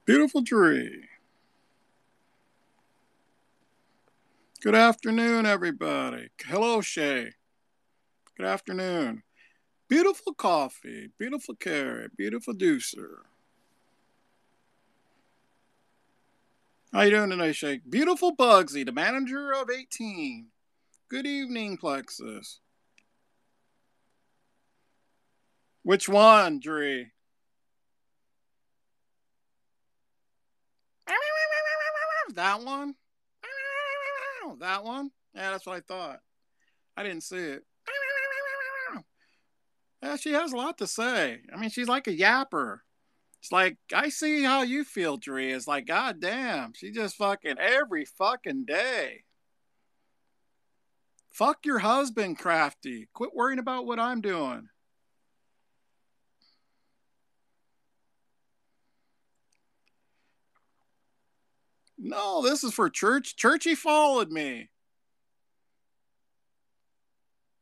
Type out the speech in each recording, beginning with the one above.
Beautiful tree. Good afternoon, everybody. Hello, Shay. Good afternoon. Beautiful coffee, beautiful carrot, beautiful deucer. How you doing today, Shay? Beautiful Bugsy, the manager of 18. Good evening, Plexus. Which one, Dree? That one? That one? Yeah, that's what I thought. I didn't see it. Yeah, she has a lot to say. I mean, she's like a yapper. It's like, I see how you feel, Dree. It's like, god damn, she just fucking every fucking day. Fuck your husband, Crafty. Quit worrying about what I'm doing. No, this is for church. Churchy followed me.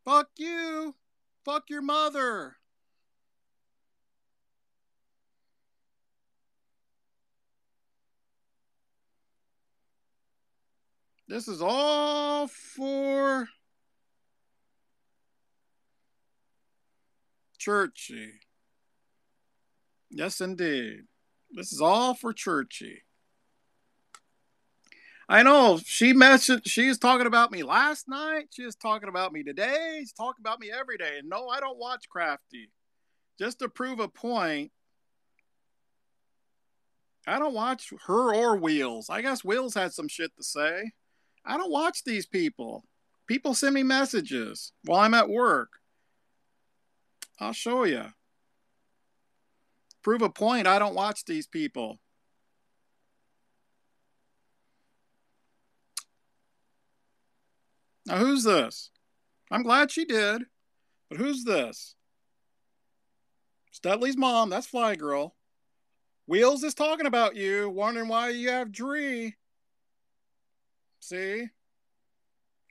Fuck you. Fuck your mother. This is all for Churchy. Yes, indeed. This is all for Churchy. I know she mentioned she's talking about me last night. She was talking about me today. She's talking about me every day. And no, I don't watch Crafty. Just to prove a point, I don't watch her or Wheels. I guess Wheels had some shit to say. I don't watch these people. People send me messages while I'm at work. I'll show you. Prove a point. I don't watch these people. Now, who's this? I'm glad she did. But who's this? Studley's mom. That's Fly Girl. Wheels is talking about you, wondering why you have Dree. See?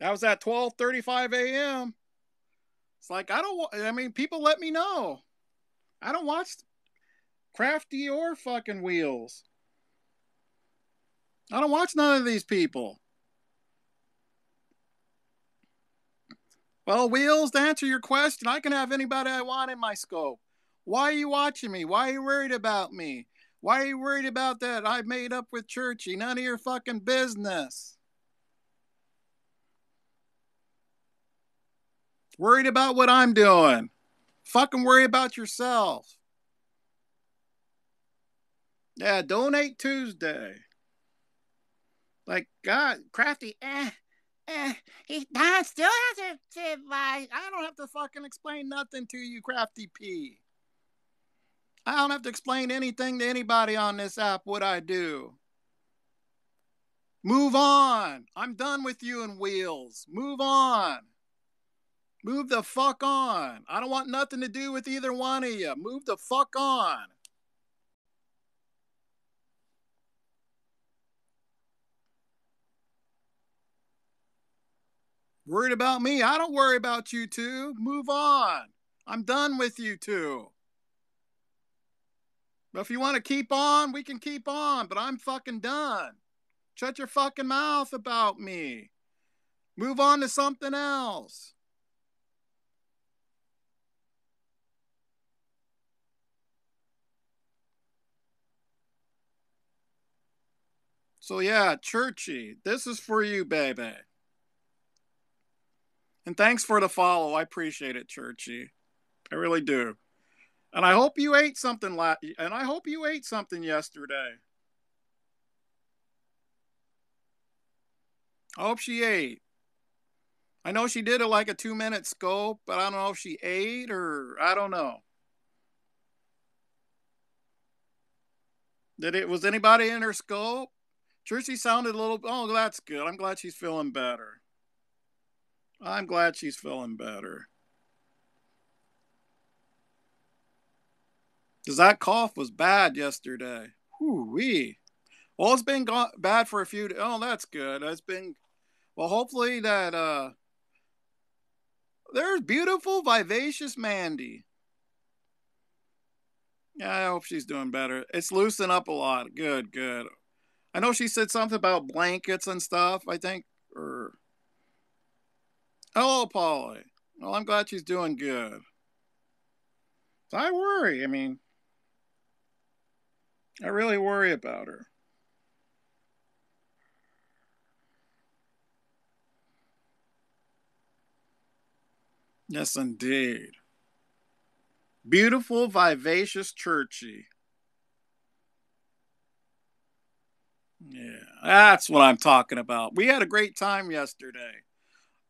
That was at 12:35 a.m. It's like, I mean, people let me know. I don't watch Crafty or fucking Wheels. I don't watch none of these people. Well, Wheels, to answer your question, I can have anybody I want in my scope. Why are you watching me? Why are you worried about me? Why are you worried about that I made up with Churchy? None of your fucking business. Worried about what I'm doing. Fucking worry about yourself. Yeah, donate Tuesday. Like, God, Crafty, he still hasn't said like, I don't have to fucking explain nothing to you, Crafty P. I don't have to explain anything to anybody on this app what I do. Move on. I'm done with you and Wheels. Move on. Move the fuck on. I don't want nothing to do with either one of you. Move the fuck on. Worried about me? I don't worry about you two. Move on. I'm done with you two. But if you want to keep on, we can keep on. But I'm fucking done. Shut your fucking mouth about me. Move on to something else. So yeah, Churchy, this is for you, baby. And thanks for the follow. I appreciate it, Churchy. I really do. And I hope you ate something and I hope you ate something yesterday. I hope she ate. I know she did it like a 2-minute scope, but I don't know if she ate or I don't know. Did it was anybody in her scope? Churchy sounded a little oh that's good. I'm glad she's feeling better. I'm glad she's feeling better. Because that cough was bad yesterday. Whoo-wee. Well, it's been bad for a few days. Oh, that's good. It's been, well, hopefully that, there's beautiful, vivacious Mandy. Yeah, I hope she's doing better. It's loosened up a lot. Good, good. I know she said something about blankets and stuff, I think. Or hello, Polly. Well, I'm glad she's doing good. So I worry. I mean, I really worry about her. Yes, indeed. Beautiful, vivacious Churchy. Yeah, that's what I'm talking about. We had a great time yesterday.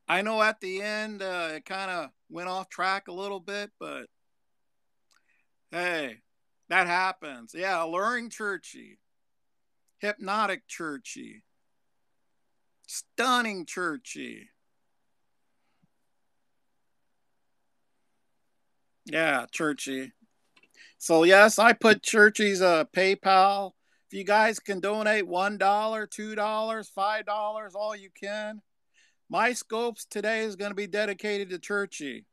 I know at the end it kind of went off track a little bit, but hey, that happens. Yeah, alluring Churchy, hypnotic Churchy, stunning Churchy. Yeah, Churchy. So yes, I put Churchy's PayPal. If you guys can donate $1, $2, $5, all you can. My scopes today is going to be dedicated to Churchy.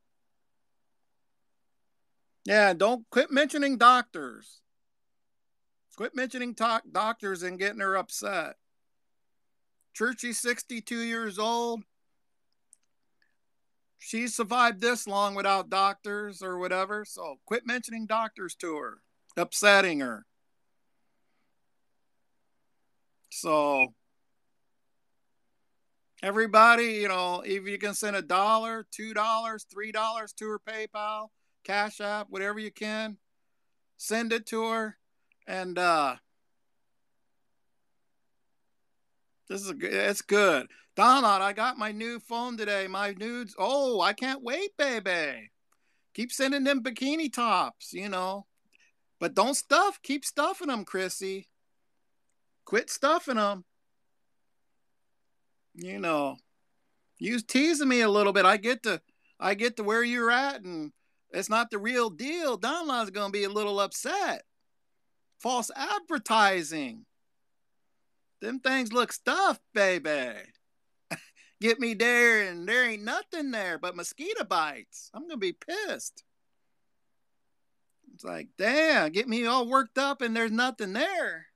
Yeah, don't quit mentioning doctors. Quit mentioning doctors and getting her upset. Churchy's 62 years old. She survived this long without doctors or whatever. So quit mentioning doctors to her, upsetting her. So everybody, if you can send $1, $2, $3 to her PayPal, Cash App, whatever you can, send it to her. And this is good. It's good. Donlod, I got my new phone today. My nudes. Oh, I can't wait, baby. Keep sending them bikini tops. But don't stuff. Keep stuffing them, Chrissy. Quit stuffing them. You know, you teasing me a little bit. I get to where you're at, and it's not the real deal. Donlod's gonna be a little upset. False advertising. Them things look stuffed, baby. Get me there, and there ain't nothing there but mosquito bites. I'm gonna be pissed. It's like, damn, get me all worked up, and there's nothing there.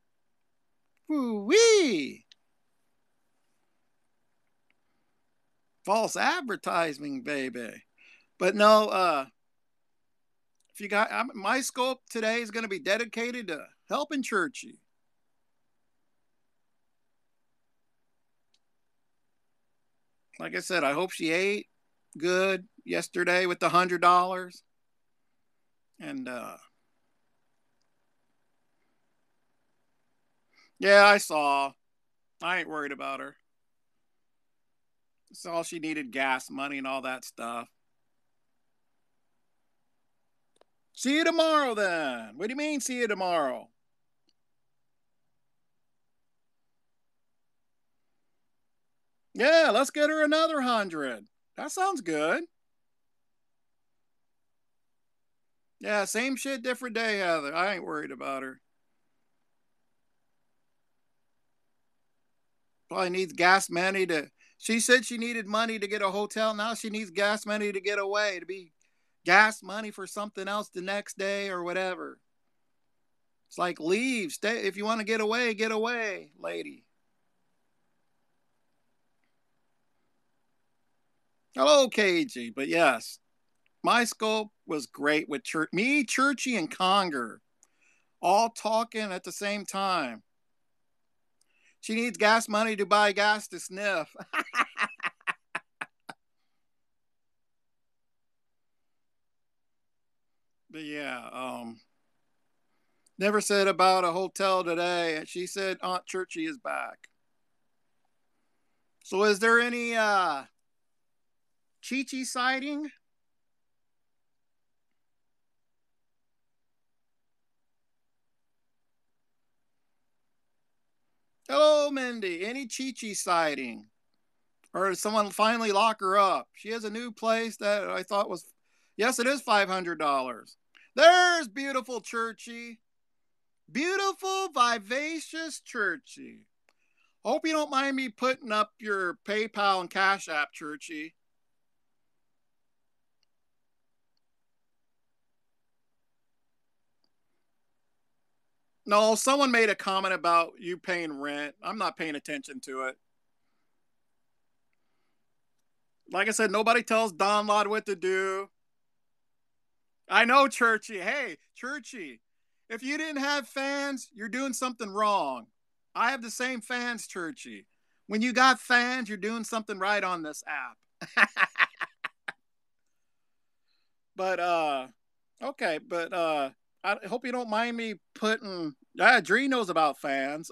Woo wee. False advertising, baby. But no, if you got my scope today is going to be dedicated to helping Churchy. Like I said, I hope she ate good yesterday with the $100. And yeah, I saw. I ain't worried about her. It's all she needed, gas money and all that stuff. See you tomorrow then. What do you mean see you tomorrow? Yeah, let's get her another 100. That sounds good. Yeah, same shit, different day, Heather. I ain't worried about her. Probably needs gas money to. She said she needed money to get a hotel. Now she needs gas money to get away, to be gas money for something else the next day or whatever. It's like leave, stay. If you want to get away, lady. Hello, KG. But yes, my scope was great with me, Churchy, and Conger all talking at the same time. She needs gas money to buy gas to sniff. But yeah, never said about a hotel today. She said Aunt Churchy is back. So is there any Chi-Chi sighting? Hello, Mindy. Any Chi-Chi sighting? Or did someone finally lock her up? She has a new place that I thought was, yes, it is $500. There's beautiful Churchy. Beautiful, vivacious Churchy. Hope you don't mind me putting up your PayPal and Cash App, Churchy. No, someone made a comment about you paying rent. I'm not paying attention to it. Like I said, nobody tells Donlod what to do. I know, Churchy. Hey, Churchy, if you didn't have fans, you're doing something wrong. I have the same fans, Churchy. When you got fans, you're doing something right on this app. But okay, but I hope you don't mind me putting. Dree knows about fans.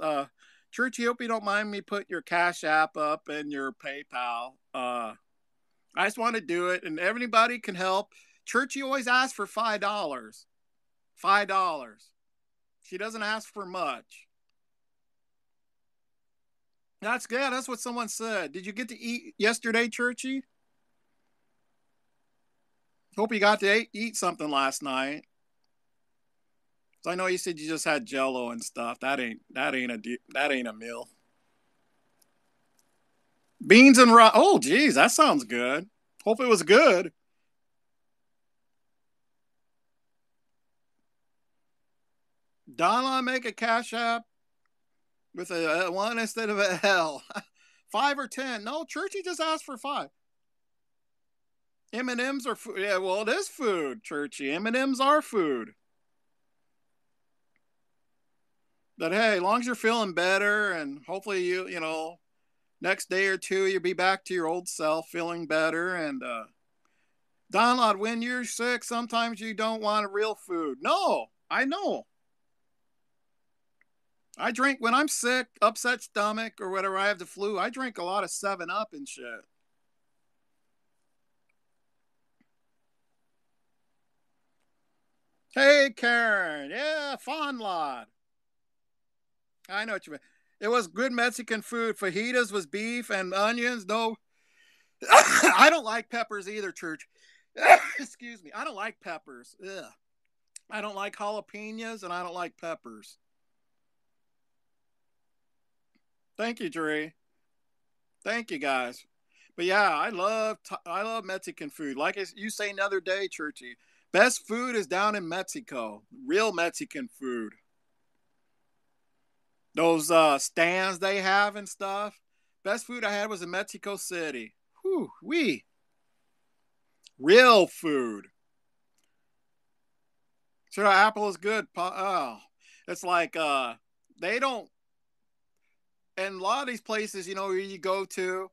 Churchy, hope you don't mind me putting your Cash App up and your PayPal. I just want to do it, and everybody can help. Churchy always asks for $5. $5. She doesn't ask for much. That's good. That's what someone said. Did you get to eat yesterday, Churchy? Hope you got to eat something last night. So I know you said you just had Jello and stuff. That ain't a meal. Beans and rice. Oh, geez, that sounds good. Hope it was good. Donna, make a Cash App with a one instead of a L. 5 or 10. No, Churchy just asked for 5. M&Ms are food. Yeah, well, it is food, Churchy. M&Ms are food. But hey, as long as you're feeling better, and hopefully next day or two you'll be back to your old self, feeling better. And Donlod, when you're sick, sometimes you don't want real food. No, I know. I drink when I'm sick, upset stomach or whatever. I have the flu. I drink a lot of 7 Up and shit. Hey, Karen. Yeah, Donlod. I know what you mean. It was good Mexican food. Fajitas was beef and onions. No, I don't like peppers either, Church. Excuse me. I don't like peppers. Ugh. I don't like jalapenos and I don't like peppers. Thank you, Dre. Thank you, guys. But yeah, I love Mexican food. Like you say another day, Churchy. Best food is down in Mexico. Real Mexican food. Those stands they have and stuff. Best food I had was in Mexico City. Whew, real food. Sure, apple is good. Oh, it's like they don't. And a lot of these places, where you go to,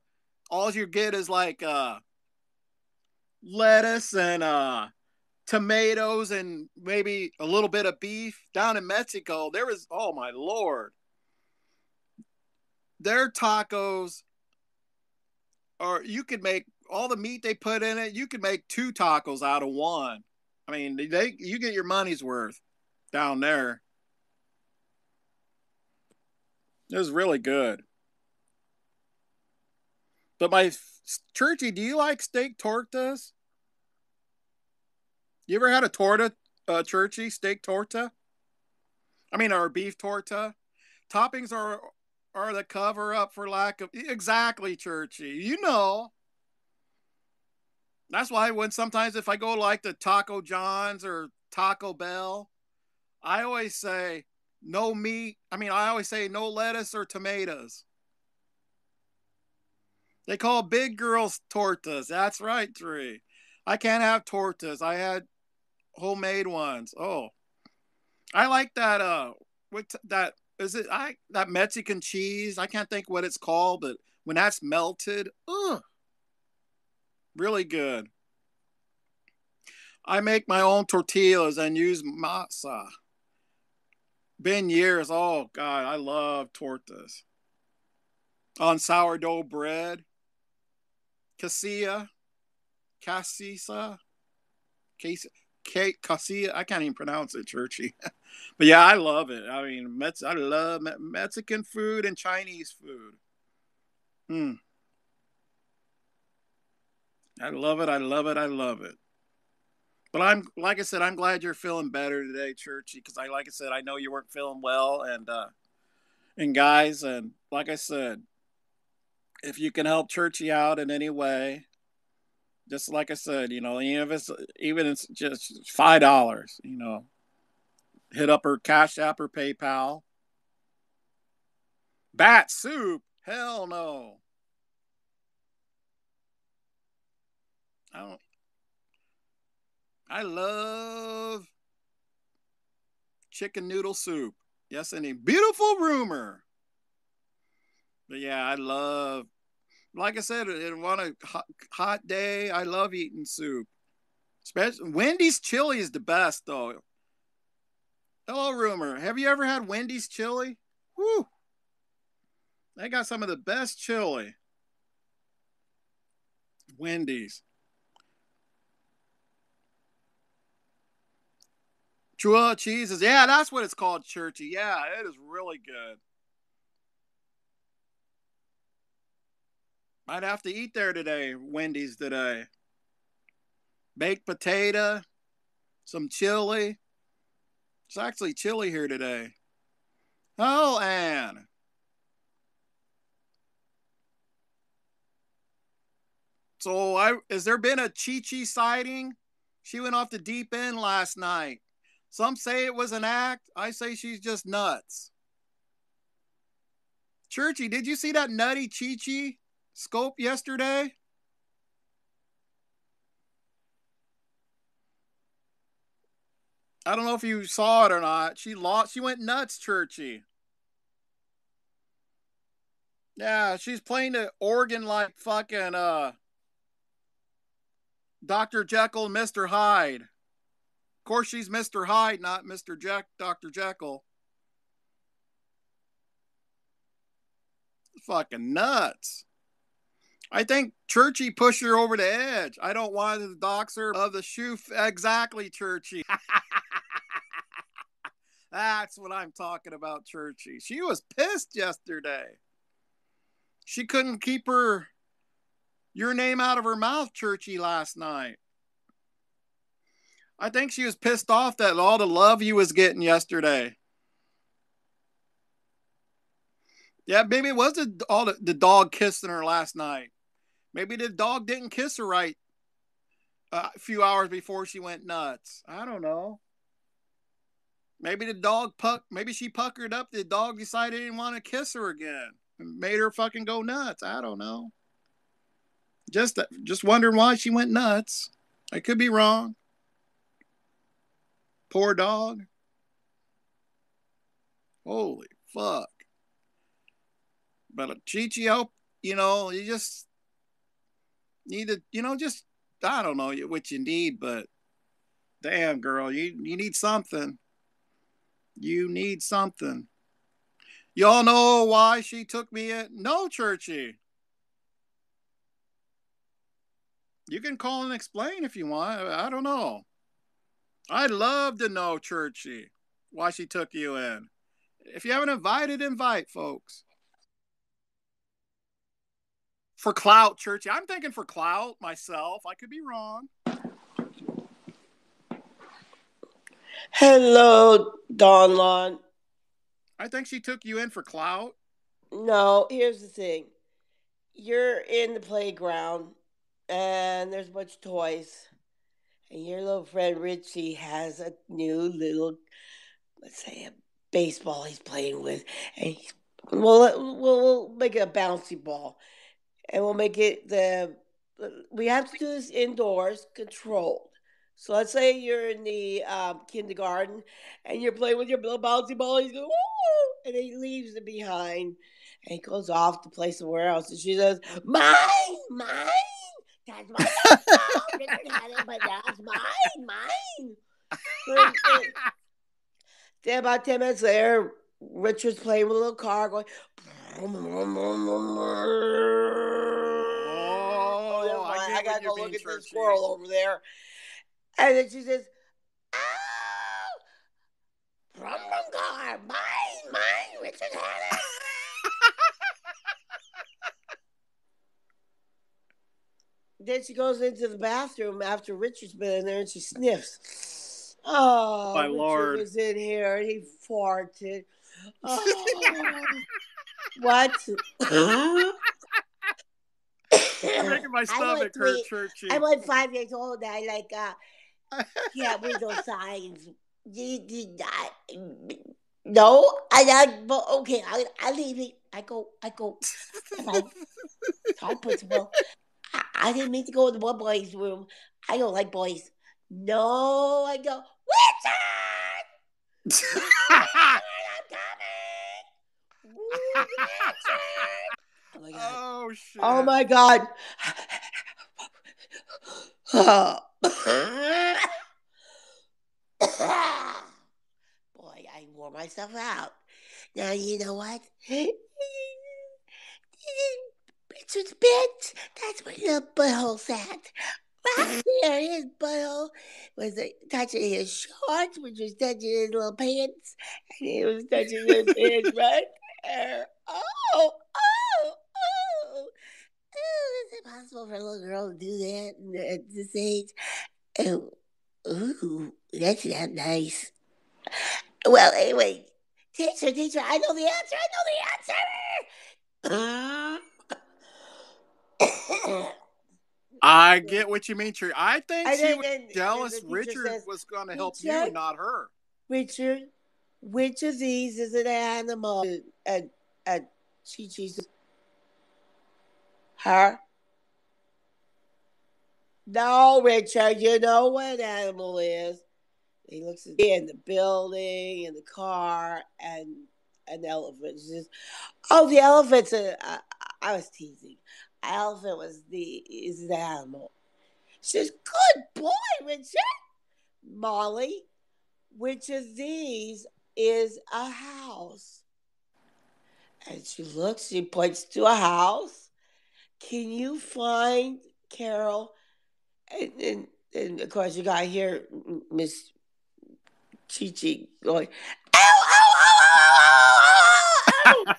all you get is like lettuce and tomatoes and maybe a little bit of beef. Down in Mexico, there was, oh my lord, their tacos are, you could make all the meat they put in it. You could make 2 tacos out of one. I mean, you get your money's worth down there. It was really good. But my Churchy, do you like steak tortas? You ever had a torta, Churchy steak torta? I mean, or beef torta? Toppings are the cover up for lack of exactly, Churchy. That's why when sometimes if I go like to Taco John's or Taco Bell, I always say no meat. I mean, I always say no lettuce or tomatoes. They call big girls tortas. That's right, Tree. I can't have tortas. I had homemade ones. Oh, I like that. What that is it? I that Mexican cheese. I can't think what it's called, but when that's melted, really good. I make my own tortillas and use masa. Been years. Oh God, I love tortas on sourdough bread. Casilla, casisa, case, casilla. I can't even pronounce it, Churchy. But yeah, I love it. I mean, I love Mexican food and Chinese food. Hmm. I love it. I love it. I love it. But I'm like I said, I'm glad you're feeling better today, Churchy, because like I said, I know you weren't feeling well, and guys, and like I said, if you can help Churchy out in any way, just like I said, even if it's just $5, Hit up her Cash App or PayPal. Bat soup? Hell no. I don't. I love chicken noodle soup. Yes, indeed. Beautiful rumor. But yeah, I love. Like I said, on a hot day, I love eating soup. Especially Wendy's chili is the best, though. Hello, rumor. Have you ever had Wendy's chili? Woo! They got some of the best chili. Wendy's. Chua cheeses. Yeah, that's what it's called, Churchy. Yeah, it is really good. Might have to eat there today, Wendy's today. Baked potato, some chili. It's actually chilly here today. Oh, Ann. So, has there been a Chi-Chi sighting? She went off the deep end last night. Some say it was an act. I say she's just nuts. Churchy, did you see that nutty Chi-Chi scope yesterday? I don't know if you saw it or not. She went nuts, Churchy. Yeah, she's playing the organ like fucking Dr. Jekyll and Mr. Hyde. Of course, she's Mr. Hyde, not Dr. Jekyll. Fucking nuts. I think Churchy pushed her over the edge. I don't want to dox her of the shoe. Exactly, Churchy. That's what I'm talking about, Churchy. She was pissed yesterday. She couldn't keep your name out of her mouth, Churchy, last night. I think she was pissed off that all the love you was getting yesterday. Yeah, maybe it was the dog kissing her last night. Maybe the dog didn't kiss her right a few hours before she went nuts. I don't know. Maybe maybe she puckered up. The dog decided he didn't want to kiss her again. Made her fucking go nuts. I don't know. Just wondering why she went nuts. I could be wrong. Poor dog. Holy fuck. But Chi-Chi, I hope, you just need to, just, I don't know what you need, but damn, girl, you need something. You need something. Y'all know why she took me in? No, Churchy. You can call and explain if you want. I don't know. I'd love to know, Churchy, why she took you in. If you haven't invited, invite, folks. For clout, Churchy. I'm thinking for clout myself. I could be wrong. Hello, Donlod. I think she took you in for clout. No, here's the thing. You're in the playground, and there's a bunch of toys, and your little friend Richie has a new little, let's say, a baseball he's playing with, and we'll make it a bouncy ball, and we'll make it we have to do this indoors, controlled. So let's say you're in the kindergarten and you're playing with your little bouncy ball. He's going, woo! And he leaves it behind and he goes off to play somewhere else. And she says, mine, mine. That's my ball. Richard had it, but that's mine. Then about 10 minutes later, Richard's playing with a little car going, I gotta go look at this squirrel over there. And then she says, "Oh, from car, mine, Richard had it." Then she goes into the bathroom after Richard's been in there and she sniffs. Oh, my Richard Lord was in here and he farted. Oh, what? You're making my stomach hurt, Churchy. I'm like 5 years old. I like can't read those signs. No, but okay, I leave it. I go. Bye. Sorry, principal. I didn't mean to go in the one boy's room. I don't like boys. No, I go, Richard! Richard, I'm coming! Ooh, Richard! Oh my god. Oh Oh shit. my god. Boy, I wore myself out. Now you know what? Richard's bitch. That's where the butthole's at. Right there, his butthole was touching his shorts, which was touching his little pants, and he was touching his pants right there. Oh, oh, oh. Oh, is it possible for a little girl to do that at this age? Oh, ooh, that's not nice. Well, anyway, teacher, I know the answer. I get what you mean, Tree. I think And she then, was then jealous the teacher Richard says, was going to help you Richard, and not her. Richard, which of these is an animal? And Chi says, her. No, Richard, you know what animal is. He looks at in the building, in the car, and an elephant. She says, oh, the elephant's I was teasing. Elephant is the animal. She says, good boy, Richard. Molly, which of these is a house? And she points to a house. Can you find Carol? And of course, you got here, Miss Chi Chi going, ow, ow, ow, ow, ow, ow, ow.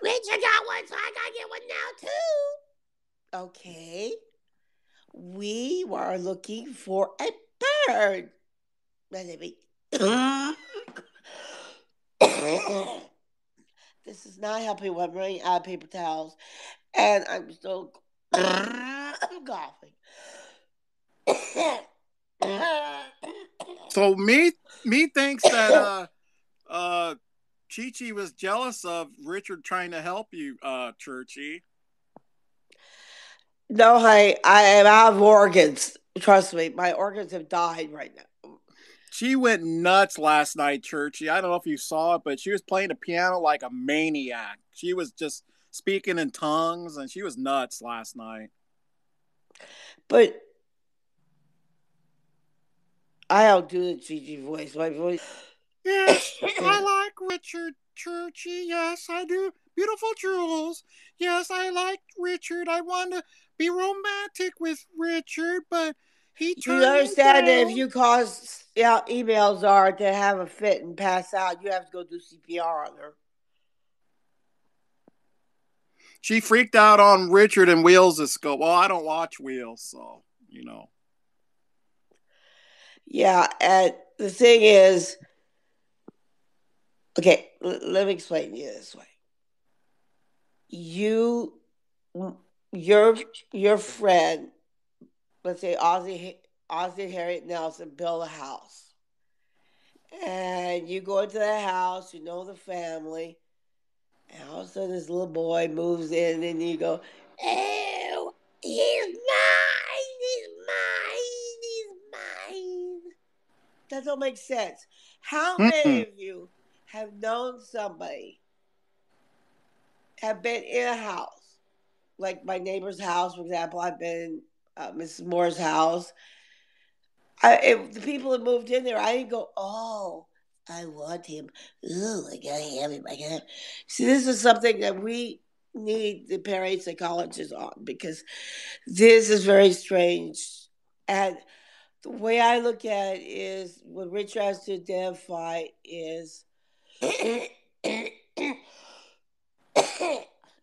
Richard got one, so I gotta get one now, too. Okay. We were looking for a bird. This is not helping. I'm running out of paper towels, and I'm still coughing. So me thinks that Chi Chi was jealous of Richard trying to help you, Churchy. No, honey, I am out of organs. Trust me, my organs have died right now. She went nuts last night, Churchy. I don't know if you saw it, but she was playing the piano like a maniac. She was just speaking in tongues, and she was nuts last night. But I don't do the Gigi voice. My voice. Yes, I like Richard, Churchy. Yes, I do. Beautiful Jules. Yes, I like Richard. I want to be romantic with Richard, but he You turned me understand that if down. you cause emails are to have a fit and pass out, you have to go do CPR on her. She freaked out on Richard and Wheels' scope. Well, I don't watch Wheels, so you know. Yeah, and the thing is, okay, let me explain to you this way. You, your your friend, let's say Ozzy and Harriet Nelson build a house, and you go into that house, you know the family, and all of a sudden this little boy moves in, and you go, "Ew, he's mine, he's mine." That don't make sense. How Hmm. many of you have known somebody, have been in a house, like my neighbor's house, for example? I've been in Mrs. Moore's house. If the people that moved in there, I didn't go, oh, I want him. Ooh, I gotta have him. I gotta. See, this is something that we need the parent psychologists on because this is very strange. And the way I look at it is what Rich has to identify is at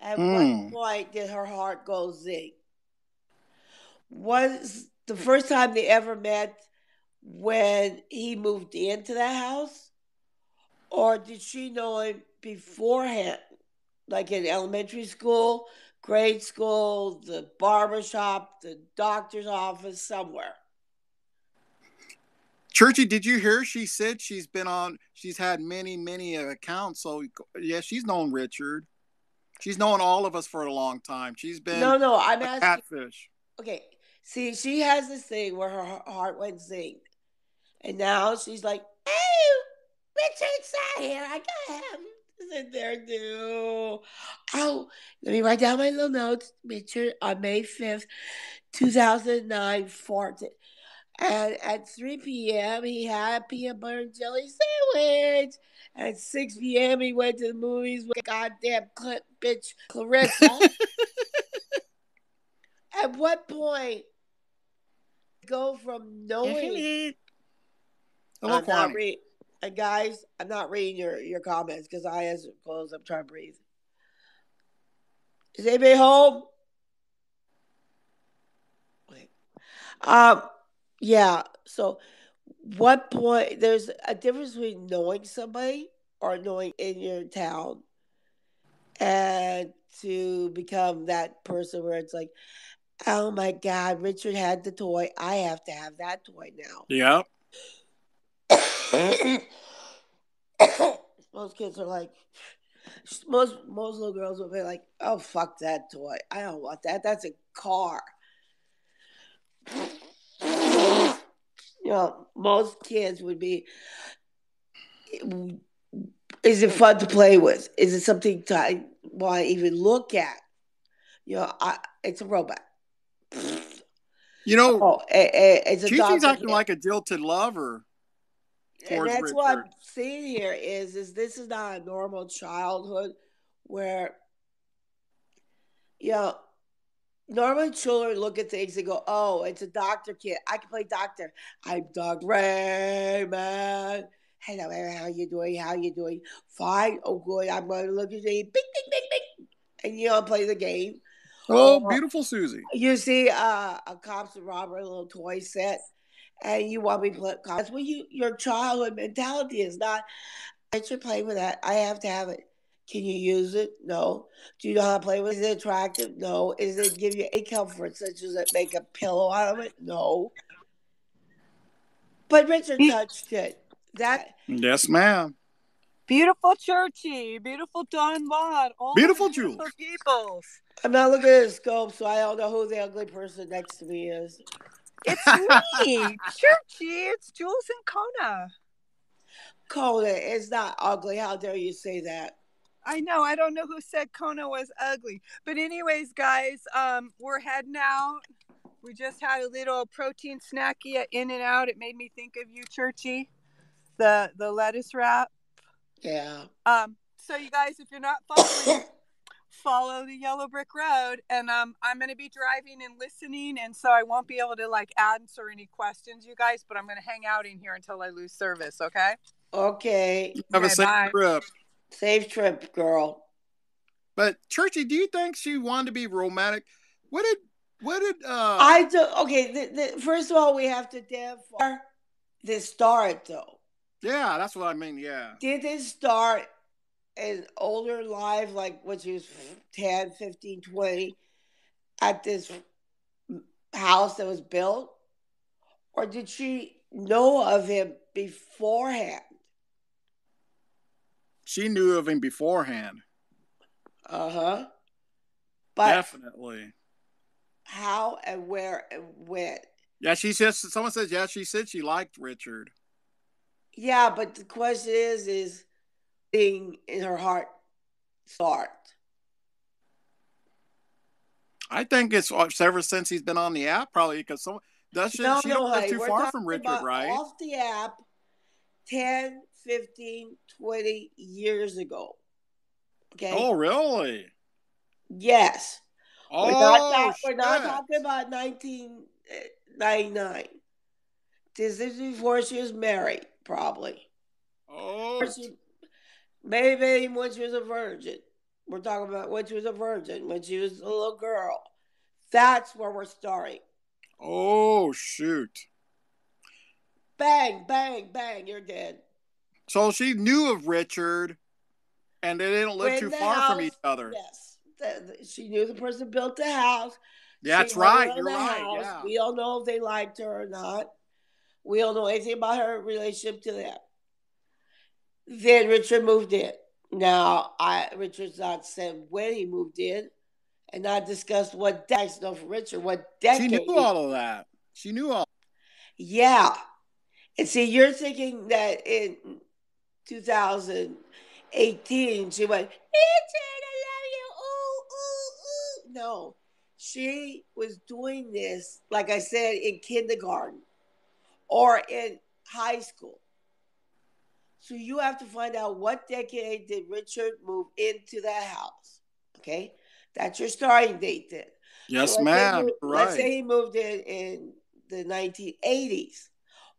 what Hmm. point did her heart go zing? Was the first time they ever met when he moved into that house? Or did she know him beforehand, like in elementary school, grade school, the barber shop, the doctor's office, somewhere? Churchy, did you hear? She said she's had many accounts. So yeah, she's known Richard. She's known all of us for a long time. She's been No, no, I'm a asking. catfish. Okay, see, she has this thing where her heart went zing, and now she's like, "Hey, Richard's not here. I got him." Sit there, do. Oh, let me write down my little notes. Richard on May 5th, 2009, farted. And at 3 p.m., he had a peanut butter and jelly sandwich. At 6 p.m., he went to the movies with goddamn bitch Clarissa. At what point go from knowing? Hello, I'm not Kwani. reading. And guys, I'm not reading your comments because I eyes are closed. I'm trying to breathe. Is anybody home? Wait. Um, yeah. So, what point? There's a difference between knowing somebody or knowing in your town, and to become that person where it's like, oh my God, Richard had the toy. I have to have that toy now. Yeah. Most kids are like, most little girls will be like, oh fuck that toy. I don't want that. That's a car. Most kids would be, is it fun to play with? Is it something I want to even look at? It's a robot. You know, Oh, it's a Chi Chi's doctor acting kid. like a jilted lover And towards that's what I'm Richard. seeing here is this is not a normal childhood where, you know, normally children look at things and go, oh, it's a doctor kid. I can play doctor. I'm Dr. Raymond. Hello, how you doing? How you doing? Fine. Oh, good. I'm going to look at you. Bing, bing, bing, bing. And play the game. Oh, Or beautiful Susie. you see a cops and robber little toy set, and you want me to play cops. That's what your childhood mentality is. Not, I should play with that. I have to have it. Can you use it? No. Do you know how to play with it? Is it attractive? No. Is it give you any comfort, such as it make a pillow out of it? No. But Richard touched it. Yes, ma'am. Beautiful Churchy, beautiful Donlod, all the Beautiful beautiful Jules. peoples. I'm not looking at the scope, so I don't know who the ugly person next to me is. It's me, Churchy. It's Jules and Kona. Kona is not ugly. How dare you say that? I know. I don't know who said Kona was ugly, but anyways, guys, we're heading out. We just had a little protein snacky at In-N-Out. It made me think of you, Churchy. The lettuce wrap. Yeah. So you guys, if you're not following, follow the yellow brick road, and I'm going to be driving and listening, and so I won't be able to answer any questions, you guys, but I'm going to hang out in here until I lose service. Okay. Okay. Have a Okay, safe bye. trip. Safe trip, girl. But Churchy, do you think she wanted to be romantic? What did I do. Okay. First of all, we have to identify this start though. Yeah, that's what I mean. Yeah. Did this start in older life, like when she was 10, 15, 20, at this house that was built? Or did she know of him beforehand? She knew of him beforehand. Uh-huh. But Definitely. how and where and when? Yeah, she says. Someone says, yeah, she said she liked Richard. Yeah, but the question is being in her heart start. I think it's ever since he's been on the app, probably because someone No, she no, don't live honey. too We're far talking from Richard, about right? off the app 10, 15, 20 years ago. Okay? Oh, really? Yes. Oh, We're not shit. talking about 1999. This is before she was married, probably. Oh, Maybe when she was a virgin. We're talking about when she was a virgin, when she was a little girl. That's where we're starting. oh, shoot. Bang, bang, bang, you're dead. So she knew of Richard, and they didn't live When too the far from each house, other. yes. She knew the person built the house. She That's hung right. around You're the right. house. Yeah. We don't know if they liked her or not. We don't know anything about her relationship to them. Then Richard moved in. Now, Richard's not said when he moved in, and not discussed what decade. Know for Richard what She knew decade. all of that. She knew all. Yeah, and see, you're thinking that in 2018 she went, Richard, I love you. Ooh, ooh, ooh. No, she was doing this, like I said, in kindergarten or in high school. So you have to find out what decade did Richard move into that house. Okay, that's your starting date then. So Yes, ma'am. You're let's right. say he moved in the 1980s.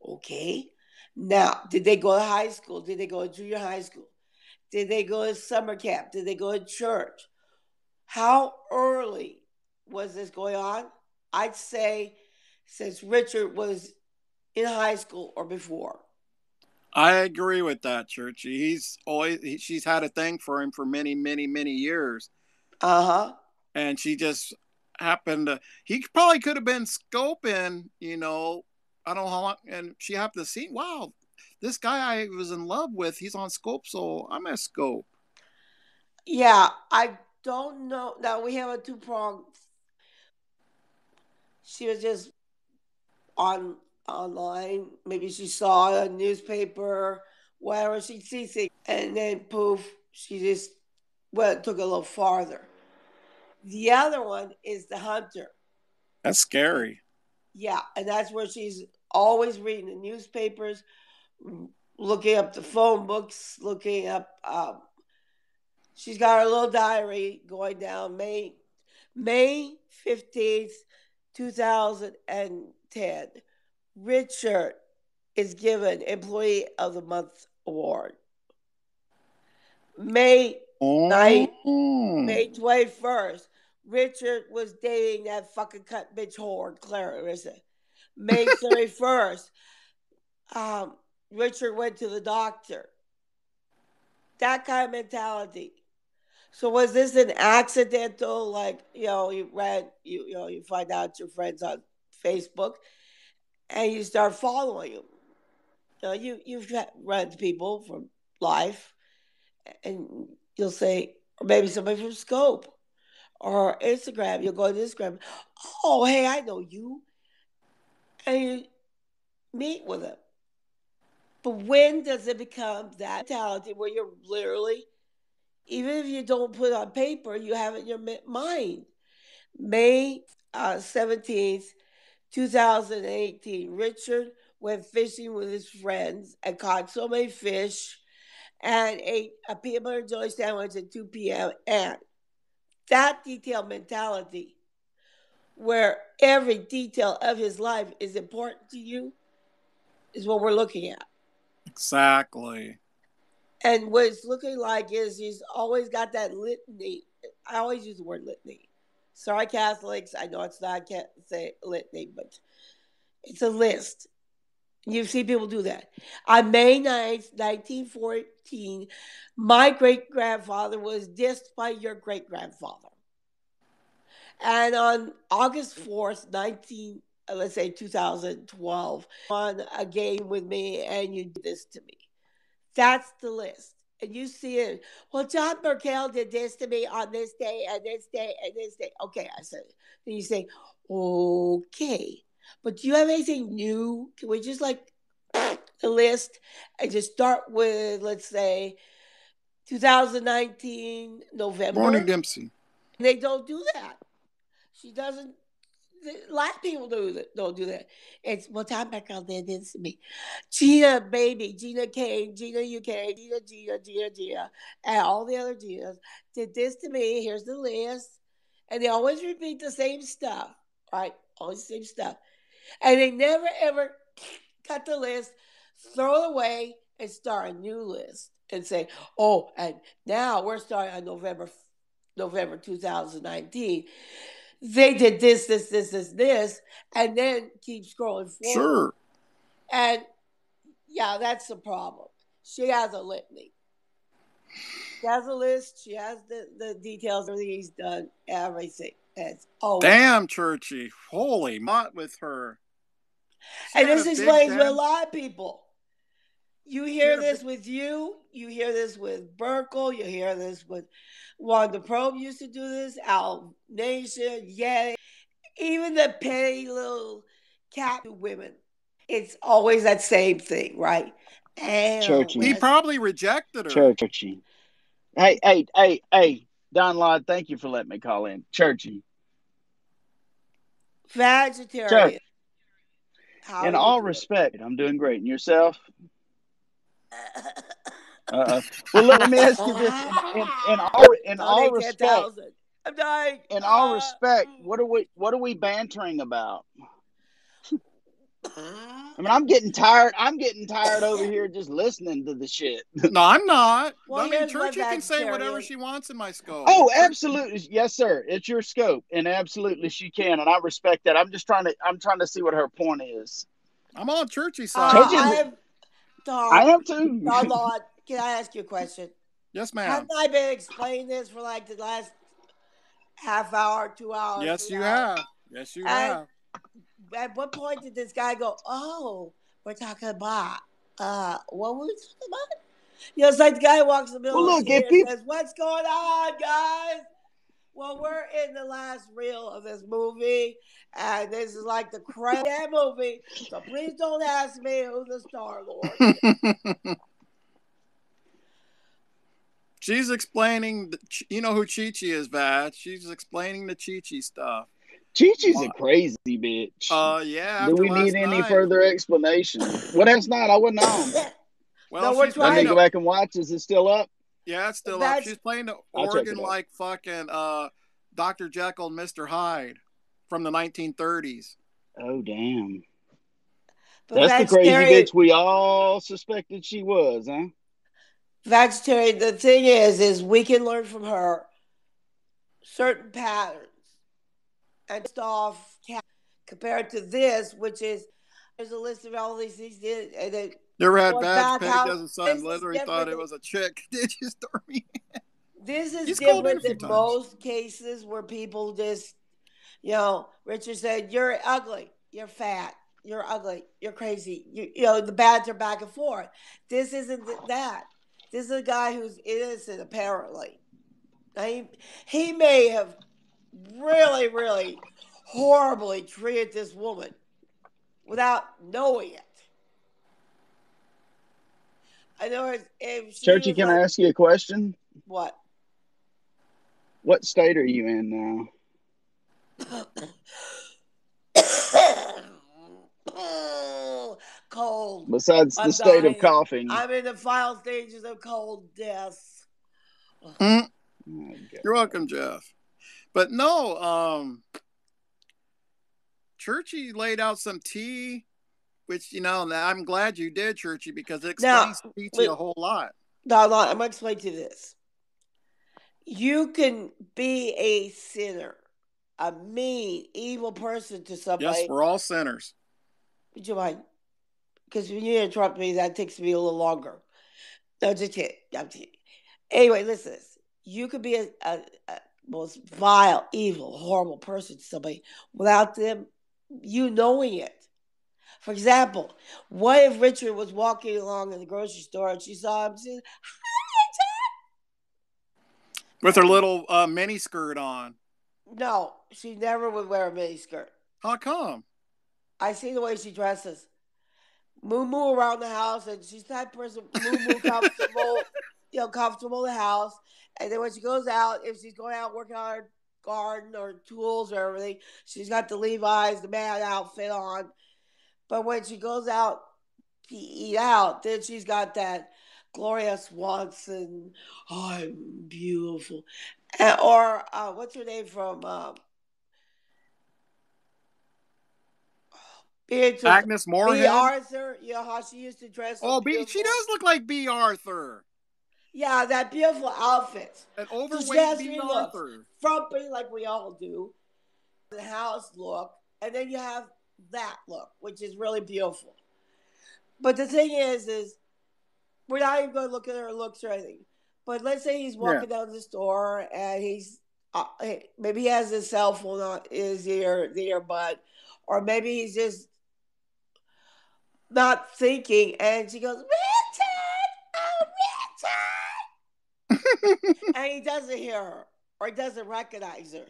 Okay, now did they go to high school? Did they go to junior high school? Did they go to summer camp? Did they go to church? How early was this going on? I'd say since Richard was in high school or before. I agree with that, Churchy. She's had a thing for him for many, many, many years, Uh huh. and she just happened to. He probably could have been scoping, I don't know how long, and she happened to see. Wow, this guy I was in love with, he's on scope, so I'm a scope. Yeah, I don't know. Now we have a two pronged. She was just on online. Maybe she saw a newspaper, whatever she sees things, and then poof, she just took it a little farther. The other one is the hunter. That's scary. Yeah, and that's where she's always reading the newspapers, looking up the phone books, looking up. She's got her little diary going down May 15th, 2010. Richard is given Employee of the Month award. May 9th, Oh, May 21st, Richard was dating that fucking cut bitch whore, Clarissa. May 31st, Richard went to the doctor. That kind of mentality. So was this an accidental? Like you read, you find out your friends on Facebook, and you start following them. You've run into people from life, and you'll say, or maybe somebody from Scope or Instagram. You'll go to Instagram. Oh, hey, I know you, and you meet with them. But when does it become that mentality where you're literally, even if you don't put it on paper, you have it in your mind? May 17th, 2018, Richard went fishing with his friends and caught so many fish and ate a peanut butter and jelly sandwich at 2 p.m. And that detailed mentality, where every detail of his life is important to you, is what we're looking at. exactly. And what it's looking like is he's always got that litany. I always use the word litany. Sorry, Catholics. I know it's not, I can't say litany, but it's a list. You see people do that. On May 9th, 1914, my great grandfather was dissed by your great grandfather. And on August 4th, let's say 2012, on a game with me and you did this to me. That's the list. And you see it. Well, John Burkell did this to me on this day and this day and this day. Okay, I said. Then you say, okay. But do you have anything new? Can we just like the list and just start with, let's say, 2019 Barney November? Dempsey. And they don't do that. She doesn't. A lot of people don't do that. It's well, Tom Beckel did this to me. Gina, baby, Gina Kane, Gina UK, Gina, and all the other Ginas did this to me. Here's the list. And they always repeat the same stuff, right? Always the same stuff. And they never ever cut the list, throw it away, and start a new list and say, oh, and now we're starting on November 2019. They did this, and then keep scrolling forward. Sure. And yeah, that's the problem. She has a litany. She has a list. She has the details, everything he's done, everything. It's always Damn, Churchy. Holy mott with her. She And had this a big explains with a den. lot of people. You She hear had a big. this with you hear this with Burkle, you hear this with Wanda Probe used to do this, Al Nation, Yeti, even the petty little cat women. It's always that same thing, right? And He Churchy. probably rejected her. Churchy. Hey, Donlod, thank you for letting me call in. Churchy. Church. vegetarian. How In are you all doing? respect, I'm doing great. And yourself? Well, let me ask you this: in all Donate respect, 10,000. I'm dying. in all respect, what are we bantering about? I mean, I'm getting tired. I'm getting tired over here just listening to the shit. No, I'm not. Well, I mean, here's what Churchy can say whatever vegetarian. she wants in my scope. Oh, absolutely, yes, sir. It's your scope, and absolutely she can, and I respect that. I'm trying to see what her point is. I'm on Churchy's side Churchy, now. I am I Don. am too. Don Lord, can I ask you a question? Yes, Haven't ma'am. I been explaining this for like the last half hour, 2 hours, Yes, 3 you hours? have. Yes, you And have. at what point did this guy go, oh, we're talking about, what were we talking about? You know, it's like the guy walks in the Well, middle of the look, scene if and people, says, what's going on, guys? Well, we're in the last reel of this movie, and this is like the credit of that movie. So please don't ask me who the Star Lord is. She's explaining. You know who Chi Chi is, Vat. She's explaining the Chi Chi stuff. Chi-Chi's a What? crazy bitch. Yeah. Do After we need last any night. further explanation? What last night? I wasn't on. Well, No, we're she's I need playing to trying. go the. back and watch. Is it still up? Yeah, it's still up. That's She's playing the I'll check organ it out. like fucking Dr. Jekyll and Mr. Hyde from the 1930s. Oh, damn. but That's the crazy vegetarian. bitch we all suspected she was, huh? Vegetarian. The thing is we can learn from her certain patterns and off compared to this, which is there's a list of all these things, and then You ever had going Badge back Peg how as a son? this is Literally thought different. it was a chick. Did you, Stormy? This is He's called in a different few than times. most cases where people just, you know, Richard said, "You're ugly, you're fat, you're ugly, you're crazy." You know, the bads are back and forth. This isn't that. This is a guy who's innocent, apparently. He may have really, really horribly treated this woman without knowing it. In other words, if she Churchy, was can I like, ask you a question? what? What state are you in now? Cold. Besides the I'm state of dying. coughing. I'm in the final stages of cold death. Mm, Oh, you're God. welcome, Jeff. But no, Churchy laid out some tea, which, I'm glad you did, Churchy, because it Now, explains Chi a whole lot. I'm going to explain to you this. You can be a sinner, a mean, evil person to Yes, somebody. we're all sinners. Would you mind? Because when you interrupt me, that takes me a little longer. No, just kidding. I'm kidding. Anyway, listen. You could be a most vile, evil, horrible person to somebody without them you knowing it. For example, what if Richard was walking along in the grocery store and she saw him? She said, With her little mini skirt on. no, she never would wear a miniskirt. How come? I see the way she dresses. Moo moo around the house, and she's the type of person moo moo comfortable, comfortable in the house. And then when she goes out, if she's going out working on her garden or tools or everything, she's got the Levi's, the man outfit on. But when she goes out to eat out, then she's got that Gloria Swanson, I'm beautiful. Or what's her name from Beatrice? Agnes B. Moorehead? Arthur. You know how she used to dress so Oh, she beautiful? does look like B. Arthur. Yeah, that beautiful outfit. An So she overweight has B. three looks. Arthur. Frumpy like we all do. The house look. And then you have that look, which is really beautiful. But the thing is we're not even going to look at her looks or anything. But let's say he's Yeah. walking down the store and he's maybe he has his cell phone on his earbud, or maybe he's just not thinking, and she goes, Richard, oh Richard, and he doesn't hear her or he doesn't recognize her.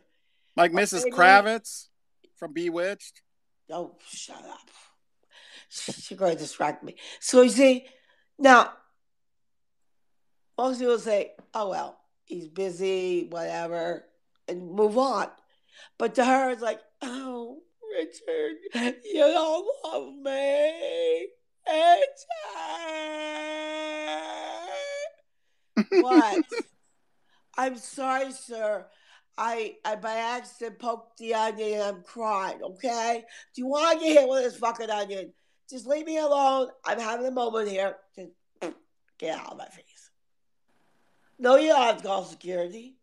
Like Or Mrs. maybe, Kravitz from Bewitched. oh, shut up. She's going to distract me. So you see, now most people say, "Oh well, he's busy, whatever," and move on. But to her, it's like, "Oh, Richard, you don't love me, Richard." What? I'm sorry, sir. I by accident poked the onion and I'm crying, okay? Do you want to get hit with this fucking onion? Just leave me alone. I'm having a moment here. Just get out of my face. No, you don't have to call security.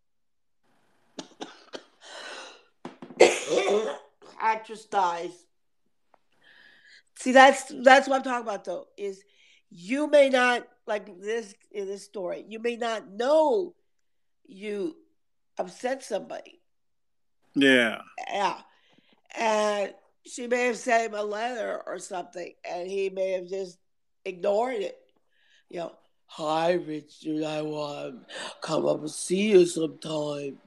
Actress dies. See, that's what I'm talking about though, is you may not like this in this story, you may not know you upset somebody. Yeah. Yeah. And she may have sent him a letter or something, and he may have just ignored it. You know, hi Richard, I want to come up and see you sometime.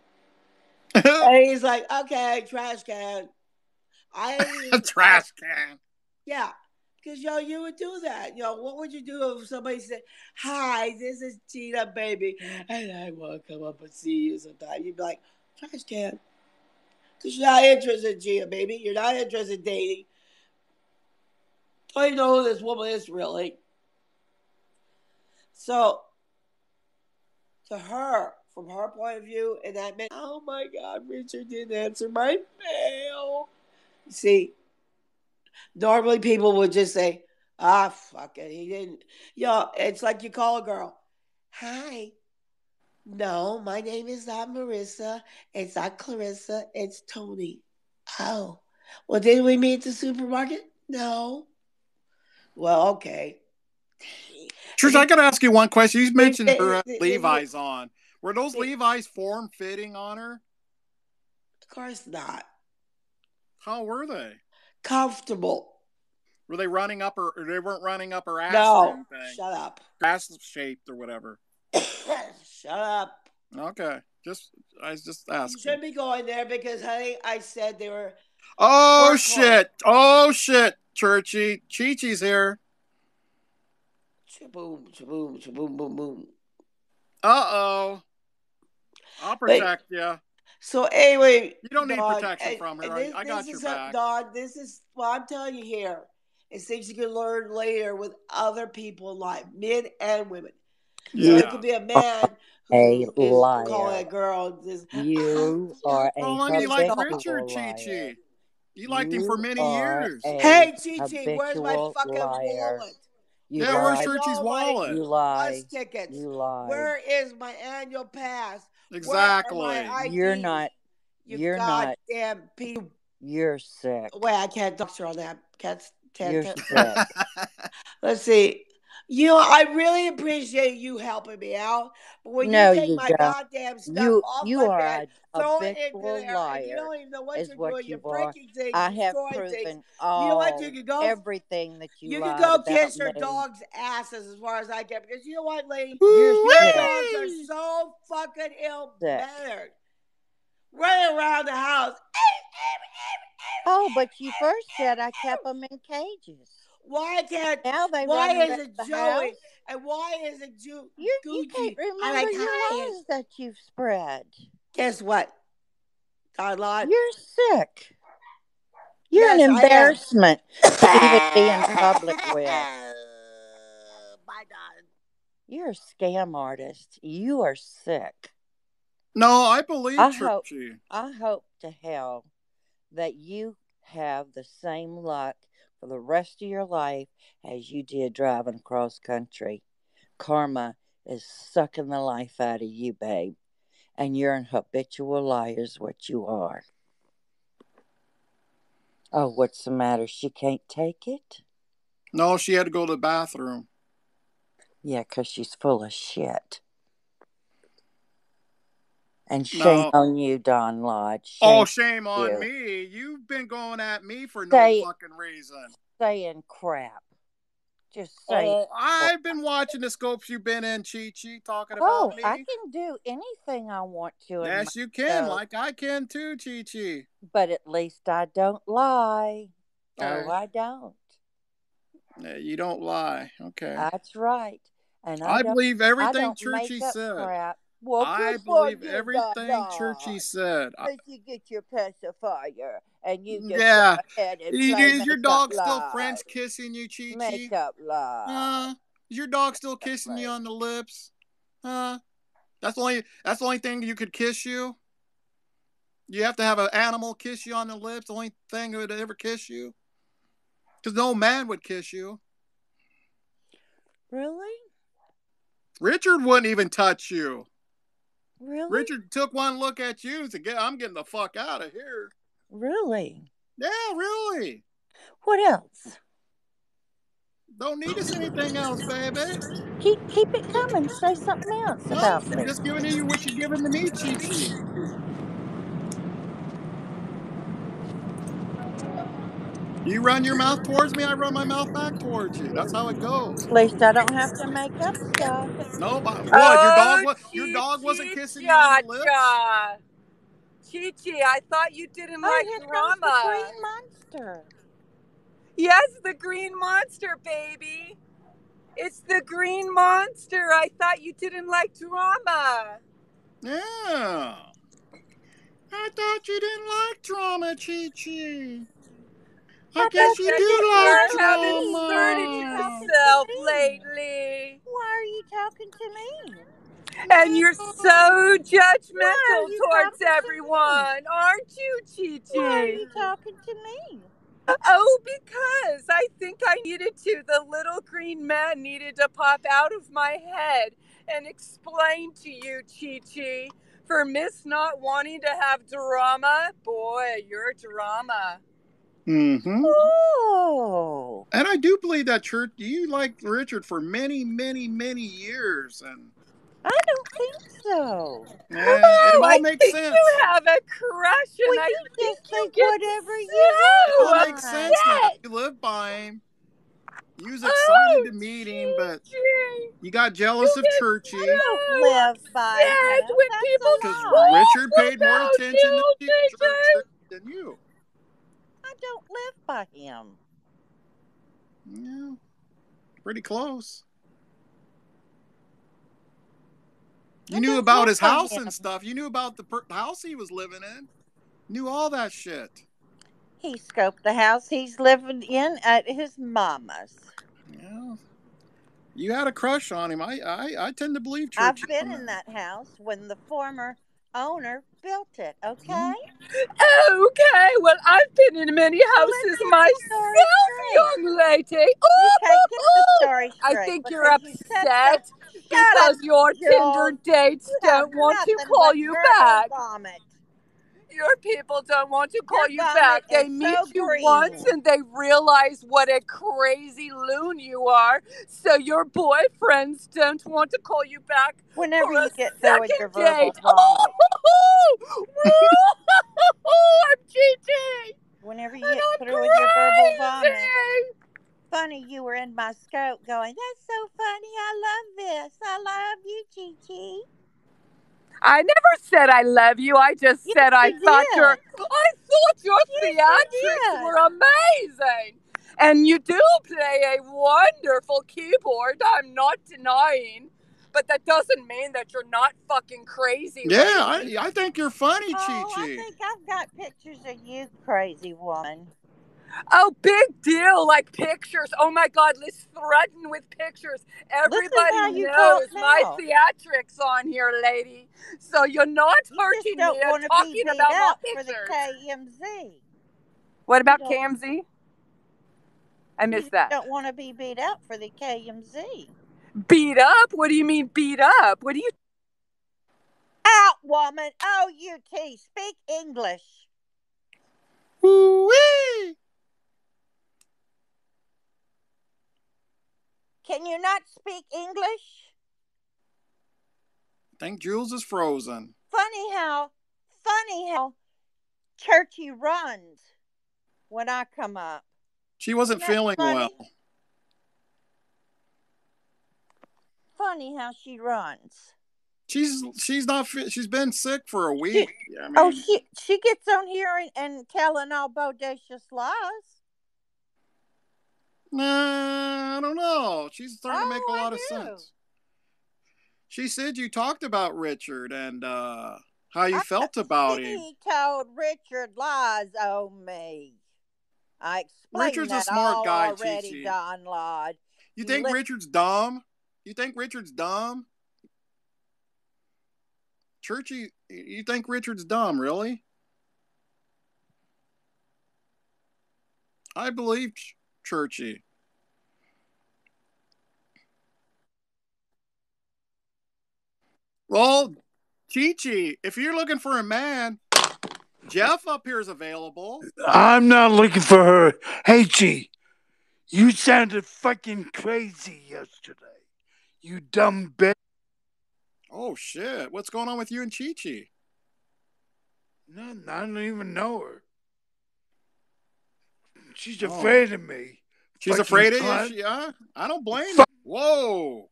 And he's like, okay, trash can. I Trash can. yeah. Because you would do that. What would you do if somebody said, "Hi, this is Tina, baby, and I want to come up and see you sometime"? You'd be like, "Trash can," because you're not interested in Tina, baby. You're not interested in dating. Don't you know who this woman is really? So, to her, from her point of view, and that meant, oh my God, Richard didn't answer my mail. See, normally people would just say, ah, fuck it, he didn't. It's like you call a girl, hi. No, my name is not Marissa. It's not Clarissa. It's Tony. Oh, well, did we meet at the supermarket? No. Well, okay. Trish, I got to ask you one question. You Then, mentioned her then, then you, Levi's on. Were those then, Levi's form fitting on her? of course not. How were they? Comfortable. Were they running up her? Or they weren't running up her ass or No, anything? shut up. Ass shaped or whatever. Shut up. Okay, I was just You asking. shouldn't be going there because, honey, I said they were Oh work clothes. shit! Oh shit! Churchy, Chi-Chi's here. Shaboom, shaboom, shaboom, boom, boom. Uh-oh. I'll Wait. protect you. So anyway, You don't need Dawn, protection from and her. this I this got your is back. Dawn. This is what I'm telling you here. It's things you can learn later with other people in life, men and women. So it Yeah. could be a man A who is calling liar. a girl. Just, You are How a long have you liked Richard, habitual liar. Chi-Chi? You liked him for You many are years. a hey, Chi Chi, where's my habitual fucking liar. wallet? You Yeah, where's Where's lie. Churchy's all my wallet? You bus lie. tickets? You lie. Where is my annual pass? Where are my Exactly. You're IDs? not. You You're not. goddamn piece. You're sick. Wait, I can't doctor on that. You're sick. Let's see. I really appreciate you helping me out, but when you No, take you my don't. goddamn stuff off You my are bed, a throw it into habitual there, and you liar, don't even know what is you're what doing. You're you are. breaking things, I have destroying things. proven You know what? You can go. everything that you You can lied go about kiss your me. dog's asses, as far as I care. Because you know what, lady? You're Your sick. dogs are Woo-wee! so fucking ill Sick. mannered, running around the house. Oh, but you first said I kept them in cages. Why can't? Now they Why run is around it the Joey house. and why is it You can't Gucci? I remember like your hi. lies that you've spread. Guess what, Donlod? You're sick. You're an Yes, I am. embarrassment to even be in public with. Bye, Don. You're a scam artist. You are sick. No, I believe I hope Churchy. I hope to hell that you have the same luck for the rest of your life as you did driving across country. Karma is sucking the life out of you, babe. And you're an habitual liar, is what you are. Oh, what's the matter? She can't take it? No, she had to go to the bathroom. Yeah, 'cause she's full of shit. And shame No. on you, Don Lodge. Oh, Shame shame on on you. me. You've been going at me for no Say, fucking reason. saying crap. just say Oh, it. I've been watching the scopes you've been in, Chi Chi, talking about Oh, I me. can do anything I want to in my Yes, you can, scope, like I can too, Chi Chi. but at least I don't lie. Oh, Oh, I don't. you don't lie. Okay. That's right. And I believe I everything don't Churchy make up said. crap. Well, I good for believe you, everything Churchy Donlod. said. If you get your pacifier and you just go Yeah. ahead and play Is your make up dog still lies. French kissing you, Chi Make Chi? up lies. Is your dog still kissing you Right. on the lips? Huh? That's the only thing you could kiss you. You have to have an animal kiss you on the lips. The only thing that would ever kiss you, because no man would kiss you. Really? Richard wouldn't even touch you. Really? Richard took one look at you and said, "I'm getting the fuck out of here." Really? Yeah, really. What else? Don't need us anything else, baby. Keep it coming. Say something else No, about I'm me. just giving you what you're giving to me, Chi Chi. You run your mouth towards me, I run my mouth back towards you. That's how it goes. At least I don't have to make up stuff. No, but what? Your dog Oh, was your Chi dog wasn't Chi kissing you on Cha the lips? Cha. Chi Chi, I thought you didn't Oh, like here comes the drama. green monster. Yes, the green monster, baby. It's the green monster. I thought you didn't like drama. Yeah. I thought you didn't like drama, Chi Chi. I I guess thought Yes, you you I do didn't sure like like have me. Why are inserted you drama. talking to yourself me? lately. Why are you talking to me? And you're so Why are judgmental you towards talking to me? everyone, aren't you, Chi Why are Chi? you talking to me? Oh, because I think I needed to. The little green man needed to pop out of my head and explain to you, Chi Chi, for Miss not wanting to have drama. Boy, you're drama. Mm-hmm. Oh, And I do believe that church you liked Richard for many, many, many years, and I don't think so. it Oh, all I makes think you sense. have a crush, Well, and I you think just you think get whatever you It so all want. makes sense now. upset. You live by him. You was excited Oh, to meet him, but Gigi, you got you jealous of get Churchy Don't so live by upset him. when That's people because a lie. Richard talk paid more about attention to you, Church Gigi. than you. I don't live by him. Yeah, pretty close. You I knew don't about live his by house and him. stuff. You knew about the house he was living in. Knew all that shit. He scoped the house he's living in at his mama's. Yeah, you had a crush on him. I tend to believe I've Churchy been on in that. that house when the former owner built it, Yeah. okay? Okay, well, I've been in many So let's houses get the story myself, straight. young lady. You can't get the story I straight think you're because you said so. upset Shut up, because your Tinder Jules. dates You have don't want to nothing call but you verbal back. vomit. Your people don't want to Your call you vomit back. is They meet so you once green. and they realize what a crazy loon you are. So your boyfriends don't want to call you back Whenever for a you get through with your second verbal date. vomit. I'm cheating. Whenever you And get I'm through with your verbal vomit. crazy. Funny you were in my scope going, that's so funny. I love this. I love you, Chi Chi. I never said I love you. I just Yes, said I you thought did. your Yes, you theatrics did. were amazing. And you do play a wonderful keyboard. I'm not denying. But that doesn't mean that you're not fucking crazy, Yeah, lady. I think you're funny, Chi Oh, I Chi. think I've got pictures of you, crazy woman. Oh, big deal. Like pictures. Oh my God, let's threaten with pictures. This is Everybody how you talk knows my now. theatrics on here, lady. So you're not You just hurting me don't and want to be talking beat about my up for the pictures. KMZ. What You about don't. KMZ? I You missed just that. don't want to be beat up for the KMZ. Beat up? What do you mean beat up? What do you? Out, woman. OUT. Speak English. Woo-wee! Can you not speak English? I think Jules is frozen. Funny how Churchy runs when I come up. She Isn't wasn't that feeling well. funny? funny how she runs. She's not fit. She's been sick for a She week. I oh mean, she gets on here and telling all bodacious lies. nah, I don't know. She's starting to make a Oh, lot of I do. sense. She said you talked about Richard and how you felt about him. She told Richard lies on me. I explained Richard's a that smart all guy, Chi already, Chi. Donlod. You You think listen. Richard's dumb? You think Richard's dumb? Churchy, you think Richard's dumb, really? I believe Churchy. Well, Chi Chi, if you're looking for a man, Jeff up here is available. I'm not looking for her. Hey, G, you sounded fucking crazy yesterday. You dumb bitch. Oh shit! What's going on with you and Chi Chi? No, I don't even know her. She's Oh, afraid of me. she's Fucking afraid of you. cunt. I don't blame you. Fuck. Whoa!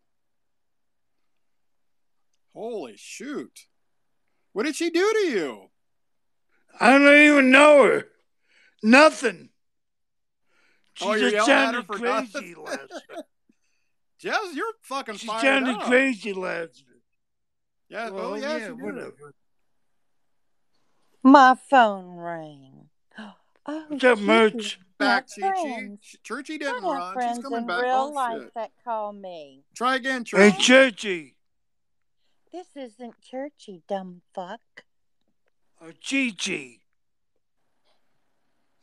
Holy shoot! What did she do to you? I don't even know her. Nothing. Oh, She you're just yelling at her sounded for nothing. crazy last night. Jeff, you're fucking She fired sounded up. crazy last night. Yeah. Oh Well, yeah, yeah, she did. whatever. My phone rang. Oh, What's up, gee, Merch? I have Back, Chi Chi. friends. Churchy I didn't have run. She's friends coming in back. real Oh life shit! that call me. Try again, Hey, Churchy. Churchy. This isn't churchy, dumb fuck. Oh, Chi.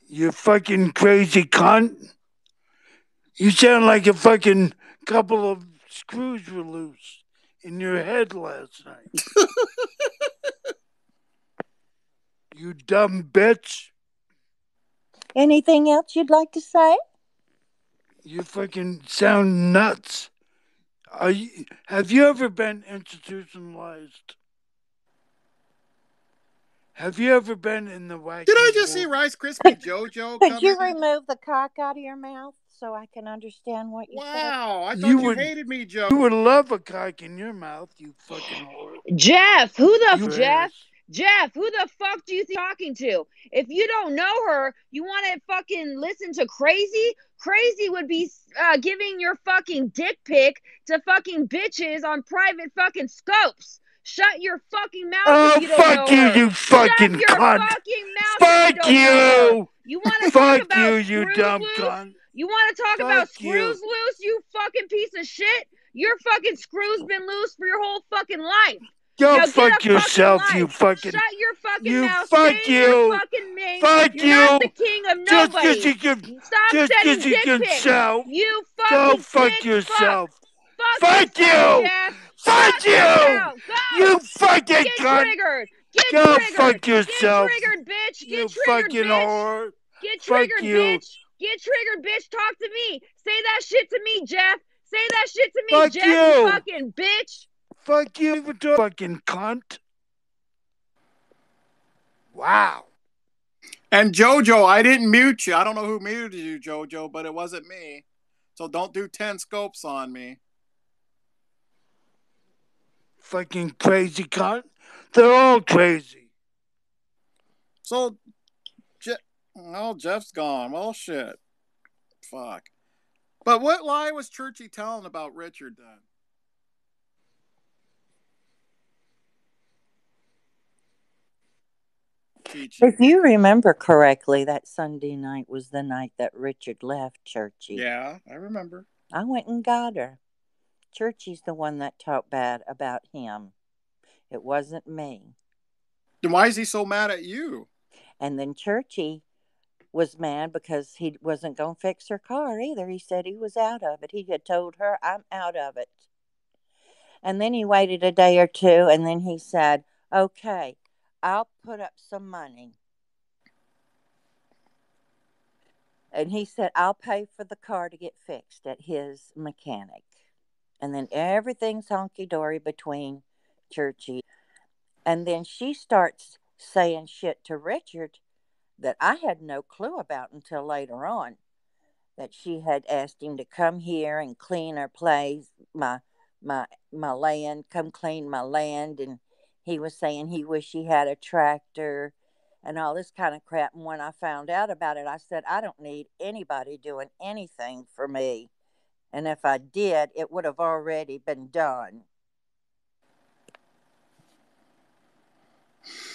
You fucking crazy cunt. You sound like a fucking couple of screws were loose in your head last night. You dumb bitch. Anything else you'd like to say? You fucking sound nuts. Have you ever been institutionalized? Have you ever been in the Did I wacky just see world? Rice Krispie JoJo Could come you in? remove the cock out of your mouth so I can understand what you said? Wow, I You thought you would hated me, Joe. you would love a cock in your mouth, you fucking whore. Jeff, who the You Jeff? ass. Jeff, who the fuck do you think you're talking to? If you don't know her, you want to fucking listen to Crazy? Crazy would be giving your fucking dick pic to fucking bitches on private fucking scopes. Shut your fucking mouth if Oh, you don't fuck know you, her. you Shut fucking your cunt. fucking mouth if you Fuck don't know her. you. You want to talk Fuck about you screws dumb loose? cunt. You want to talk about Fuck screws you. loose, you fucking piece of shit? Your fucking screws been loose for your whole fucking life. Go Now get fuck a fucking yourself, life. you fucking. Shut your fucking You mouth. Stay fuck in your you. fucking lane. Fuck You're not the you. king of Just 'cause nobody. you can. Stop Just 'cause sending you dick can pics. shout. You Go fucking fuck sick fuck. yourself. Fuck Fuck yourself, you. Jeff. Fuck Shut your you. mouth. Go. You fucking Get cunt. triggered. Get Go triggered. fuck Get yourself. triggered, bitch. Get You triggered, fucking bitch. whore. Get Fuck triggered, you. bitch. Get triggered, bitch. Talk to me. Say that shit to me, Jeff. Say that shit to me, Fuck Jeff, you you. fucking bitch. Fuck you. Even talk, fucking cunt. Wow. And JoJo, I didn't mute you. I don't know who muted you, JoJo, but it wasn't me. So don't do 10 scopes on me. Fucking crazy cunt. They're all crazy. So, oh, Jeff's gone. Well, shit. Fuck. But what lie was Churchy telling about Richard then? Chi-Chi. If you remember correctly, that Sunday night was the night that Richard left Churchy. Yeah, I remember. I went and got her. Churchy's the one that talked bad about him. It wasn't me. Then why is he so mad at you? And then Churchy was mad because he wasn't going to fix her car either. He said he was out of it. He had told her, I'm out of it. And then he waited a day or two and then he said, okay, I'll put up some money. And he said, I'll pay for the car to get fixed at his mechanic. And then everything's honky dory between Churchy. And then she starts saying shit to Richard that I had no clue about until later on. That she had asked him to come here and clean her place, my my land, come clean my land, and he was saying he wished he had a tractor and all this kind of crap. And when I found out about it, I said, I don't need anybody doing anything for me. And if I did, it would have already been done.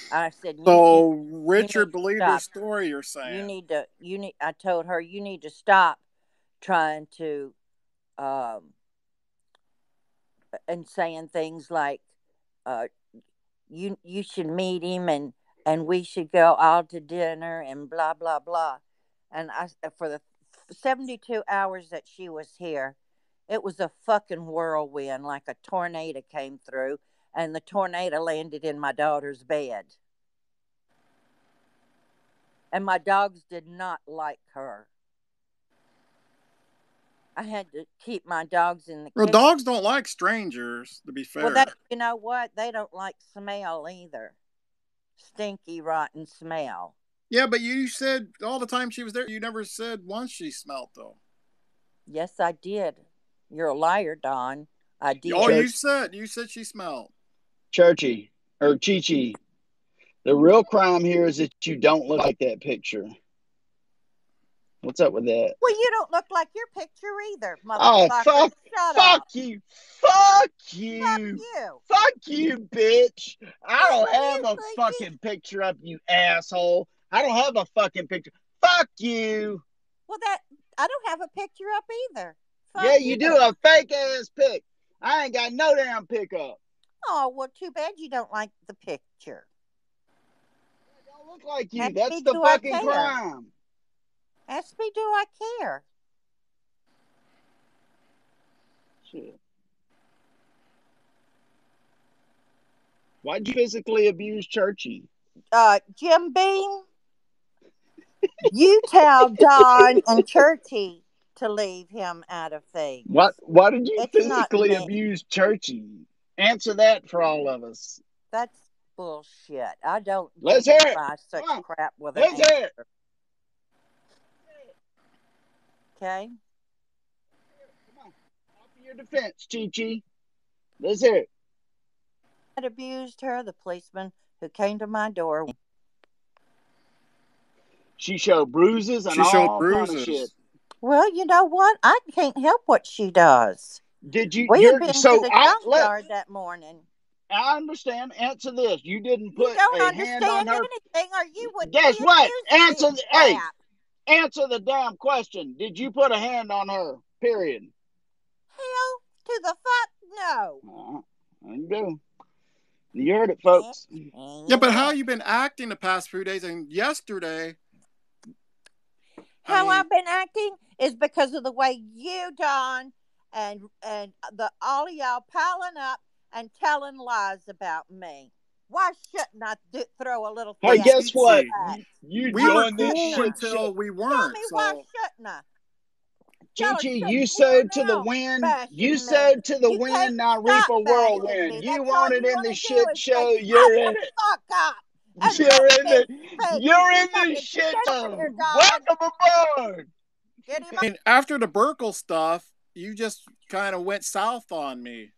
I said, So you Richard need to believed her stop. story, you're saying. I told her, you need to stop trying to, um, and saying things like, uh, you should meet him, and we should go out to dinner and blah blah blah. And I for the 72 hours that she was here, it was a fucking whirlwind, like a tornado came through, and the tornado landed in my daughter's bed. And my dogs did not like her. I had to keep my dogs in the Well, kitchen. dogs don't like strangers, to be fair. Well, you know what? They don't like smell either. Stinky, rotten smell. Yeah, but you said all the time she was there, you never said once she smelled, though. Yes, I did. You're a liar, Don. I did. Oh, you said she smelled. Churchy or Chi-Chi, the real crime here is that you don't look like that picture. What's up with that? Well, you don't look like your picture either, Oh, motherfucker. Shut fuck up. you. Fuck you. Fuck you. Fuck you, bitch. I don't You have a think fucking picture up, you asshole. I don't have a fucking picture. Fuck you. Well, I don't have a picture up either. Fuck Yeah, you do a fake ass pic. I ain't got no damn pic up. Oh, well, too bad you don't like the picture. I don't look like you. Ask That's me, the do I fucking care? crime. Ask me, do I care? Shit. Why'd you physically abuse Churchy? Jim Beam, you tell Don and Churchy to leave him out of things. Why did you It's not physically me. abuse Churchy? Answer that for all of us. That's bullshit. I don't Let's hear it. justify such Come on. crap with an Let's hear it. answer. Okay? Come on. Offer your defense, Chi-Chi. Let's hear it. I abused her, the policeman who came to my door. She showed bruises and She showed all kind of shit. bruises. Well, you know what? I can't help what she does. Did you? We had been to the junkyard that morning. I understand. Answer this. You didn't You put don't a hand on understand her. anything, or you would. Guess what? Answer. Hey, answer the damn question. Did you put a hand on her? Period. Hell to the fuck no. There you go. You heard it, folks. Yeah, but how you been acting the past few days and yesterday? How I've been acting is because of the way you, Don, and all of y'all piling up and telling lies about me. Why shouldn't I throw a little? Hey, guess what? You we were joined this cool shit until show. we weren't. Tell me why shouldn't I? Chi-Chi, you sowed to the wind. You sowed to the wind, now reap a whirlwind. You want it in the shit show, you're in it. Fuck up. You're in the shit show. Welcome aboard. And after the Burkle stuff, you just kind of went south on me.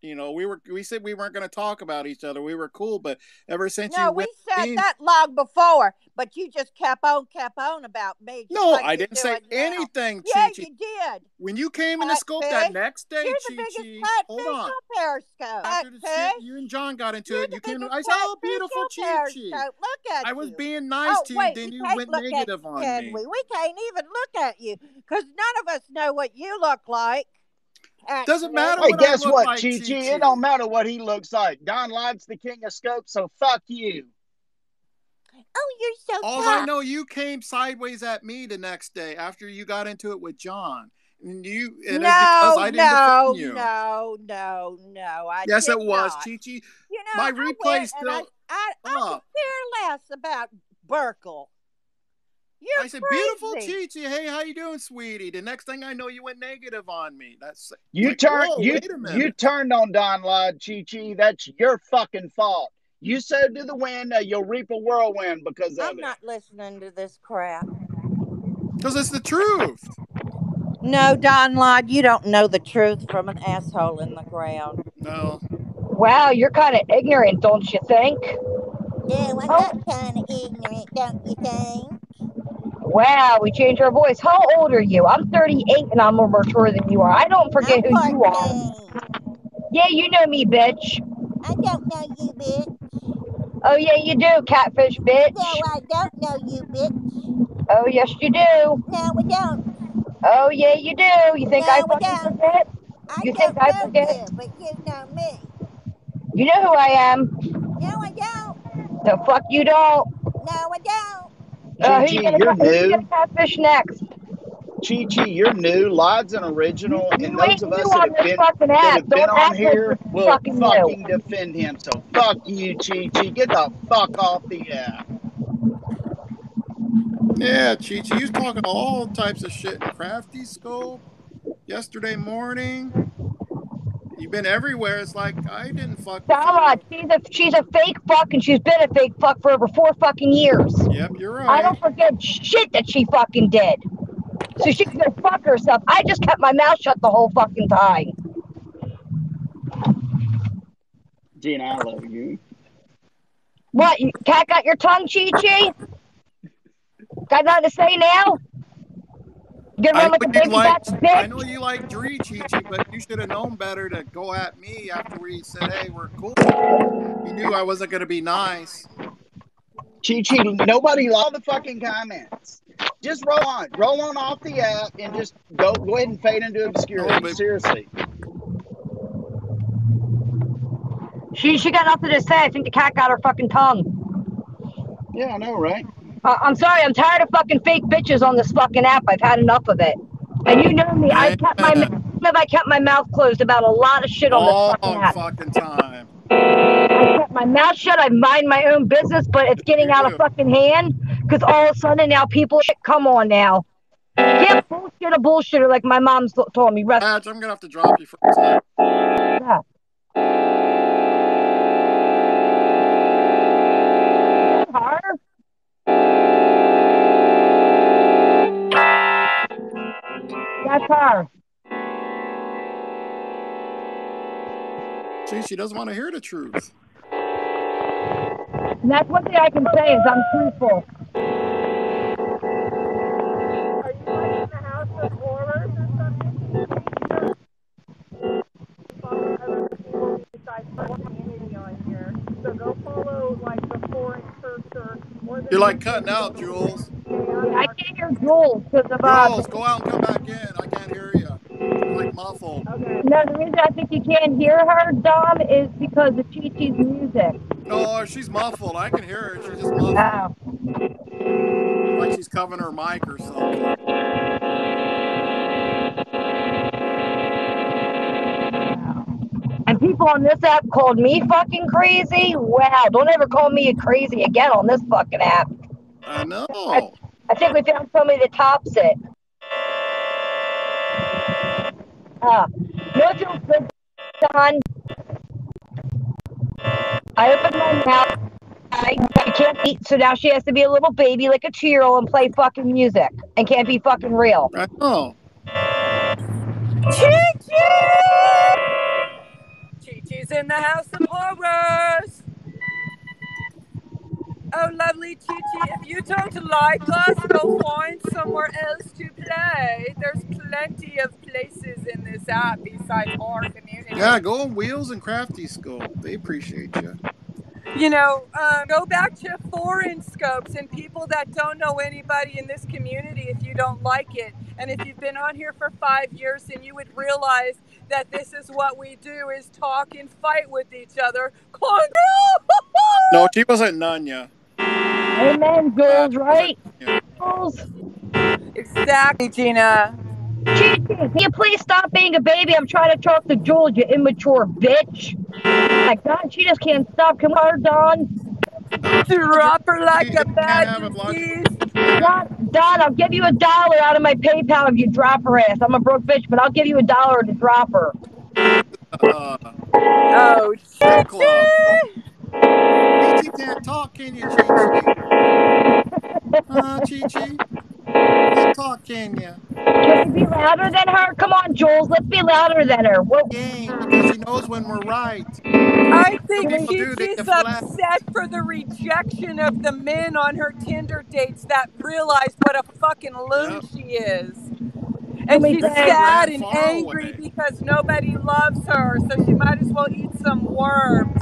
You know, we said we weren't going to talk about each other. We were cool, but ever since we said that long before, but you just kept on about me. No, I didn't say anything, Yeah, Chi-Chi. you did. When you came in the scope that next day, Chi-Chi, hold on. Periscope. After the shit you and John got into it, you came. I said, "Oh, beautiful Chi-Chi." Look at I was being nice to you, then you went negative on me. We can't even look at you because none of us know what you look like. Doesn't matter what guess I look what, like, Chi-Chi? It don't matter what he looks like. Donlod's the king of scopes, so fuck you. Oh, you're so All I know, you came sideways at me the next day after you got into it with John. And it's because I didn't defend you. No. Yes, it was, Chi-Chi. My replay still. I could care less about Burkle. I said, beautiful Chi-Chi. Hey, how you doing, sweetie? The next thing I know, you went negative on me. That's you turned on Donlod, Chi-Chi. That's your fucking fault. You said to the wind, you'll reap a whirlwind because of it. I'm not listening to this crap. Because it's the truth. No, Donlod, you don't know the truth from an asshole in the ground. No. Wow, you're kind of ignorant, don't you think? No, I'm Oh, not kind of ignorant, don't you think? wow, we changed our voice. How old are you? I'm 38 and I'm more mature than you are. I don't I'm forget who you are. 14. Yeah, you know me, bitch. I don't know you, bitch. Oh, yeah, you do, catfish No, bitch. I don't know you, bitch. Oh, yes, you do. No, I don't. Oh, yeah, you do. You think I No, I fucking don't. forget? I You think don't I know forget? you, but you know me. You know who I am. No, I don't. The fuck you don't. No, I don't. Chi Who Chi, you're who you gonna new. catfish next? Chi Chi, you're new. Lod's an You, original, and you those ain't of new us on this fucking that app. have been Don't on act like you're here will fucking new. fucking defend him. So fuck you, Chi Chi. Get the fuck off the app. Yeah, Chi Chi, you was talking all types of shit in Crafty Scope yesterday morning. You've been everywhere. It's like I didn't fuck with Donlod, you. she's a fake fuck and she's been a fake fuck for over 4 fucking years. Yep, you're I right. don't forget shit that she fucking did. So she's gonna fuck herself. I just kept my mouth shut the whole fucking time. Gina, I love you. What, you cat got your tongue, Chi Chi? Got nothing to say now? Get I run know like a you baby like back, I know bitch. you like Dree, Chi Chi, but you should have known better to go at me after we said, "Hey, we're cool." You knew I wasn't going to be nice. Chi Chi, nobody all the fucking comments. Just roll on off the app, and just go ahead and fade into No, obscurity. but Seriously. She got nothing to say. I think the cat got her fucking tongue. Yeah, I know, right? I'm sorry. I'm tired of fucking fake bitches on this fucking app. I've had enough of it. And you know me. man, I kept my mouth closed about a lot of shit on this fucking long app. fucking time. I kept my mouth shut. I mind my own business, but it's getting You out of do. fucking hand because all of a sudden now people come on now. Can't bullshit a bullshitter like my mom told me. Rest. Patch, I'm going to have to drop you for a sec. Yeah. Her? That's her. See, she doesn't want to hear the truth. And that's one thing I can say is I'm truthful. Are you like in the house of horrors or something? Follow other people besides my community on here. So go follow like the foreign church or more than You're like one cutting out, Jules. I can't hear Jules because of Jules, go out and come back in. I can't hear you. You're like muffled. Okay. No, the reason I think you can't hear her, Dom, is because of Chi Chi's music. No, she's muffled. I can hear her. She's just muffled. Like she's covering her mic or something. And people on this app called me fucking crazy. Wow, don't ever call me crazy again on this fucking app. I know. I think we found somebody that tops it. No joke, good Don. I opened my mouth. I can't eat, so now she has to be a little baby like a 2-year-old and play fucking music and can't be fucking real. I know. Chi-Chi! Chi-Chi's in the house of horrors. Oh, lovely Chi-Chi, if you don't like us, go find somewhere else to play. There's plenty of places in this app besides our community. Yeah, go on Wheels and Crafty Scope. They appreciate you. You know, go back to foreign scopes and people that don't know anybody in this community if you don't like it. And if you've been on here for 5 years, then you would realize that this is what we do is talk and fight with each other. No, she wasn't Nunya. Amen, Jules, right? Jules? Exactly, Gina. Chi, can you please stop being a baby? I'm trying to talk to Jules, you immature bitch. My God, she just can't stop. Come on, Don. Drop her like a bad disease. Don, I'll give you $1 out of my PayPal if you drop her ass. I'm a broke bitch, but I'll give you $1 to drop her. Oh, strip club. Chi-Chi can't talk, can you, Chi-Chi? Chi-Chi? talk, can you? Can we be louder than her? Come on, Jules. Let's be louder than her. What? Ain't, because she knows when we're right. I What think people do, they Chi-Chi's deflect. upset for the rejection of the men on her Tinder dates that realized what a fucking loon Yep. she is. Can And we she's Richard say? sad ran and far angry away. because nobody loves her, so she might as well eat some worms.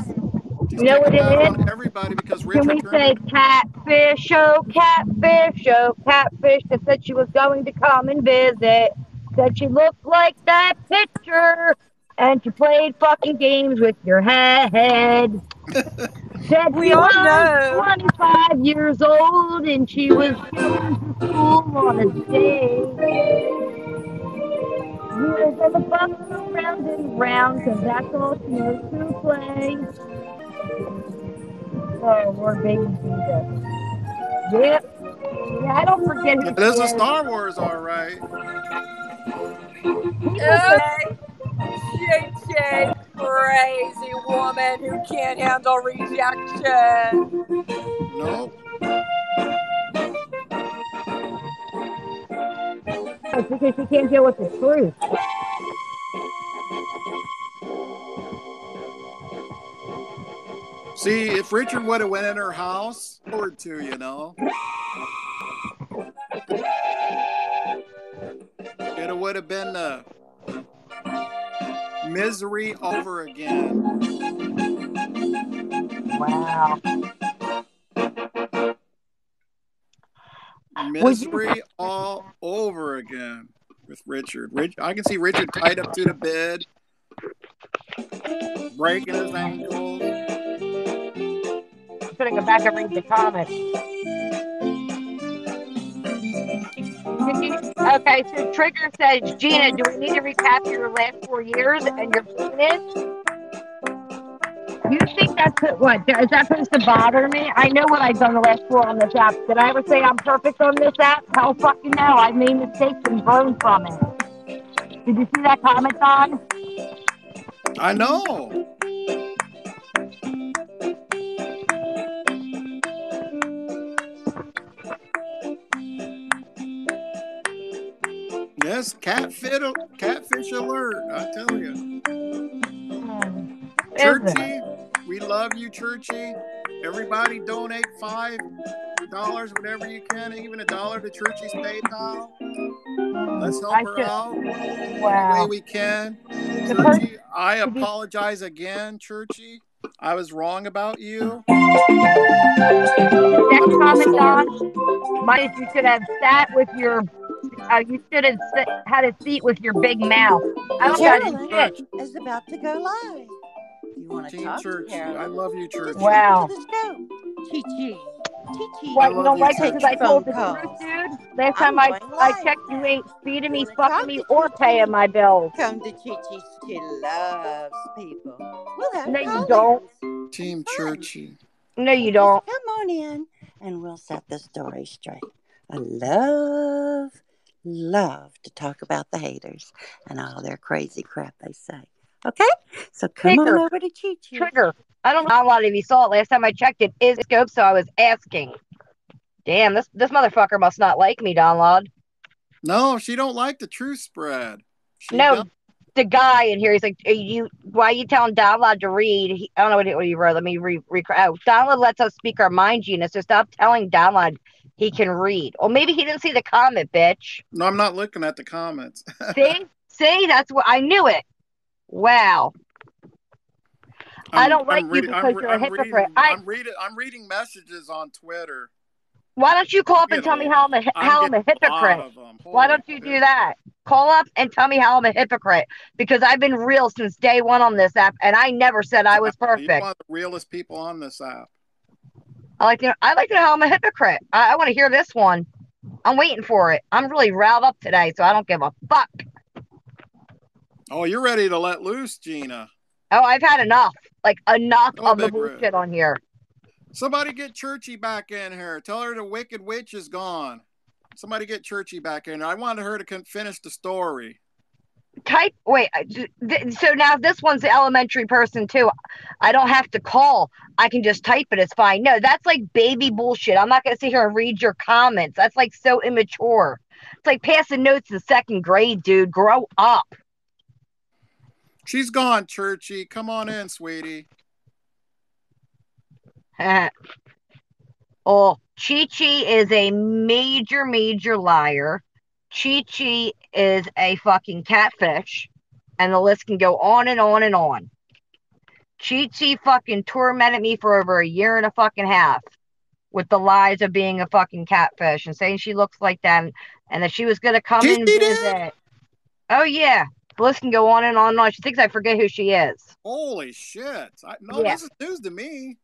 She's You know what taking it out is? on everybody because Can Richard we turned say her. catfish, oh catfish that said she was going to come and visit? Said she looked like that picture, and she played fucking games with your head. Said We she all was know. 25 years old and she was going to school on a day. Wheels on the bus go round and round, 'cause that's all she knows to play. Oh, Lord, baby Jesus. Yep. Yeah, I don't forget who It she is a is. Star Wars, all right. People say, Okay, Chi-Chi, crazy woman who can't handle rejection. Nope. it's because she can't deal with the truth. See, if Richard would have went in her house, forward to, you know, it would have been the misery over again. Wow. Would you? Misery all over again with Richard. I can see Richard tied up to the bed, breaking his ankles. I'm going to go back and read the comments. Okay, so Trigger says, Gina, do we need to recap your last 4 years and your penis? You think that's what? Is that supposed to bother me? I know what I've done the last 4 on this app. Did I ever say I'm perfect on this app? Hell fucking no. I've made mistakes and grown from it. Did you see that comment, Don? I know. Yes, catfish alert. I tell you. Churchy, we love you, Churchy. Everybody donate $5, whatever you can, even $1 to Churchy's PayPal. Let's help her out any way we can. Churchy, I apologize again, Churchy. I was wrong about you. Next comment, Don. Mine, you should have sat with your. You should have had a seat with your big mouth. I don't got Carolyn shit. is about to go live. You want to Team talk Churchy, to Carolyn? I love you, Churchy. Just wow. to the show. Chi-Chi. Chi-Chi. What, you don't like Take because I phone told the truth, calls. dude? Last I'm time I going live checked, you now. ain't feeding me, You want to fucking talk me, to or Chi-Chi? paying my bills. Come to Chi-Chi. She loves people. We'll have No, you don't. call-ins. Team Churchy. No, you Just don't. come on in and we'll set the story straight. I love to talk about the haters and all their crazy crap they say. Okay? So come on over to Chi-Chi. Trigger. I don't know a lot of you saw it. Last time I checked it is scope, so I was asking. Damn, this motherfucker must not like me, Donlod. No, she don't like the truth spread. No, the guy in here, he's like, why are you telling Donlod to read? I don't know what he wrote. Let me read. Donlod lets us speak our mind, Gina, so stop telling Donlod he can read. Or maybe he didn't see the comment, bitch. No, I'm not looking at the comments. See, that's what I knew it. Wow. I don't like you because you're a hypocrite. I'm reading messages on Twitter. Why don't you call up and tell me how I'm a hypocrite? Why don't you do that? Call up and tell me how I'm a hypocrite, because I've been real since day one on this app, and I never said I was perfect. You're one of the realest people on this app. I like to know how I'm a hypocrite. I want to hear this one. I'm waiting for it. I'm really riled up today, so I don't give a fuck. Oh, you're ready to let loose, Gina. Oh, I've had enough. Like, enough of the bullshit on here. Somebody get Churchy back in here. Tell her the Wicked Witch is gone. Somebody get Churchy back in here. I wanted her to finish the story. type. Wait. So now this one's the elementary person too. I don't have to call. I can just type it. It's fine. No, that's like baby bullshit. I'm not gonna sit here and read your comments. That's like so immature. It's like passing notes in second grade, dude. Grow up. She's gone, Churchy. Come on in, sweetie. Oh, Chi-Chi is a major, major liar. Chi-Chi is a fucking catfish. And the list can go on and on and on. Chi-Chi fucking tormented me for over a year and a fucking half with the lies of being a fucking catfish and saying she looks like that and that she was going to come Chi in and Chi visit. did? Oh, yeah. The list can go on and on and on. She thinks I forget who she is. Holy shit. Yeah. This is news to me.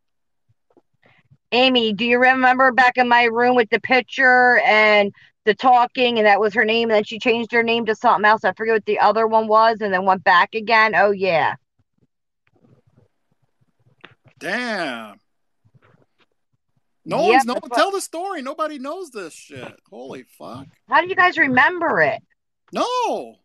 Amy, do you remember back in my room with the picture and the talking, and that was her name, and then she changed her name to something else? I forget what the other one was, and then went back again. Oh, yeah. Damn. Tell the story. Nobody knows this shit. Holy fuck. How do you guys remember it? No.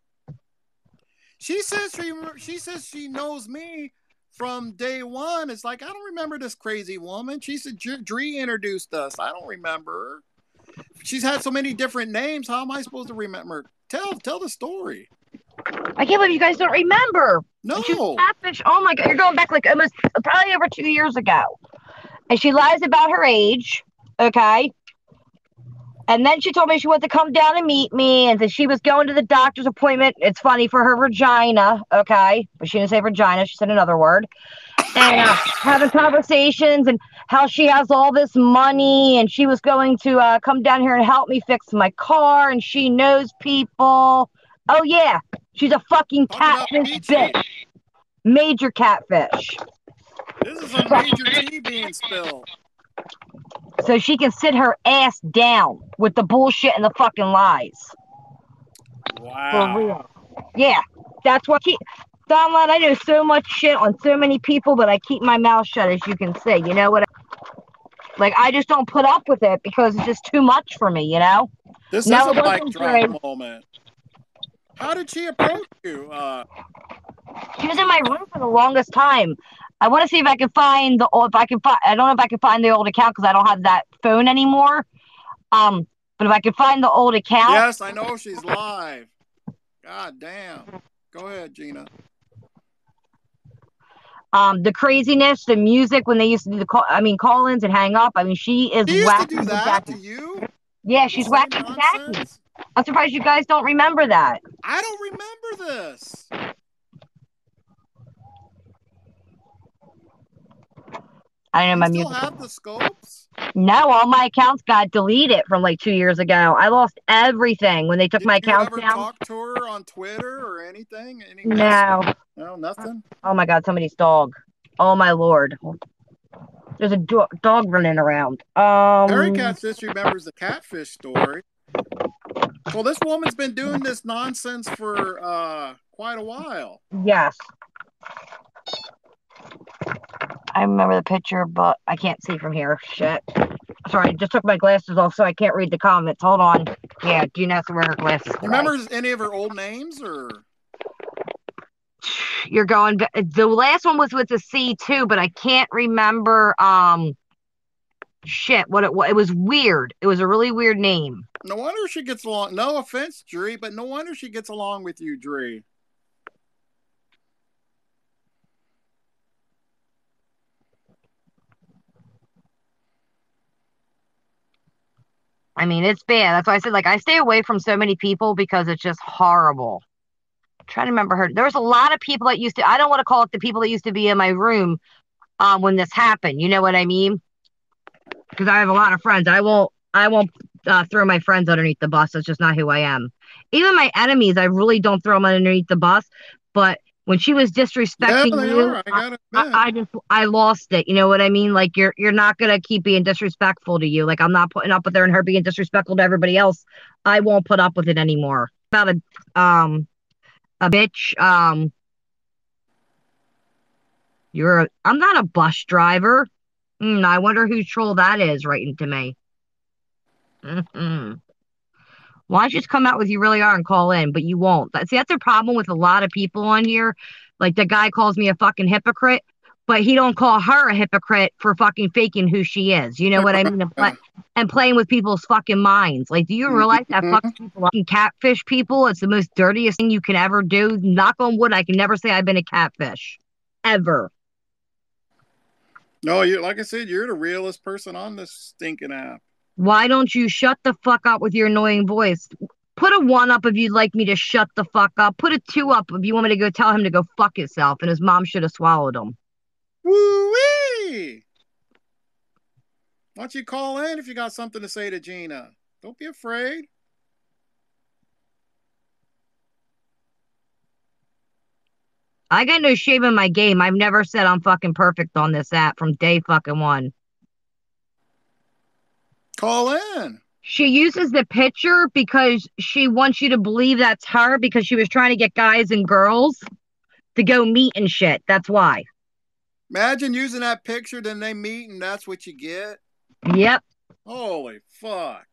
She says she knows me from day one. It's like, I don't remember this crazy woman. She said Dree introduced us. I don't remember her. She's had so many different names. How am I supposed to remember? Tell the story. I can't believe you guys don't remember. No. She was catfish. Oh my God. You're going back like almost probably over 2 years ago. And she lies about her age. Okay. And then she told me she wanted to come down and meet me and that she was going to the doctor's appointment. It's funny, for her vagina. Okay. But she didn't say vagina. She said another word. And having conversations and how she has all this money and she was going to come down here and help me fix my car and she knows people. Oh, yeah. She's a fucking catfish bitch. Major catfish. This is a major tea being spilled. So she can sit her ass down with the bullshit and the fucking lies. Wow. For real. Yeah. That's what Donlod, I know so much shit on so many people, but I keep my mouth shut, as you can see. You know what? Like, I just don't put up with it because it's just too much for me, you know? This is a mic drop moment. How did she approach you? She was in my room for the longest time. I want to see if I can find I don't know if I can find the old account because I don't have that phone anymore. But if I can find the old account. Yes, I know she's live. God damn. Go ahead, Gina. The craziness, the music when they used to do call-ins and hang up. I mean, she is. She used to do that to you? Yeah, she's whacking the khakis. I'm surprised you guys don't remember that. I don't remember this. I don't know my music. music. Still have the scopes? No, all my accounts got deleted from like 2 years ago. I lost everything when they took my accounts down. Did you ever talk to her on Twitter or anything? No. No, nothing? Oh my God, somebody's dog. Oh my Lord. There's a dog running around. Harry Cat says she remembers the catfish story. Well, this woman's been doing this nonsense for quite a while. Yes. I remember the picture, but I can't see from here. Shit. Sorry, I just took my glasses off so I can't read the comments. Hold on. Yeah, Gina has to wear her glasses. You remember any of her old names or? You're going. The last one was with the C too, but I can't remember. Shit, what it was. It was weird. It was a really weird name. No wonder she gets along. No offense, Dree, but no wonder she gets along with you, Dree. I mean, it's bad. That's why I said, like, I stay away from so many people because it's just horrible. I'm trying to remember her. There was a lot of people that used to. I don't want to call it the people that used to be in my room when this happened. You know what I mean? Because I have a lot of friends. I won't throw my friends underneath the bus. That's just not who I am. Even my enemies, I really don't throw them underneath the bus. But when she was disrespecting you, I lost it. You know what I mean? Like you're not gonna keep being disrespectful to you. Like I'm not putting up with her and her being disrespectful to everybody else. I won't put up with it anymore. About a bitch. I'm not a bus driver. I wonder whose troll that is writing to me. Why don't you just come out with you really are and call in? But you won't. See, that's a problem with a lot of people on here. Like the guy calls me a fucking hypocrite, but he don't call her a hypocrite for fucking faking who she is. You know what I mean? And playing with people's fucking minds. Like, do you realize that fucking people fucking catfish people? It's the most dirtiest thing you can ever do. Knock on wood, I can never say I've been a catfish. Ever. No, you like I said, you're the realest person on this stinking app. Why don't you shut the fuck up with your annoying voice? Put a 1 up if you'd like me to shut the fuck up. Put a 2 up if you want me to go tell him to go fuck himself, and his mom should have swallowed him. Woo-wee! Why don't you call in if you got something to say to Gina? Don't be afraid. I got no shame in my game. I've never said I'm fucking perfect on this app from day fucking 1. Call in. She uses the picture because she wants you to believe that's her because she was trying to get guys and girls to go meet and shit. That's why. Imagine using that picture, then they meet and that's what you get. Yep. Holy fuck.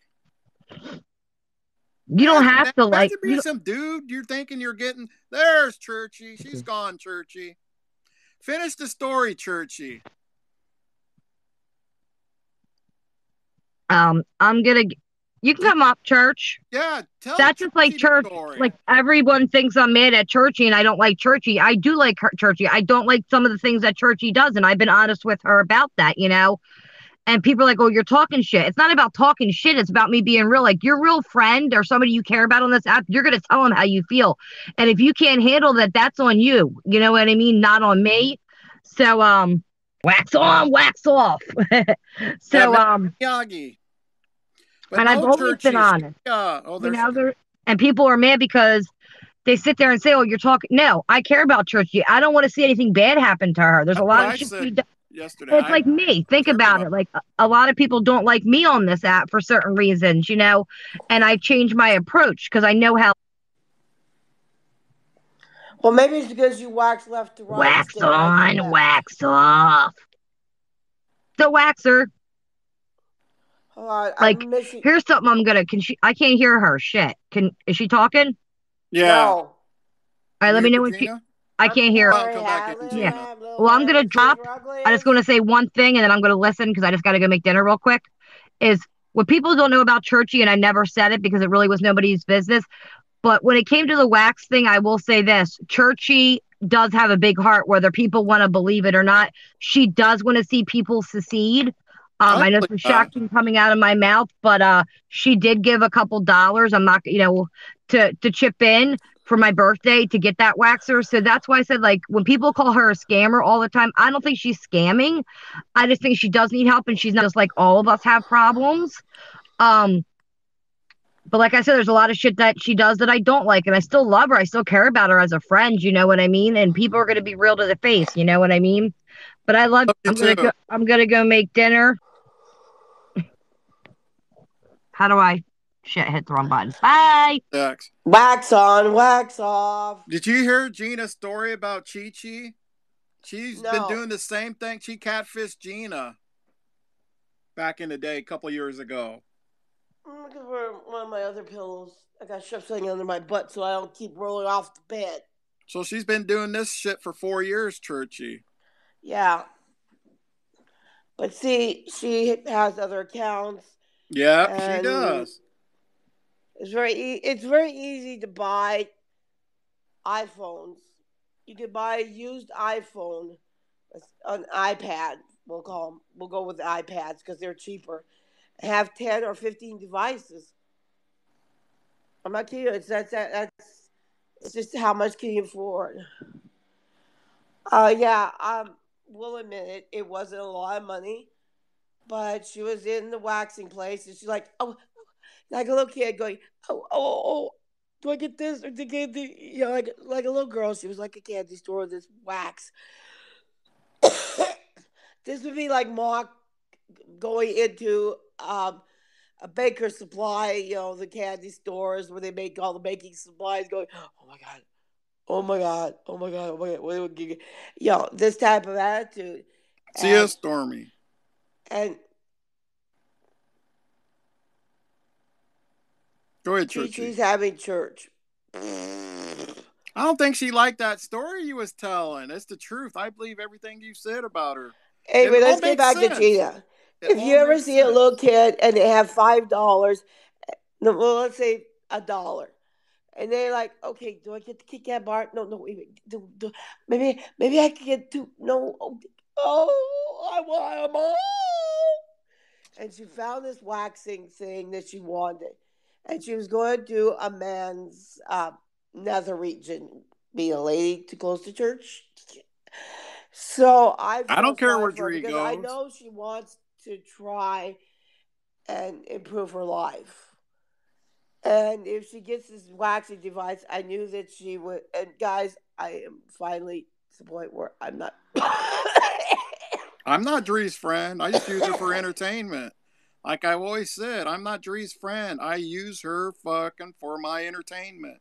You don't have to like. Imagine being some dude you're thinking you're getting. There's Churchy. She's gone, Churchy. Finish the story, Churchy. I'm gonna. You can come up, Church. Yeah, tell. That's just like Church. Like everyone thinks I'm mad at Churchy, and I don't like Churchy. I do like Churchy. I don't like some of the things that Churchy does, and I've been honest with her about that. You know. And people are like, oh, you're talking shit. It's not about talking shit. It's about me being real. Like your real friend or somebody you care about on this app, you're going to tell them how you feel. And if you can't handle that, that's on you. You know what I mean? Not on me. So, wax on, wax off. So, Miyagi. But and I've always been honest. You know, and people are mad because they sit there and say, oh, you're talking. No, I care about Churchy. I don't want to see anything bad happen to her. There's a lot of shit she does. Yesterday. It's like me. Think about it. Like a lot of people don't like me on this app for certain reasons, you know, and I changed my approach because I know how. Well, maybe it's because you wax left to right. Wax on, right wax off. The waxer. Hold on, like, here's something I'm gonna. I can't hear her. Shit. Is she talking? Yeah. No. All right. Let me know when she. I can't hear her. Yeah. Well, I'm going to drop. I just going to say one thing and then I'm going to listen because I just got to go make dinner real quick. Is what people don't know about Churchy, and I never said it because it really was nobody's business. But when it came to the wax thing, I will say this. Churchy does have a big heart, whether people want to believe it or not. She does want to see people secede. I know some shocking coming out of my mouth, but she did give a couple dollars. I'm not, you know, to chip in for my birthday to get that waxer. So that's why I said, like, when people call her a scammer all the time, I don't think she's scamming. I just think she does need help, and she's not just like all of us have problems. But like I said, there's a lot of shit that she does that I don't like, and I still love her. I still care about her as a friend, you know what I mean? And people are going to be real to the face, you know what I mean? But I love you. I'm gonna go make dinner. How do I? Shit, hit the wrong button. Bye. Thanks. Wax on, wax off. Did you hear Gina's story about Chi Chi? She's been doing the same thing. She catfished Gina back in the day, a couple years ago. I'm looking for one of my other pillows. I got shoved something under my butt so I don't keep rolling off the bed. So she's been doing this shit for 4 years, Churchy. Yeah. But see, she has other accounts. Yeah, she does. It's very easy to buy iPhones. You could buy a used iPhone, an iPad. We'll go with the iPads because they're cheaper. Have 10 or 15 devices. I'm not kidding you. It's just how much can you afford? We'll admit it wasn't a lot of money, but she was in the waxing place and she's like, oh, like a little kid going, oh, do I get this or do I get the, you know, like a little girl. She was like a candy store with this wax. This would be like Ma going into a Baker Supply, you know, the candy stores where they make all the baking supplies, going, oh my god, oh my god, oh my god, oh my god, you know, this type of attitude. See ya, Stormy. And Go ahead, Chi-Chi's Churchy. having church. I don't think she liked that story you was telling. It's the truth. I believe everything you said about her. Anyway, It all let's get makes back to sense. Gina. It If all you ever makes see a little sense. kid and they have $5, no, well, let's say $1, and they're like, "Okay, do I get the Kit Kat bar? No, no, wait, maybe I can get two. No, I want them all." And she found this waxing thing that she wanted, and she was going to do a man's nether region, being a lady too close to church. So I I feel don't care sorry where for her Dree because I goes. know she wants to try and improve her life. And if she gets this waxing device, I knew that she would. And guys, I am finally to the point where I'm not. I'm not Dree's friend. I just use her for entertainment. Like I've always said, I'm not Dree's friend. I use her fucking for my entertainment.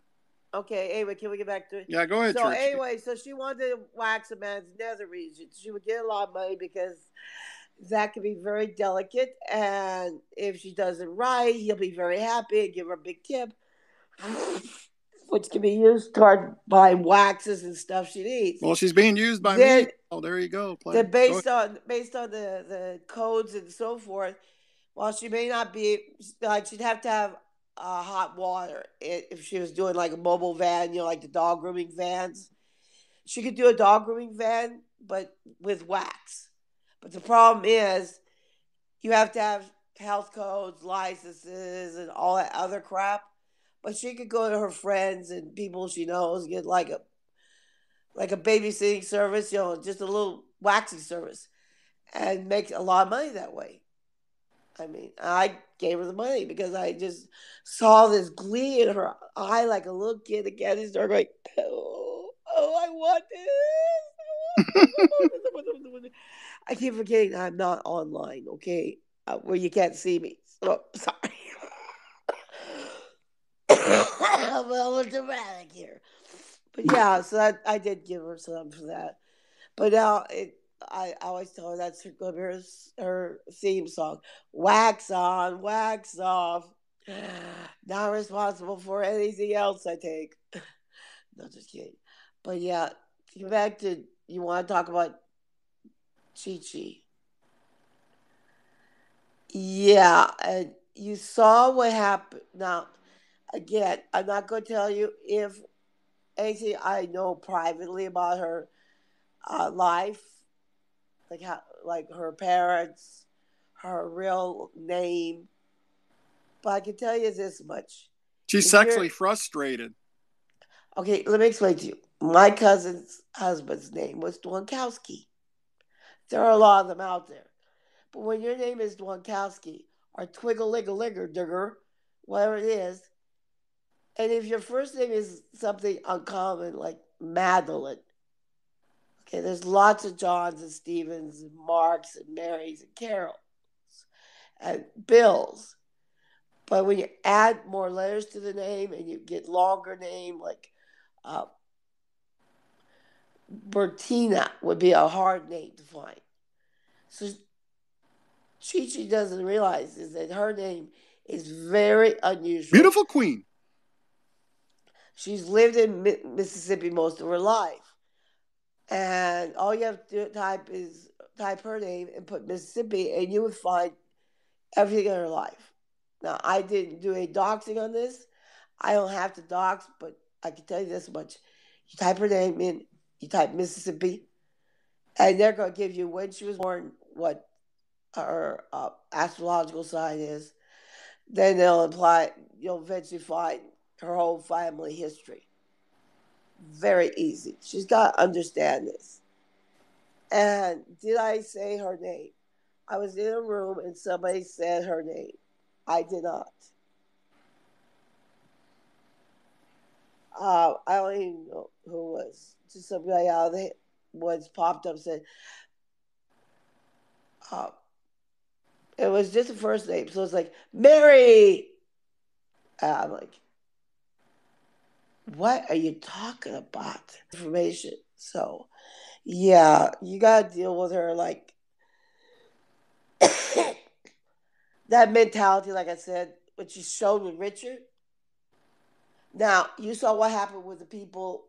Okay, anyway, can we get back to it? Yeah, go ahead, So Churchy. anyway, so she wanted to wax a man's nether region. She would get a lot of money because that can be very delicate, and if she does it right, he'll be very happy and give her a big tip, which can be used toward buying waxes and stuff she needs. Well, she's being used by me. Then, Oh, there you go, player. then based on the codes and so forth, while she may not be like she'd have to have hot water if she was doing like a mobile van, like the dog grooming vans. She could do a dog grooming van, but with wax. But the problem is, you have to have health codes, licenses, and all that other crap. But she could go to her friends and people she knows, get like a babysitting service, just a little waxing service, and make a lot of money that way. I mean, I gave her the money because I just saw this glee in her eye like a little kid again. And started going, I want this. I keep forgetting I'm not online, okay? Where you can't see me. So, sorry. I'm a little dramatic here. But yeah, so I did give her some for that. But now I always tell her that's her theme song. Wax on, wax off. Not responsible for anything else I take. No, just kidding. But yeah, get back to you want to talk about Chi-Chi. Yeah, and you saw what happened. Now, again, I'm not going to tell you if anything I know privately about her life, like her parents, her real name. But I can tell you this much. She's sexually frustrated. Okay, let me explain to you. My cousin's husband's name was Dwonkowski. There are a lot of them out there. But when your name is Dwonkowski or Twiggle-liggle-ligger-digger, whatever it is, and if your first name is something uncommon like Madeline, okay, there's lots of Johns and Stevens and Marks and Marys and Carols and Bills. But when you add more letters to the name and you get longer name like Bertina would be a hard name to find. So Chi-Chi doesn't realize is that her name is very unusual. Beautiful queen. She's lived in Mississippi most of her life. And all you have to do type her name and put Mississippi and you would find everything in her life. Now, I didn't do a doxing on this. I don't have to dox, but I can tell you this much. You type her name in, you type Mississippi, and they're going to give you when she was born, what her astrological sign is. Then you'll eventually find her whole family history. Very easy. She's got to understand this. And did I say her name? I was in a room and somebody said her name. I did not. I don't even know who it was. Just somebody out of the woods popped up and said, it was just the first name. So it's like, Mary. I'm like, what are you talking about? Information. So, yeah, you got to deal with her like that mentality, like I said, which she showed with Richard. Now, you saw what happened with the people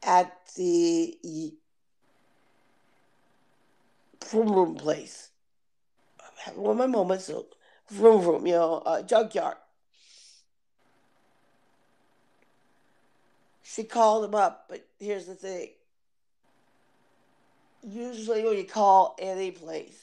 at the vroom vroom place. One of my moments, so vroom vroom, junkyard. She called him up, but here's the thing. Usually when you call any place,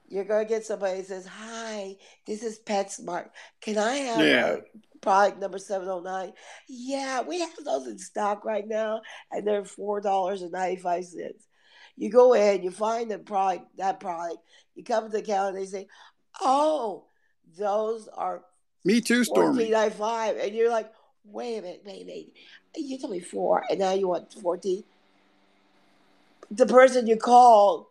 you're going to get somebody that says, "Hi, this is PetSmart. Can I have Yeah. a product number 709?" Yeah, we have those in stock right now, and they're $4.95. You go in, you find that product, you come to the counter, and they say, "Oh, those are Me too, Stormy. $14.95," and you're like, "Wait a minute. You told me 4, and now you want 14?" The person you called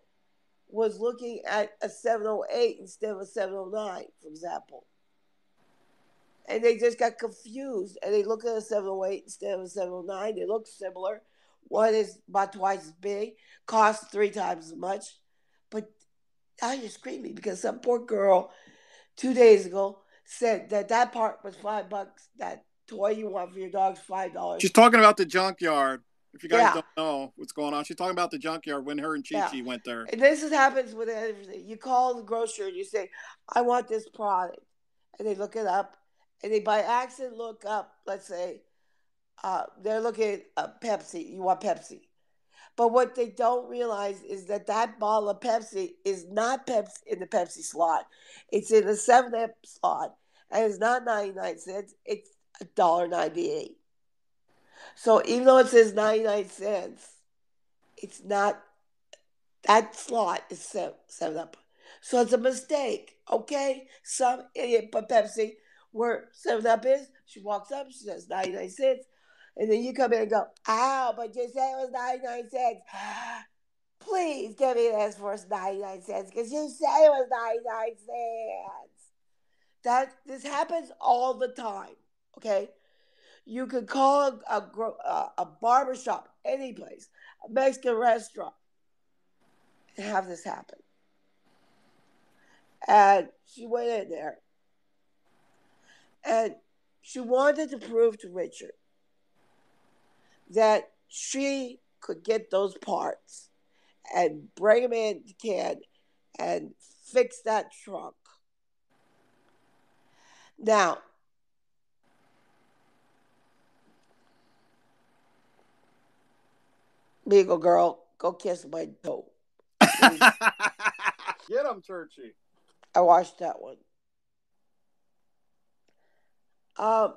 was looking at a 708 instead of a 709, for example. And they just got confused, and they look at a 708 instead of a 709. They look similar. One is about twice as big, costs 3 times as much. But now you're screaming because some poor girl 2 days ago said that part was $5. That toy you want for your dog's $5. She's talking about the junkyard. If you guys Yeah, don't know what's going on, she's talking about the junkyard when her and Chi yeah. Chi went there. And this happens with everything. You call the grocer and you say, "I want this product," and they look it up, and they by accident look up, let's say, they're looking at Pepsi. You want Pepsi. But what they don't realize is that bottle of Pepsi is not Pepsi in the Pepsi slot. It's in the 7-Up slot. And it's not 99 cents. It's $1.98. So even though it says 99 cents, it's not, that slot is 7-Up. So it's a mistake, okay? Some idiot put Pepsi where 7-Up is. She walks up, she says 99 cents. And then you come in and go, "Ow, but you said it was 99 cents. Please give me this for 99 cents because you said it was 99 cents." This happens all the time, okay? You could call a barber shop, any place, a Mexican restaurant, and have this happen. And she went in there, and she wanted to prove to Richard that she could get those parts and bring them in to can and fix that trunk. Now, Beagle girl, go kiss my toe. Get him, Churchy. I watched that one. Um,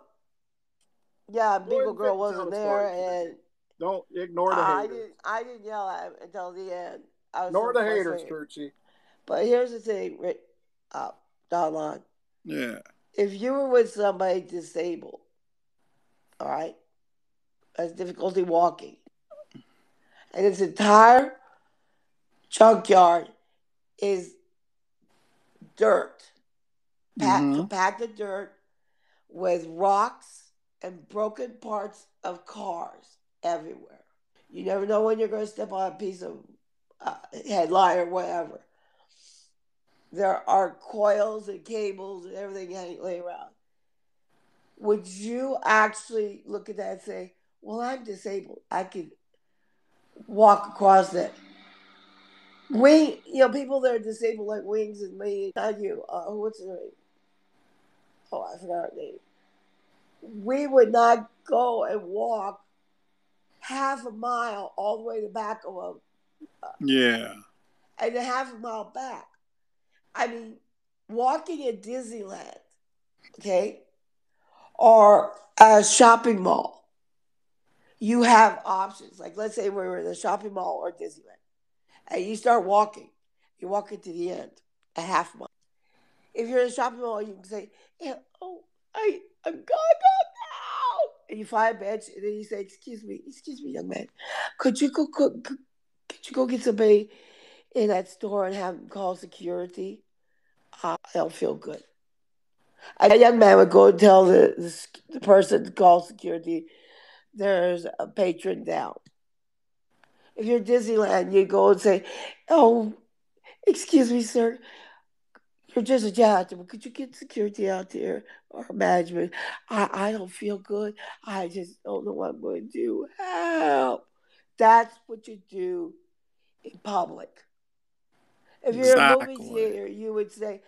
yeah, Go ahead Beagle and girl tell wasn't the there, story, Churchy. and Don't ignore the I haters. didn't. I didn't yell at him until the end. I was Ignore so the haters, frustrated. Churchy. But here's the thing, Donlod. Yeah. If you were with somebody disabled, all right, has difficulty walking, and its entire junkyard is dirt, Mm-hmm. compacted dirt with rocks and broken parts of cars everywhere. You never know when you're going to step on a piece of headline or whatever. There are coils and cables and everything laying around. Would you actually look at that and say, "Well, I'm disabled. I can walk across it"? People that are disabled like Wings and me, not you. What's her name? Oh, I forgot her name. We would not go and walk half a mile all the way to the back of a Yeah. and a half a mile back. I mean, walking at Disneyland, okay, or a shopping mall, you have options. Like, let's say we were in a shopping mall or Disneyland, and you start walking. You walk it to the end, a half mile. If you're in a shopping mall, you can say, "Yeah, oh, I'm gonna go now." And you find a bench, and then you say, excuse me, young man, could you go get somebody in that store and have them call security?" I don't feel good. A young man would go and tell the person to call security, "There's a patron down." If you're at Disneyland, you go and say, "Oh, excuse me, sir, just a job. Could you get security out there or management? I don't feel good. I just don't know what I'm going to do. Help. That's what you do in public. If you're in a movie Exactly. theater, you would say,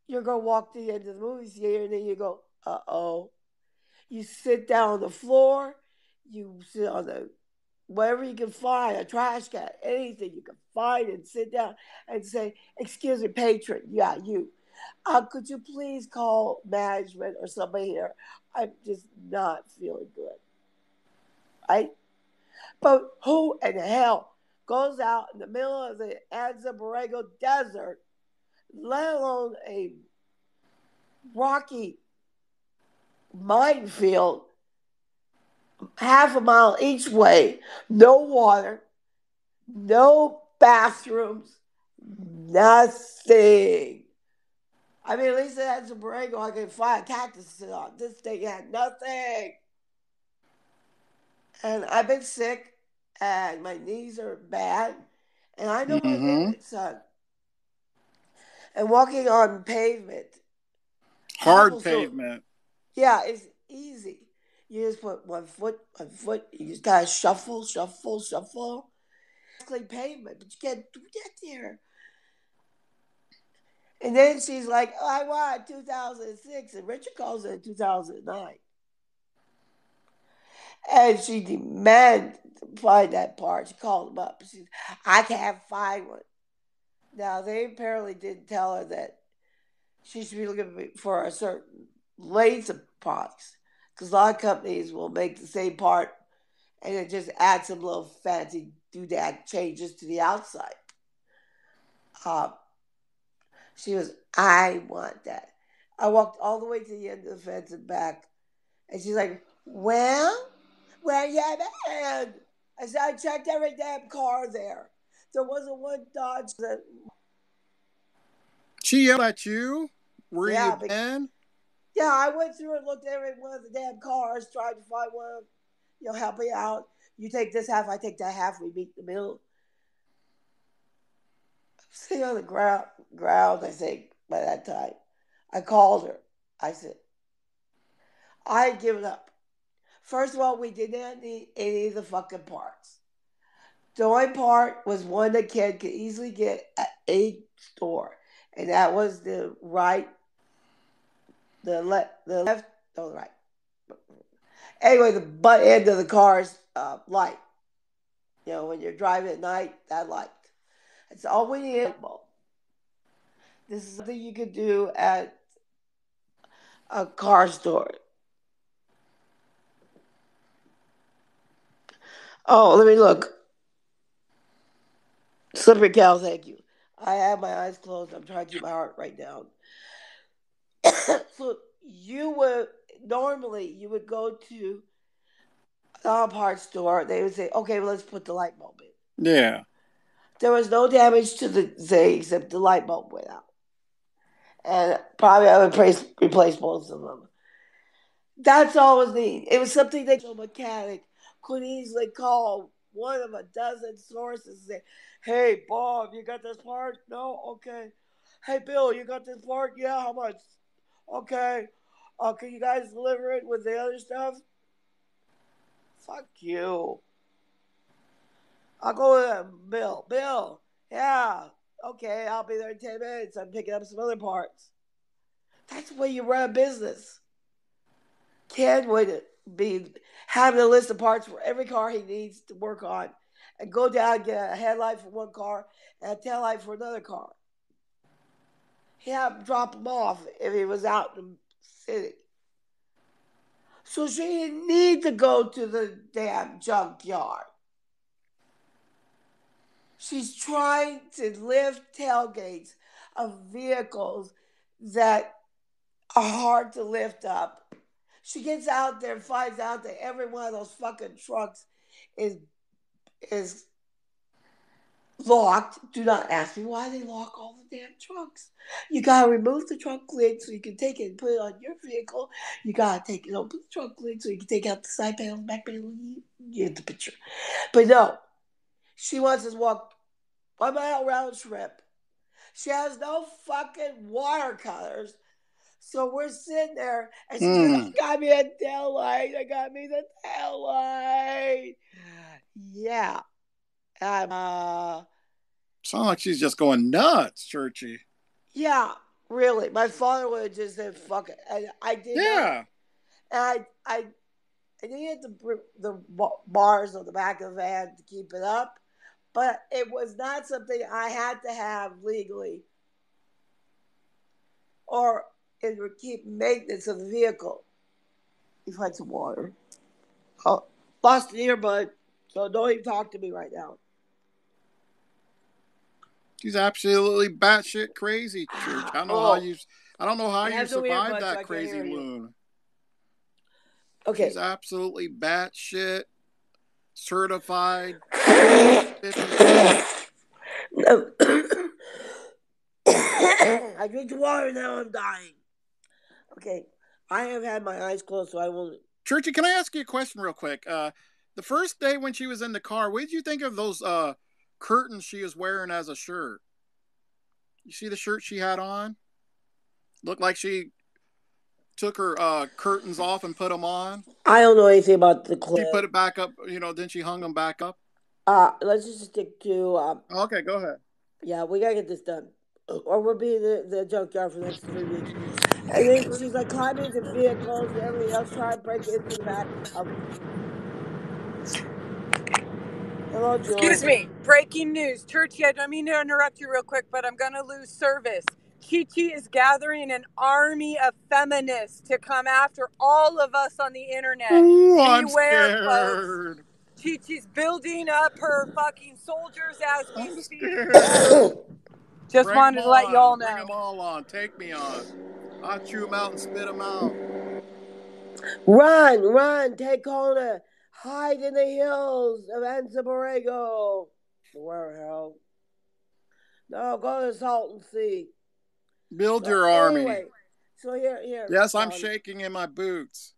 you're going to walk to the end of the movie theater and then you go, uh-oh. You sit down on the floor. You sit on the wherever you can find a trash can, anything you can find, and sit down and say, "Excuse me, patron, yeah, you. Could you please call management or somebody here? I'm just not feeling good." Right? But who in the hell goes out in the middle of the Anza Borrego desert, let alone a rocky minefield, half a mile each way, no water, no bathrooms, nothing. I mean, at least it had some Borrego I could find a cactus to sit on. This thing had nothing. And I've been sick, and my knees are bad, and I know my Mm-hmm. limits, son. And walking on pavement, Hard cobblestone, pavement. yeah, it's easy. You just put one foot, you just kind of shuffle, shuffle, shuffle. Clean pavement, but you can't get there. And then she's like, oh, I want 2006. And Richard calls it 2009. And she demanded to find that part. She called him up. She said, I can't find one. Now, they apparently didn't tell her that she should be looking for a certain length of products. Because a lot of companies will make the same part and then just add some little fancy doodad changes to the outside. Uh, She was, I want that. I walked all the way to the end of the fence and back. And she's like, well, where you at? I said, I checked every damn car there. There wasn't one Dodge that. She yelled at you. Where you Yeah, been? yeah, I went through and looked at every one of the damn cars, tried to find one. Help me out. You take this half, I take that half. We meet in the middle. Sitting on the ground, I think, by that time. I called her. I said, I had given up. First of all, we did not need any of the fucking parts. The only part was one that Ken could easily get at a store, and that was the left, no, the right. Anyway, the butt end of the car's light. When you're driving at night, that light. It's all we need. This is something you could do at a car store. Oh, let me look. Slippery cow, thank you. I have my eyes closed. I'm trying to keep my heart right down. So you would normally you would go to the auto parts store. They would say, "Okay, well, let's put the light bulb in." Yeah. There was no damage to the thing except the light bulb went out, and probably I would replace both of them. That's all it was needed. It was something that a mechanic could easily call one of a dozen sources and say, "Hey, Bob, you got this part? No, okay. Hey, Bill, you got this part? Yeah, how much? Okay. Can you guys deliver it with the other stuff?" Fuck you. I'll go with Bill. Bill, yeah. Okay, I'll be there in 10 minutes. I'm picking up some other parts. That's the way you run a business. Ken would be having a list of parts for every car he needs to work on and go down and get a headlight for one car and a tail light for another car. He'd have to drop them off if he was out in the city. So she didn't need to go to the damn junkyard. She's trying to lift tailgates of vehicles that are hard to lift up. She gets out there and finds out that every one of those fucking trucks is locked. Do not ask me why they lock all the damn trucks. You gotta remove the trunk lid so you can take it and put it on your vehicle. You gotta open the trunk lid so you can take out the side panel, back panel. You get the picture. But no, she wants us to walk 1 mile round trip. She has no fucking watercolors. So we're sitting there, and she said, I got me a tail light. I got me the tail light. Yeah. Sounds like she's just going nuts, Churchy. Yeah, really. My father would have just said, fuck it. And I did not. And I needed the bars on the back of the van to keep it up. But it was not something I had to have legally. Or it would keep maintenance of the vehicle. You've had some water. Oh, lost an earbud, so don't even talk to me right now. She's absolutely batshit crazy, Church. I don't know how you survived that crazy loon. Okay. She's absolutely batshit, certified. I drink water now. I'm dying. Okay, I have had my eyes closed, so I won't. Churchy, can I ask you a question real quick? The first day when she was in the car, what did you think of those curtains she was wearing as a shirt? You see the shirt she had on? Looked like she took her curtains off and put them on. I don't know anything about the clothes. She put it back up, then she hung them back up. Let's just stick to. Okay, go ahead. Yeah, we gotta get this done, or we'll be in the junkyard for the next 3 weeks. And then she's like climbing into vehicles and everybody else trying to break into the back of. Hello, Jules. Excuse me. Breaking news. Churchy, I don't mean to interrupt you real quick, but I'm going to lose service. Chi-Chi is gathering an army of feminists to come after all of us on the internet. Ooh, I'm Beware, scared. folks. Chi-Chi's building up her fucking soldiers as we speak. Just wanted to let y'all know. Bring them all on. Take me on. I'll chew them out and spit them out. Run, take Kona. Hide in the hills of Anza Borrego. Where hell? No, go to the Salton Sea. Build your army. Anyway, so here. Yes, I'm shaking in my boots.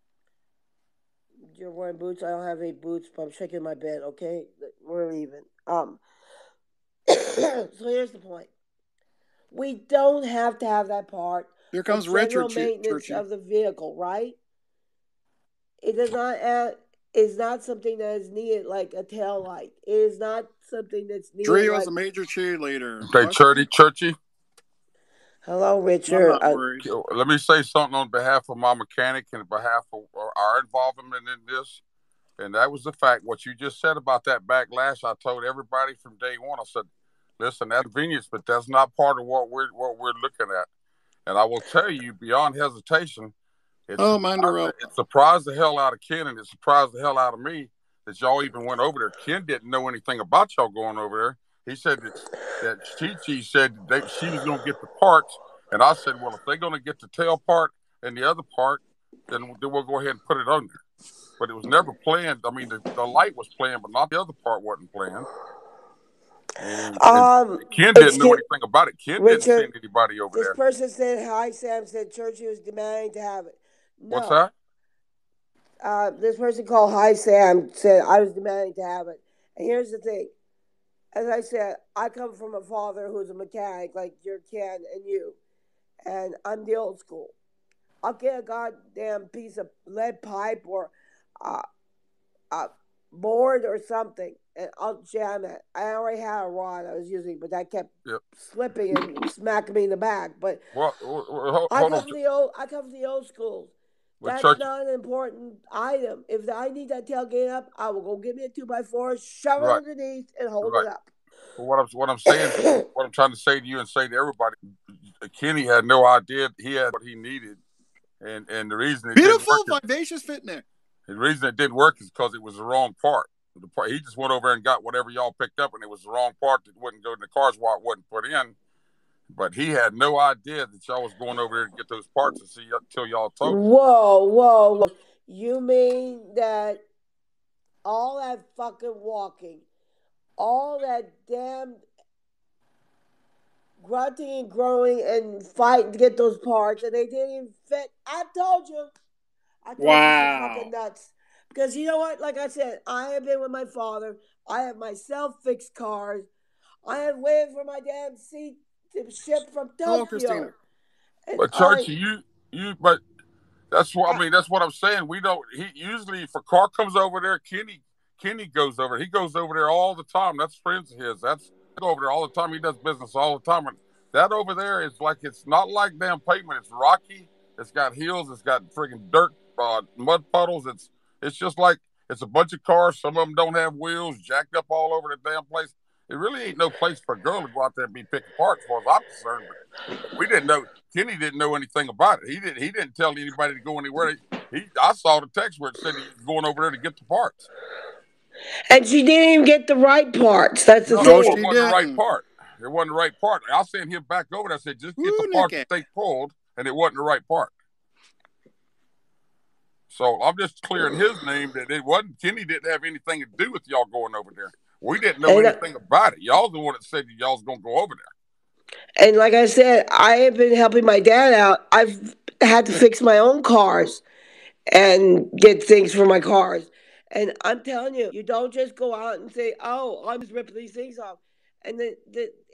You're wearing boots? I don't have any boots, but I'm shaking my bed, okay? We're even. So here's the point. We don't have to have that part. Here comes Richard. Maintenance of the vehicle, right? It does not add. Is not something that is needed like a tail light. It is not something that's needed. Dre was a major cheerleader. Okay, Churchy. Hello, Richard. I'm not worried. Let me say something on behalf of my mechanic and behalf of our involvement in this. And that was the fact. What you just said about that backlash, I told everybody from day one. I said, listen, that's convenience, but that's not part of what we're looking at. And I will tell you, beyond hesitation, it surprised the hell out of Ken, and it surprised the hell out of me that y'all even went over there. Ken didn't know anything about y'all going over there. He said that Chi-Chi said she was going to get the parts, and I said, well, if they're going to get the tail part and the other part, then we'll go ahead and put it on there. But it was never planned. I mean, the light was planned, but not the other part wasn't planned. And Ken didn't know anything about it. Ken didn't send anybody over there. This person said, hi, Sam, said Churchy was demanding to have it. No. What's that? This person called Hi Sam said I was demanding to have it. And here's the thing. As I said, I come from a father who's a mechanic like your Ken and you. And I'm the old school. I'll get a goddamn piece of lead pipe or a board or something, and I'll jam it. I already had a rod I was using, but that kept slipping and smacking me in the back. But I come from the old school. That's not an important item. If I need that tailgate up, I will go get me a 2x4, shove it underneath, and hold it up. Well, what I'm saying, what I'm trying to say to you and say to everybody, Kenny had no idea he had what he needed, and the reason it didn't work, vivacious fitness. The reason it didn't work is because it was the wrong part. He just went over and got whatever y'all picked up, and it was the wrong part that wouldn't go in the cars while it wasn't put in. But he had no idea that y'all was going over there to get those parts until y'all told him. Whoa. You mean that all that fucking walking, all that damn grunting and growing and fighting to get those parts, and they didn't even fit? I told you. I told you you're fucking nuts. Because you know what? Like I said, I have been with my father. I have myself fixed cars. I have waited for my damn seat shipped from Hello, Tokyo. Christina. But Churchy, but that's what I mean. That's what I'm saying. We don't. He usually, if a car comes over there, Kenny goes over. He goes over there all the time. That's friends of his. That's go over there all the time. He does business all the time. And that over there is like it's not like damn pavement. It's rocky. It's got hills. It's got friggin' dirt, mud puddles. It's just like it's a bunch of cars. Some of them don't have wheels, jacked up all over the damn place. It really ain't no place for a girl to go out there and be picking parts, as far as I'm concerned. But we didn't know. Kenny didn't know anything about it. He didn't tell anybody to go anywhere. I saw the text where it said he was going over there to get the parts. And she didn't even get the right parts. That's the No, thing. she it wasn't the right didn't. part. It wasn't the right part. I sent him back over there. I said, just get the parts that they pulled, and it wasn't the right part. So I'm just clearing his name that it wasn't. Kenny didn't have anything to do with y'all going over there. We didn't know anything about it. Y'all the one that said y'all was gonna go over there. And like I said, I have been helping my dad out. I've had to fix my own cars and get things for my cars. And I'm telling you, you don't just go out and say, "Oh, I'm just ripping these things off." And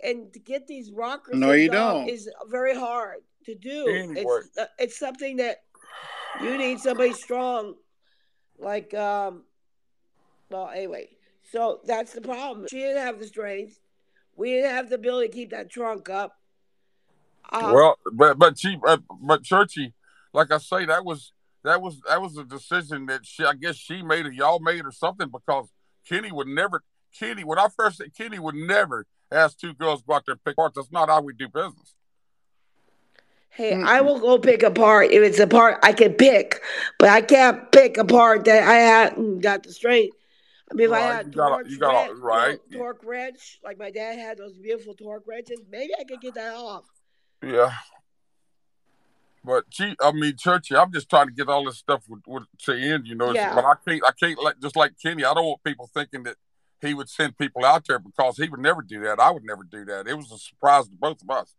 and to get these rockers off is very hard to do. Anyway. It's something that you need somebody strong, like well, anyway. So that's the problem. She didn't have the strength. We didn't have the ability to keep that trunk up. Well, but Churchy, like I say, that was a decision that I guess she made or y'all made or something, because Kenny would never. When I first said Kenny would never ask two girls to go out there and pick parts. That's not how we do business. Hey, I will go pick a part if it's a part I can pick, but I can't pick a part that I hadn't got the strength. I mean, if I had torque wrench, like my dad had those beautiful torque wrenches, maybe I could get that off. Yeah. But Churchy, I'm just trying to get all this stuff to end, you know. Yeah. But I can't just like Kenny. I don't want people thinking that he would send people out there, because he would never do that. I would never do that. It was a surprise to both of us.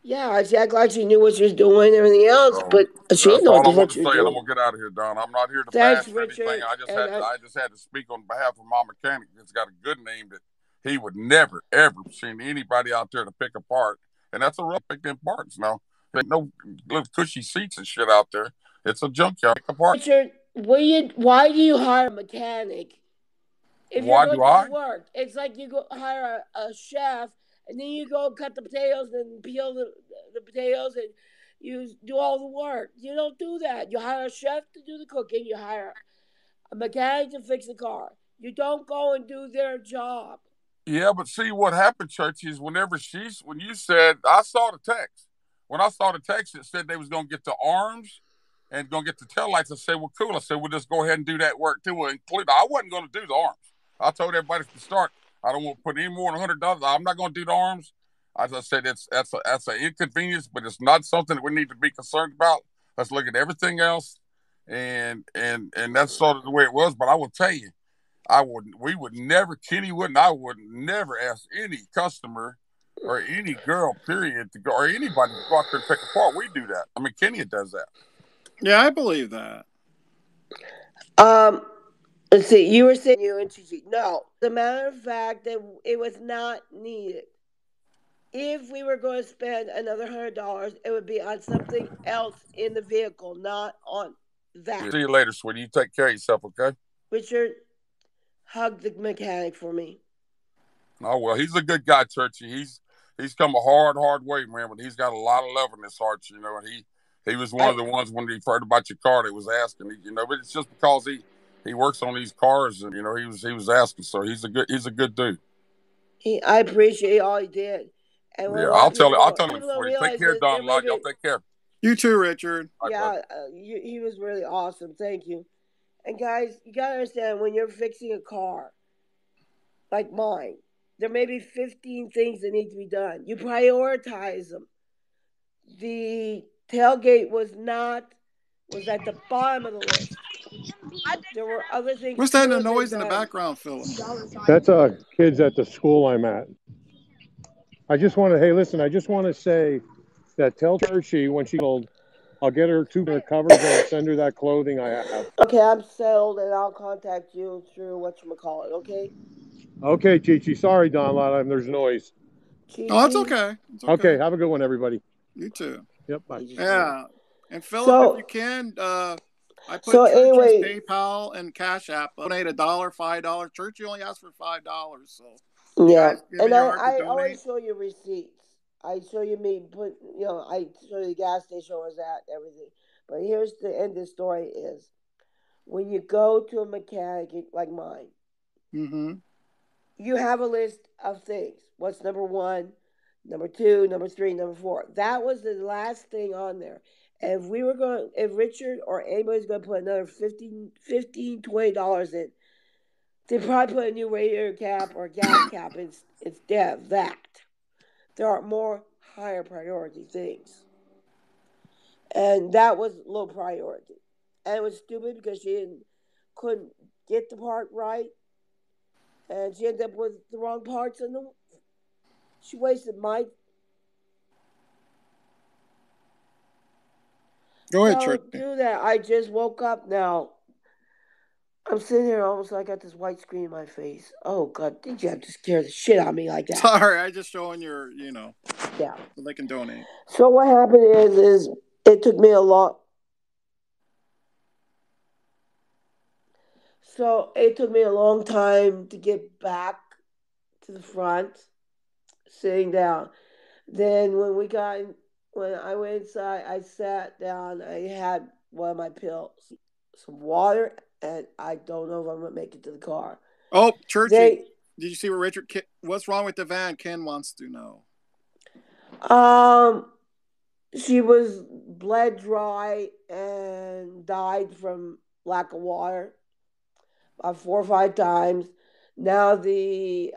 Yeah, I act like she knew what she was doing and everything else, but she didn't know what she was doing. I'm gonna get out of here, Don. I'm not here to Thanks, bash Richard. anything. I just had to speak on behalf of my mechanic that's got a good name, that he would never ever send anybody out there to pick apart. And that's a rough pick them parts now. There's no little cushy seats and shit out there. It's a junkyard. Pick apart. Richard, why do you hire a mechanic if you're going to do work? It's like you go hire a chef, and then you go cut the potatoes and peel the potatoes, and you do all the work. You don't do that. You hire a chef to do the cooking. You hire a mechanic to fix the car. You don't go and do their job. Yeah, but see what happened, Church, is when you said, I saw the text. When I saw the text, it said they was going to get the arms and going to get the taillights. I said, well, cool. I said, we'll just go ahead and do that work too. I wasn't going to do the arms. I told everybody from the start, I don't want to put any more than $100. I'm not going to do the arms. As I said, that's an inconvenience, but it's not something that we need to be concerned about. Let's look at everything else, and that's sort of the way it was. But I will tell you, we would never, Kenny wouldn't, I would never ask any customer or any girl, period, to go, or anybody to go out there and pick apart. We do that. I mean, Kenya does that. Yeah, I believe that. Let's see. You were saying you and Gigi. No, as a matter of fact, that it was not needed. If we were going to spend another $100, it would be on something else in the vehicle, not on that. See you later, sweetie. You take care of yourself, okay? Richard, hug the mechanic for me. Oh, well, he's a good guy, Churchy. He's come a hard way, man, but he's got a lot of love in his heart, you know, and he was one of the ones when he heard about your car that was asking, you know, but it's just because he works on these cars, and, you know, he was asking, so he's a good dude. I appreciate all he did. And yeah, I'll tell him. Take care, Donlod. Y'all take care. You too, Richard. Yeah, he was really awesome. Thank you. And guys, you gotta understand, when you're fixing a car like mine, there may be 15 things that need to be done. You prioritize them. The tailgate was at the bottom of the list. There were other things. What's that noise in the background, Philip? That's kids at the school I'm at. I just want to say that tell Churchy when she's old, I'll get her 2 covers and send her that clothing I have. Okay, I'm settled, and I'll contact you through whatchamacallit, okay? Okay, Chichi. Sorry, Donlod, there's noise. Oh, that's okay. It's okay. Okay, have a good one, everybody. You too. Yep, bye. Yeah. And Philip, if you can, I put So Churchy's anyway, PayPal and Cash App. Donate $1, $5. Churchy only asked for $5, so you yeah, guys give and me your heart to I donate. always show you receipts. I show you me put, I show you the gas station where I was at, everything. But here's the end of the story is, when you go to a mechanic like mine, Mm-hmm. you have a list of things. What's number 1, number 2, number 3, number 4. That was the last thing on there. And if Richard or anybody's going to put another $15, $20 in, they probably put a new radiator cap or gas cap instead of that. There are more higher priority things. And that was low priority. And it was stupid because couldn't get the part right. And she ended up with the wrong parts in them. She wasted my... Go ahead, Don't Churchy. do that. I just woke up now. I'm sitting here almost like I got this white screen in my face. Oh, God, did you have to scare the shit out of me like that? Sorry, I just showing your, Yeah. so they can donate. So what happened is it took me a long... So it took me a long time to get back to the front, sitting down. Then when I went inside, I sat down. I had one of my pills, some water, and I don't know if I'm gonna make it to the car. Oh, Churchy, did you see what Richard? What's wrong with the van? Ken wants to know. She was bled dry and died from lack of water about 4 or 5 times. Now the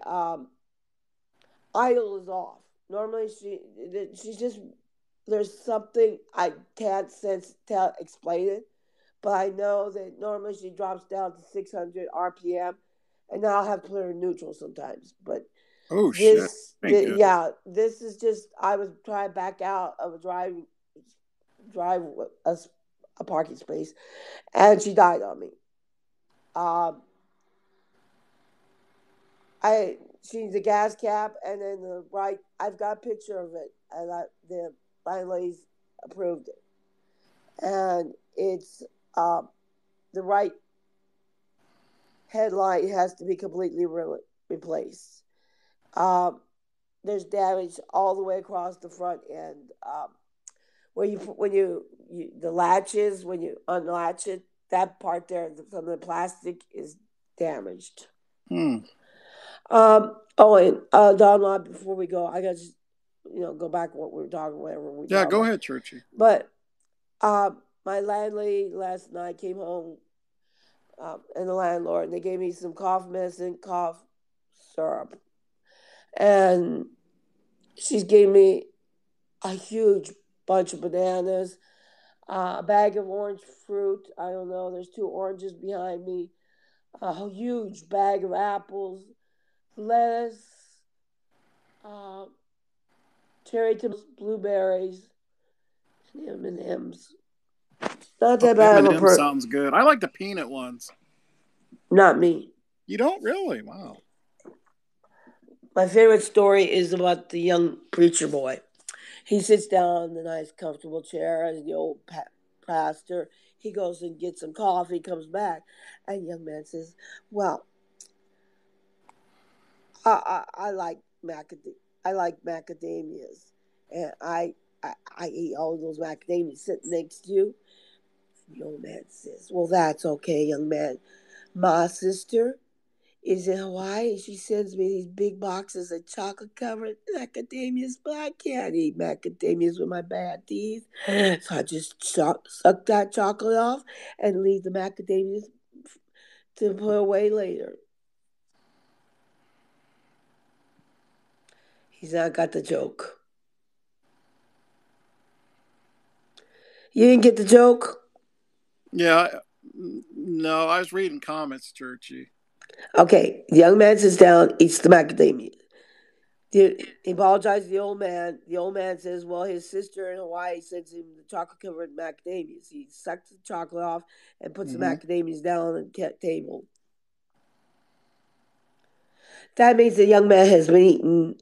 idle is off. Normally she's just, there's something I can't explain it, but I know that normally she drops down to 600 RPM, and now I'll have to put her in neutral sometimes. But oh shit, yeah, this is just, I was trying to back out of a a parking space, and she died on me. She needs a gas cap, and then I've got a picture of it, and the landlady's approved it. And it's the right headlight has to be completely replaced. There's damage all the way across the front end. When the latches, when you unlatch it, that part there from the plastic is damaged. And Donlod, before we go, I got to go back to what we were talking, whatever we Yeah, go ahead, Churchy. But my landlady last night came home, and the landlord, and they gave me some cough medicine, cough syrup, and she's gave me a huge bunch of bananas, a bag of orange fruit. I don't know, there's 2 oranges behind me, a huge bag of apples, lettuce, cherry tomatoes, blueberries, and M&Ms. Not that bad of a M&M sounds good. I like the peanut ones. Not me. You don't really? Wow. My favorite story is about the young preacher boy. He sits down in the nice, comfortable chair as the old pastor. He goes and gets some coffee, comes back, and the young man says, "Well, I like macadamias, and I eat all of those macadamias sitting next to you." The old man says, "Well, that's okay, young man. My sister is in Hawaii. She sends me these big boxes of chocolate-covered macadamias, but I can't eat macadamias with my bad teeth. So I just suck that chocolate off and leave the macadamias to put away later." He's not got the joke. You didn't get the joke? Yeah. No, I was reading comments, Churchy. Okay, the young man sits down, eats the macadamia. He apologizes to the old man. The old man says, well, his sister in Hawaii sends him the chocolate-covered macadamias. He sucks the chocolate off and puts the macadamias down on the table. That means the young man has been eating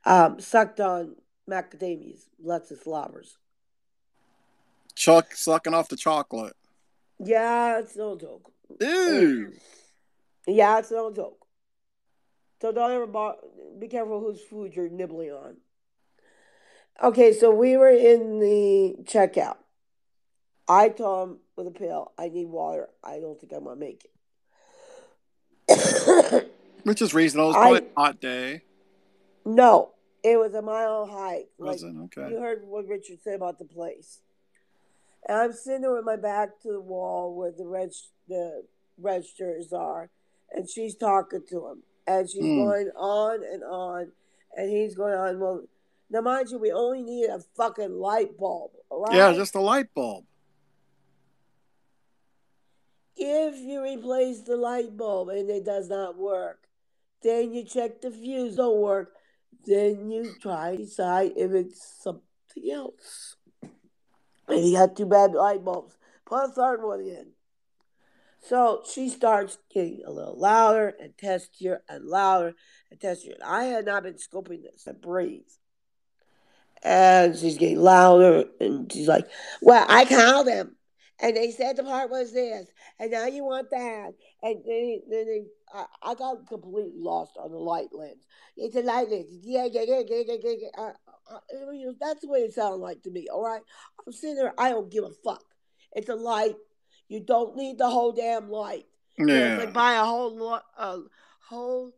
sucked on macadamias, lots of slobbers. Chuck sucking off the chocolate. Yeah, it's no joke. Ew. Yeah, it's no joke. So don't ever be careful whose food you're nibbling on. Okay, so we were in the checkout. I told him with a pill, I need water. I don't think I'm gonna make it. Which is reasonable. It's probably a hot day. No, it was a mile hike. Was it? Okay. You heard what Richard said about the place. And I'm sitting there with my back to the wall where the registers are, and she's talking to him. And she's going on, and he's going on. Well, now mind you, we only need a fucking light bulb, all right? Yeah, just a light bulb. If you replace the light bulb and it does not work, then you check the fuse, don't work, then you try to decide if it's something else. And you got 2 bad light bulbs. Put a third one in. So she starts getting a little louder and testier and louder and testier. I had not been scoping this. I breathe. And she's getting louder, and she's like, well, I called them, and they said the part was this, and now you want that. And then I got completely lost on the light lens. It's a light lens. Yeah. That's the way it sounded like to me, all right? I'm sitting there, I don't give a fuck. It's a light. You don't need the whole damn light. Yeah. It's like buy a whole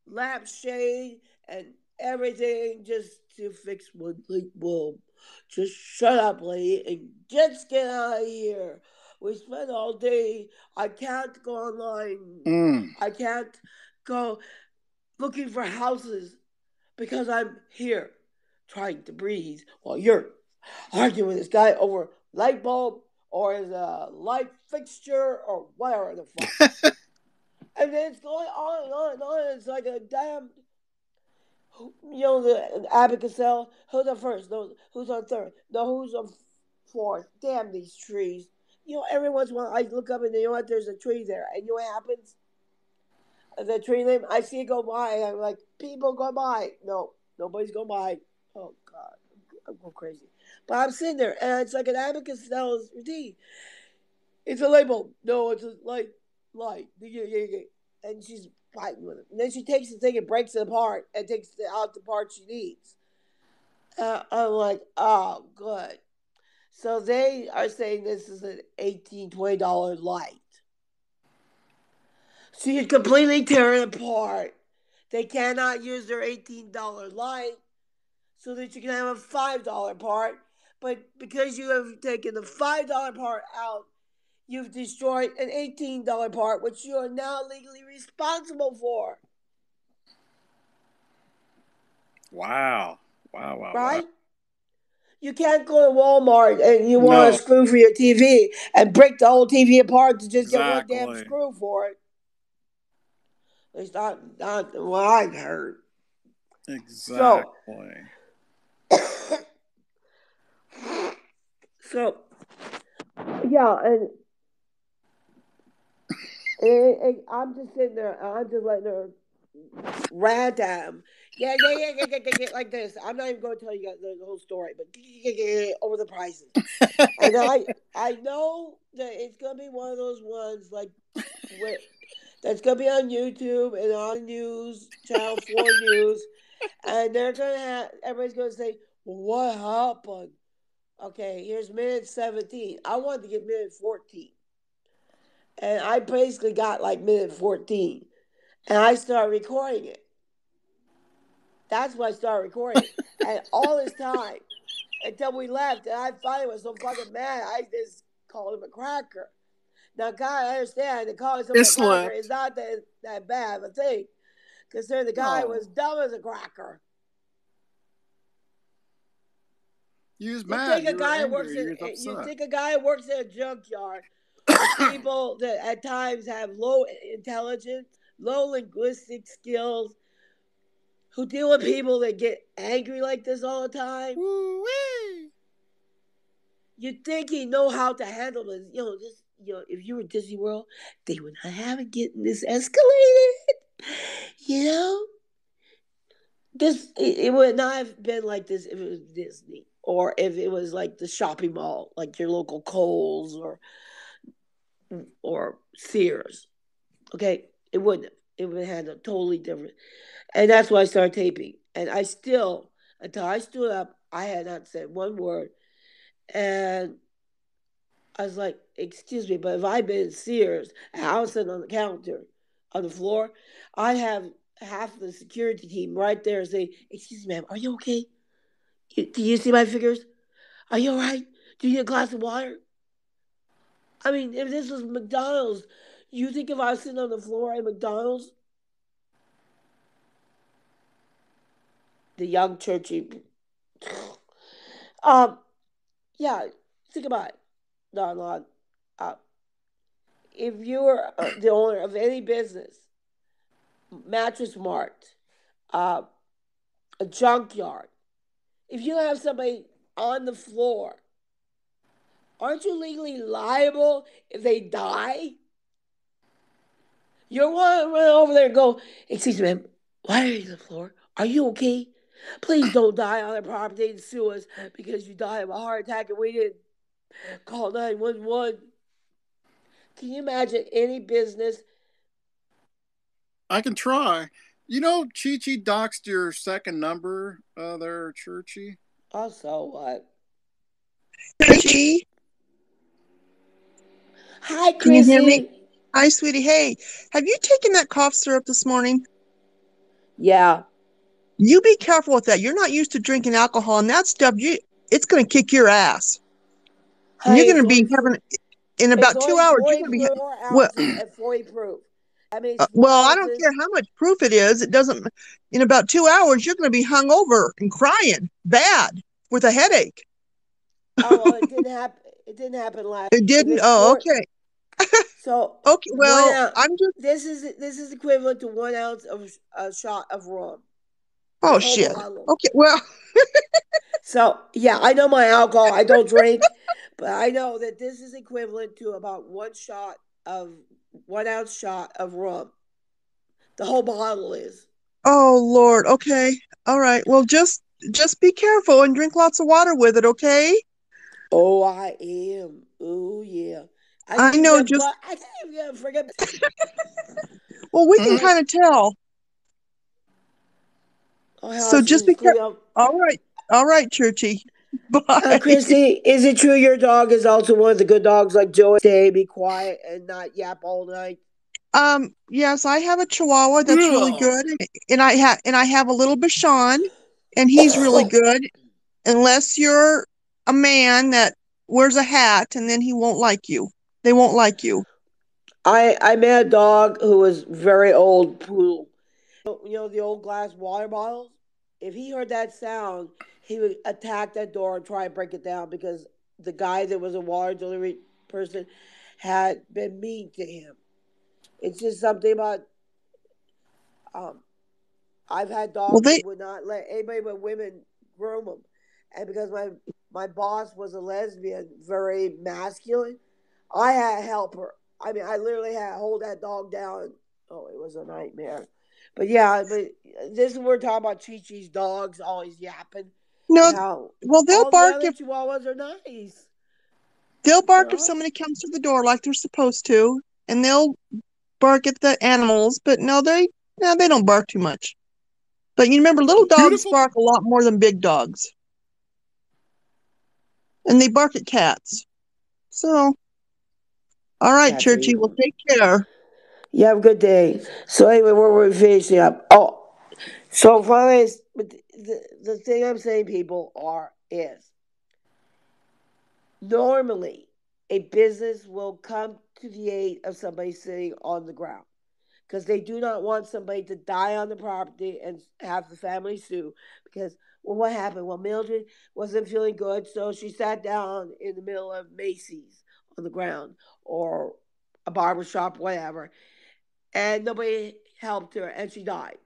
lampshade and everything just to fix one light bulb. Just shut up, lady, and just get out of here. We spent all day. I can't go online. I can't go looking for houses because I'm here trying to breathe while you're arguing with this guy over light bulb or is a light fixture or whatever the fuck. And then it's going on and on and on. It's like a damn, the Abigail. Who's on first? No, who's on third? No, who's on fourth? Damn these trees. Every once in a while I look up and you know what? There's a tree there. And you know what happens? The tree limb, I see it go by. And I'm like, people go by. No, nobody's going by. Oh, God. I'm going crazy. But I'm sitting there, and it's like an Abigail's routine. It's a label. No, it's a light. Yeah. And she's fighting with it. And then she takes the thing and breaks it apart and takes out the part she needs. I'm like, oh, good. So they are saying this is an $18, $20 light. So you completely tear it apart. They cannot use their $18 light so that you can have a $5 part. But because you have taken the $5 part out, you've destroyed an $18 part, which you are now legally responsible for. Wow. Right? You can't go to Walmart and you want a screw for your TV and break the whole TV apart to just get one damn screw for it. At least not what I've heard. Exactly. So yeah, and I'm just sitting there, and I'm just letting her rant at him. Yeah, like this. I'm not even going to tell you guys the whole story, but over the prices. And I know that it's going to be one of those ones like that's going to be on YouTube and on the news, Channel 4 News, and they're going to have, everybody's going to say, well, what happened? Okay, here's minute 17. I wanted to get minute 14. And I basically got like minute 14. And I started recording it. That's when I started recording it. And all this time, until we left, and I finally was so fucking mad, I just called him a cracker. Now, God, I understand that calling someone a cracker is not that bad of a thing. Considering the guy was dumb as a cracker. You was mad. You think a guy who works in a junkyard with people that at times have low intelligence, low linguistic skills, who deal with people that get angry like this all the time. Woo-wee. You'd think he'd know how to handle this. If you were Disney World, they would not have it getting this escalated. it would not have been like this if it was Disney or if it was like the shopping mall, like your local Kohl's or Sears. Okay, it wouldn't have. It would have had a totally different. And that's why I started taping. And I still, until I stood up, I had not said one word. And I was like, excuse me, but if I'd been at Sears and I was sitting on the counter on the floor, I'd have half the security team right there say, excuse me, ma'am, are you okay? Do you see my figures? Are you all right? Do you need a glass of water? I mean, if this was McDonald's, you think if I was sitting on the floor at McDonald's, the young churchy, yeah, think about it, Donlod. Uh, if you were the owner of any business, Mattress Mart, uh, a junkyard, if you have somebody on the floor, aren't you legally liable if they die? You want to run over there and go, excuse me, ma'am, why are you on the floor? Are you okay? Please don't die on our property and sue us because you died of a heart attack and we didn't call 911. Can you imagine any business? I can try. You know, Chi Chi doxed your second number there, Churchy. Also, what? Richie, Hi, can you hear me? Chrissy. Hi, sweetie. Hey, have you taken that cough syrup this morning? Yeah. You be careful with that. You're not used to drinking alcohol, and that stuff, it's going to kick your ass. And Honey, you're going to be having, in it's about 2 only hours, you're 40 going to be, proof, 4 well, ounces at 40 proof. That means 4 well, I don't ounces. care how much proof it is. It doesn't, in about 2 hours, you're going to be hungover and crying bad with a headache. Oh, well, it didn't happen. It didn't happen last. It didn't? Oh, okay. So okay, well, I'm just. This is equivalent to 1 ounce of a shot of rum. Oh, shit. Okay, well. So, yeah, I know my alcohol. I don't drink, but I know that this is equivalent to about 1 ounce shot of rum. The whole bottle is. Oh, Lord. Okay. All right. Well, just be careful and drink lots of water with it, okay? Oh, I am. Oh, yeah. I know. Just. I didn't even get a friggin'. Well, we can kind of tell. So just be careful. All right, Churchy. Bye. Chrissy, is it true your dog is also one of the good dogs like Joey? Stay, be quiet, and not yap all night. Yes, I have a Chihuahua that's really good, and I have a little Bichon, and he's really good. Unless you're a man that wears a hat, and then he won't like you. They won't like you. I met a dog who was very old poodle. You know the old glass water bottles? If he heard that sound, he would attack that door and try and break it down because the guy that was a water delivery person had been mean to him. It's just something about I've had dogs that would not let anybody but women groom them. And because my boss was a lesbian, very masculine, I had to help her. I mean, I literally had to hold that dog down. Oh, it was a nightmare. But yeah, but this is we're talking about Chi Chi's dogs always yapping. No, well they'll bark if Chihuahuas are nice. They'll bark if somebody comes through the door like they're supposed to, and they'll bark at the animals. But no, they don't bark too much. But you remember, little dogs bark a lot more than big dogs, and they bark at cats. So, all right, Churchy, well, take care. You have a good day. So anyway, we're finishing up. Oh, so finally, the thing I'm saying, people, is normally a business will come to the aid of somebody sitting on the ground because they do not want somebody to die on the property and have the family sue. Because, well, what happened? Well, Mildred wasn't feeling good, so she sat down in the middle of Macy's on the ground or a barbershop, whatever, and nobody helped her, and she died.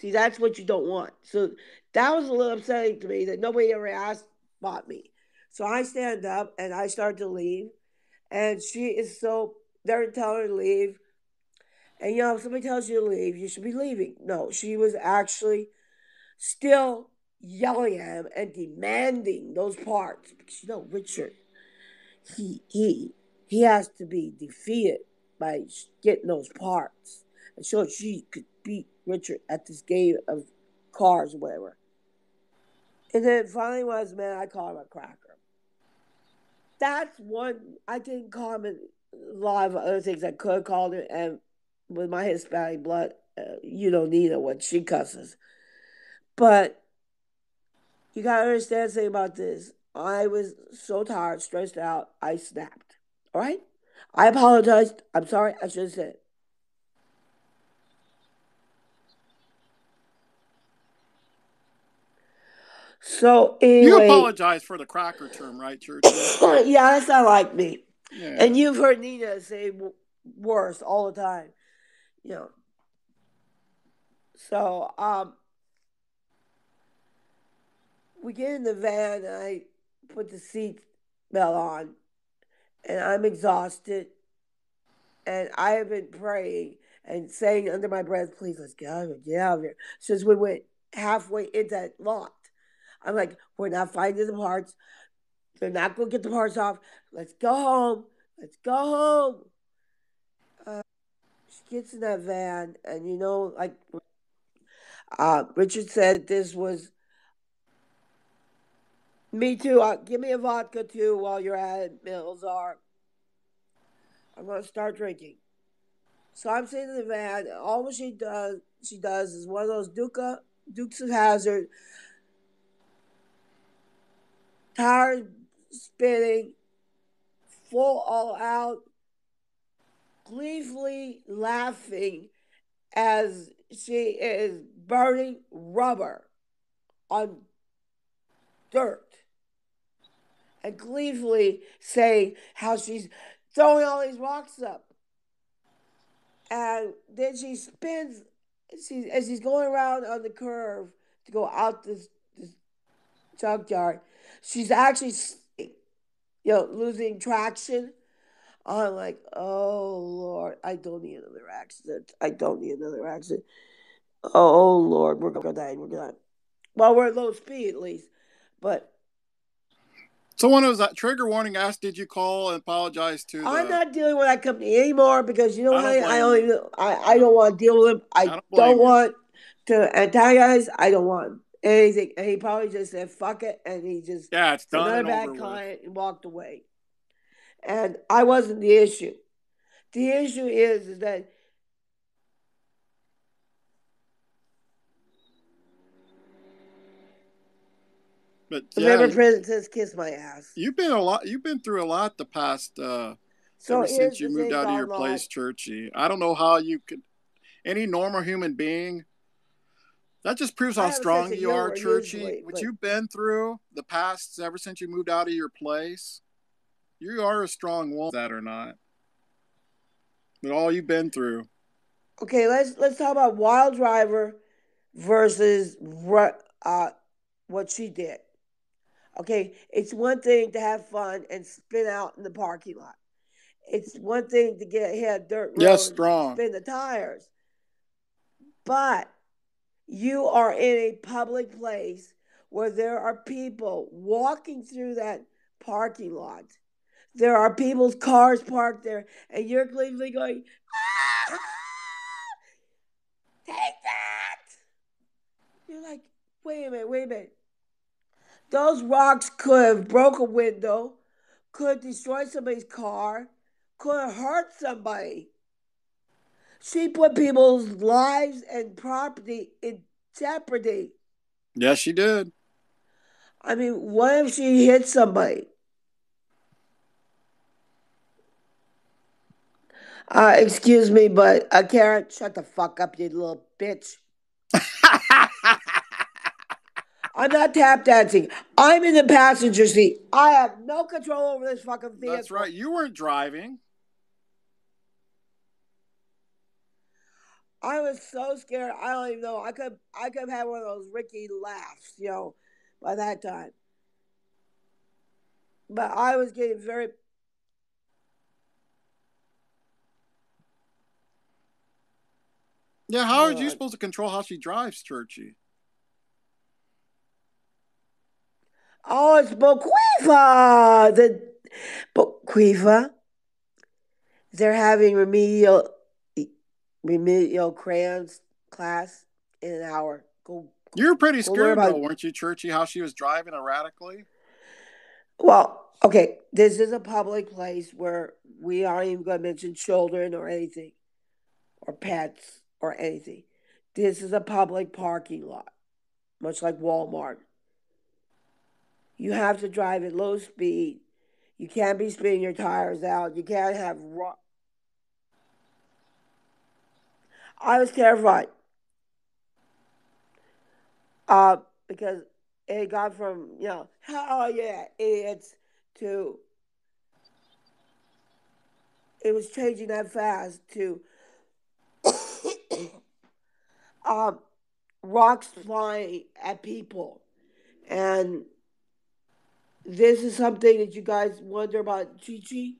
See, that's what you don't want. So that was a little upsetting to me that nobody ever asked about me. So I stand up and I start to leave, and she is so they're telling her to leave. And if somebody tells you to leave, you should be leaving. No, she was actually still yelling at him and demanding those parts. Because Richard, he has to be defeated by getting those parts. And so she could beat Richard at this game of cars or whatever. And then finally, when I was mad, I called him a cracker. That's one. I didn't call him a lot of other things I could have called him. And with my Hispanic blood, you don't need it when she cusses. But you got to understand something about this. I was so tired, stressed out, I snapped. All right? I apologized. I'm sorry. I should have said it. So anyway, you apologize for the cracker term, right, Churchy? Yeah, that's not like me. Yeah. And you've heard Nina say worse all the time. So we get in the van and I put the seat belt on, and I'm exhausted, and I have been praying and saying under my breath, "Please, let's get out of here, get out of here." Since we went halfway into that lot, I'm like, "We're not finding the parts. They're not going to get the parts off. Let's go home. Let's go home." She gets in that van, and like Richard said, this was me too. Give me a vodka too while you're at it, Milzar. I'm going to start drinking. So I'm sitting in the van. All she does is one of those Dukes of Hazzard, tires spinning, full all out, gleefully laughing as she is burning rubber on dirt, and gleefully saying how she's throwing all these rocks up. And then she spins, as she's going around on the curve to go out this junkyard. She's actually, losing traction. I'm like, oh Lord, I don't need another accident. I don't need another accident. Oh Lord, we're gonna die. We're gonna die. Well, we're at low speed at least, but. So when it was that trigger warning, I asked, did you call and apologize to I'm not dealing with that company anymore because I don't want to deal with him. I don't you. want to antagonize. I don't want anything. And he probably just said fuck it, and he just it's done another and bad over client and walked away. And I wasn't the issue. The issue is that But the river princess kissed my ass. You've been through a lot the past ever since you moved out of your place, Churchy. I don't know how you could any normal human being. That just proves how strong you are, Churchy. What you've been through the past ever since you moved out of your place. You are a strong woman, that or not. With all you've been through. Okay, let's talk about Wild Driver versus what she did. Okay, it's one thing to have fun and spin out in the parking lot. It's one thing to hit a dirt road and spin the tires. But you are in a public place where there are people walking through that parking lot. There are people's cars parked there, and you're gleefully going, ah, take that! You're like, wait a minute. Those rocks could have broke a window, could have destroyed somebody's car, could have hurt somebody. She put people's lives and property in jeopardy. Yes, she did. I mean, what if she hit somebody? Excuse me, but Karen, shut the fuck up, you little bitch. I'm not tap dancing. I'm in the passenger seat. I have no control over this fucking vehicle. That's right. You weren't driving. I was so scared. I don't even know. I could have had one of those Ricky laughs, by that time. But I was getting very. Yeah, how are you supposed to control how she drives, Churchy? Oh, it's Boquiva. The Boquiva. They're having remedial crayons class in an hour. You were pretty Go learn scared though, about. weren't you, Churchy? How she was driving erratically. Well, okay. This is a public place where we aren't even going to mention children or anything, or pets or anything. This is a public parking lot, much like Walmart. You have to drive at low speed. You can't be spinning your tires out. You can't have. I was terrified. Because it got from, hell yeah, idiots, to, it was changing that fast to rocks flying at people. And this is something that you guys wonder about Chi Chi.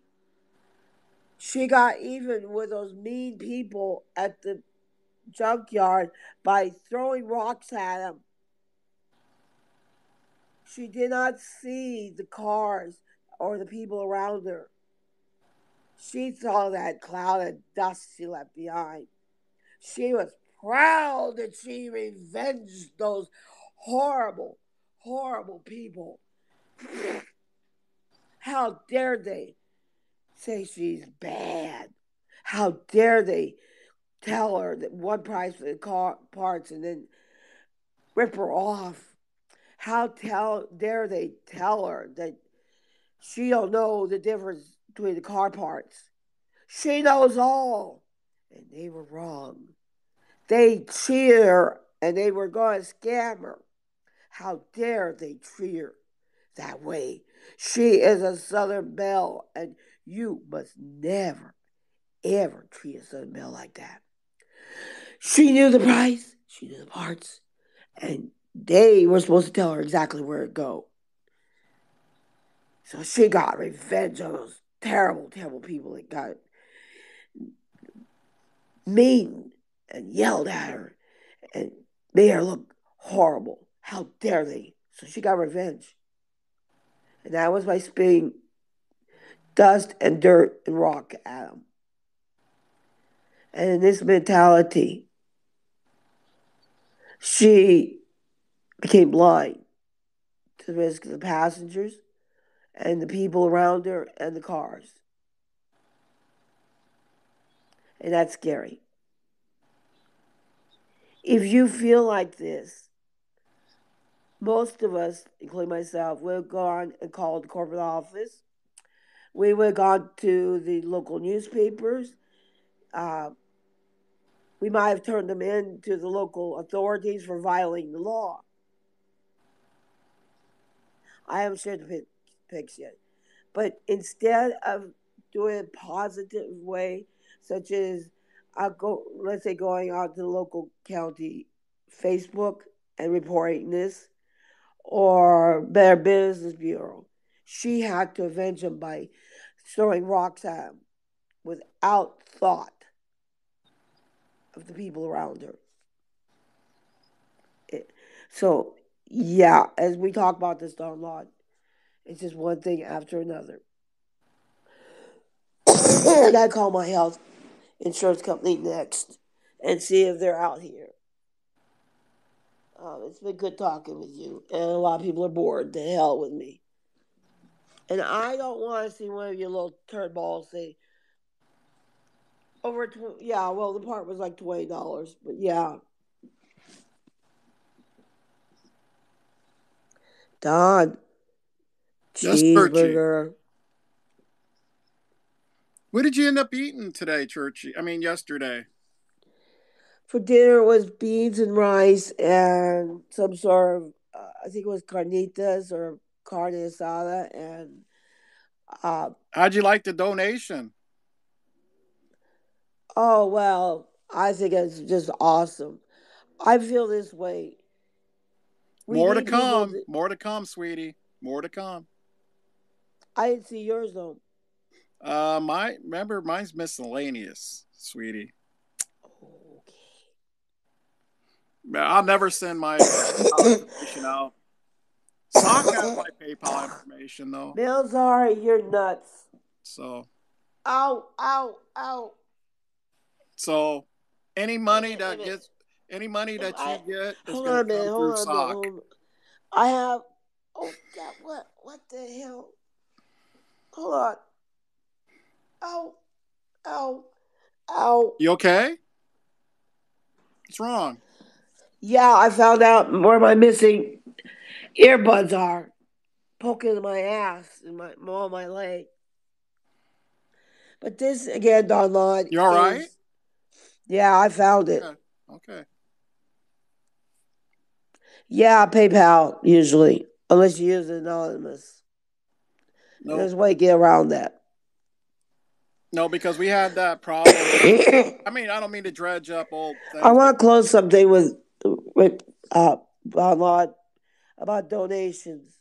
She got even with those mean people at the junkyard by throwing rocks at them. She did not see the cars or the people around her. She saw that cloud of dust she left behind. She was proud that she revenged those horrible, horrible people. How dare they say she's bad? How dare they tell her that one price for the car parts and then rip her off? How dare they tell her that she don't know the difference between the car parts? She knows all. And they were wrong. They cheated her and they were going to scam her. How dare they treat her that way? She is a Southern Belle, and you must never, ever treat a Southern Belle like that. She knew the price, she knew the parts, and they were supposed to tell her exactly where to go. So she got revenge on those terrible, terrible people that got mean and yelled at her and made her look horrible. How dare they? So she got revenge. And that was by spitting dust and dirt and rock at them. And in this mentality, she became blind to the risk of the passengers and the people around her and the cars. And that's scary. If you feel like this, most of us, including myself, would have gone and called the corporate office. We would have gone to the local newspapers. We might have turned them in to the local authorities for violating the law. I haven't shared the pics yet. But instead of doing it a positive way, such as let's say going out to the local county Facebook and reporting this, or Better Business Bureau, she had to avenge him by throwing rocks at him without thought of the people around her. So, yeah, as we talk about this, Donlod, it's just one thing after another. I gotta call my health insurance company next and see if they're out here. It's been good talking with you, and a lot of people are bored to hell with me. And I don't want to see one of your little turd balls say well, the part was like $20, but yeah. Don, cheeseburger. What did you end up eating today, Churchy? Yesterday. For dinner it was beans and rice and some sort of, I think it was carnitas or carne asada. And how'd you like the donation? Oh, well, I think it's just awesome. I feel this way. More to come. More to come, sweetie. More to come. I didn't see yours though. Mine's miscellaneous, sweetie. Okay. I'll never send my information out. Saka, have my PayPal information though. Melzar, you're nuts. So. Ow, ow, ow. So, any money that you get is going to come through sock. I have. Oh God! What the hell? Hold on. Ow, ow, ow. You okay? What's wrong? Yeah, I found out where my missing earbuds are. Poking in my ass and my leg. But this again, Donlod. You all right? Yeah, I found it. Okay. Yeah, PayPal usually, unless you use anonymous. Nope. There's a way to get around that. No, because we had that problem. I mean, I don't mean to dredge up old things. I want to close something with Donlod about donations.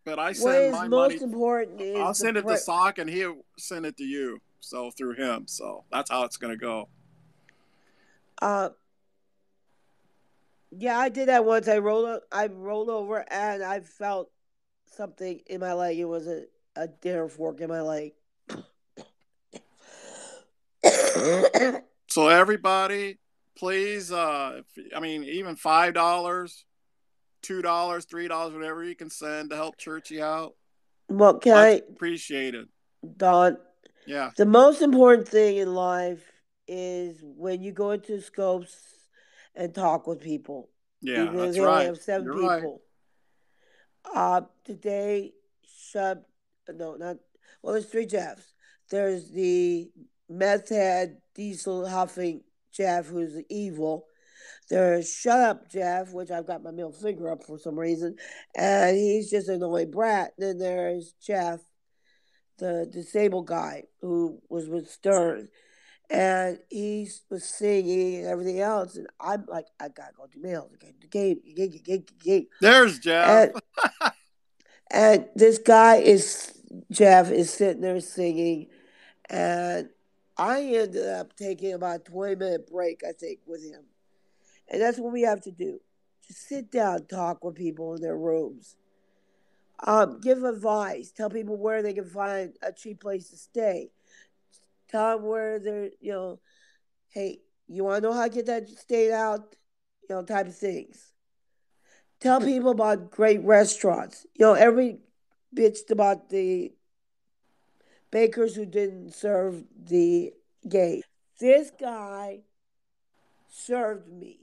But I send my money. Most important is I'll send it to Sock, and he'll send it to you. So through him. So that's how it's going to go. Yeah, I did that once. I rolled over and I felt something in my leg. It was a dinner fork in my leg. So everybody, please, even $5, $2, $3, whatever you can send to help Churchy out. Well, Much appreciated. Don. Yeah. The most important thing in life is when you go into Scopes and talk with people. Yeah, even that's if they right. only have 7 You're people. Right. Today, there's 3 Jeffs. There's the meth head, diesel huffing Jeff, who's evil. There's Shut Up Jeff, which I've got my middle finger up for some reason, and he's just an annoying brat. Then there's Jeff, the disabled guy who was with Stern, and he was singing and everything else, and I'm like, I gotta go do mails. Okay, there's Jeff. And this guy Jeff is sitting there singing, and I ended up taking about a 20-minute break, I think, with him. And that's what we have to do. Just sit down, talk with people in their rooms. Give advice. Tell people where they can find a cheap place to stay. Tell them where they're, hey, you want to know how to get that state out? Type of things. Tell people about great restaurants. Every bitched about the bakers who didn't serve the gays. This guy served me.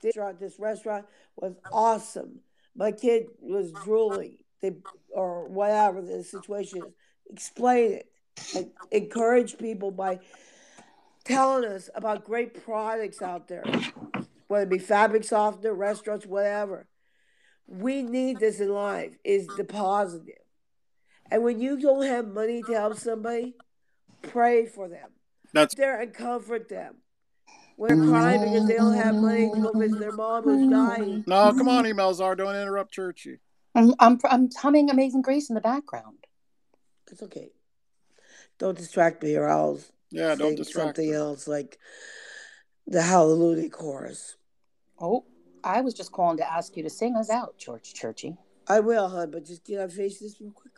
This restaurant was awesome. My kid was drooling, or whatever the situation is. Explain it and encourage people by telling us about great products out there, whether it be fabric softener, restaurants, whatever. We need this in life, is the positive. And when you don't have money to help somebody, pray for them. Sit there and comfort them. When they're crying because they don't have money to go visit their mom who's dying. No, come on, Melzar. Don't interrupt Churchy. I'm humming Amazing Grace in the background. It's okay. Don't distract me, or I'll don't distract something else like the Hallelujah chorus. Oh, I was just calling to ask you to sing us out, George Churchy. I will, hon, but just get on face this real quick.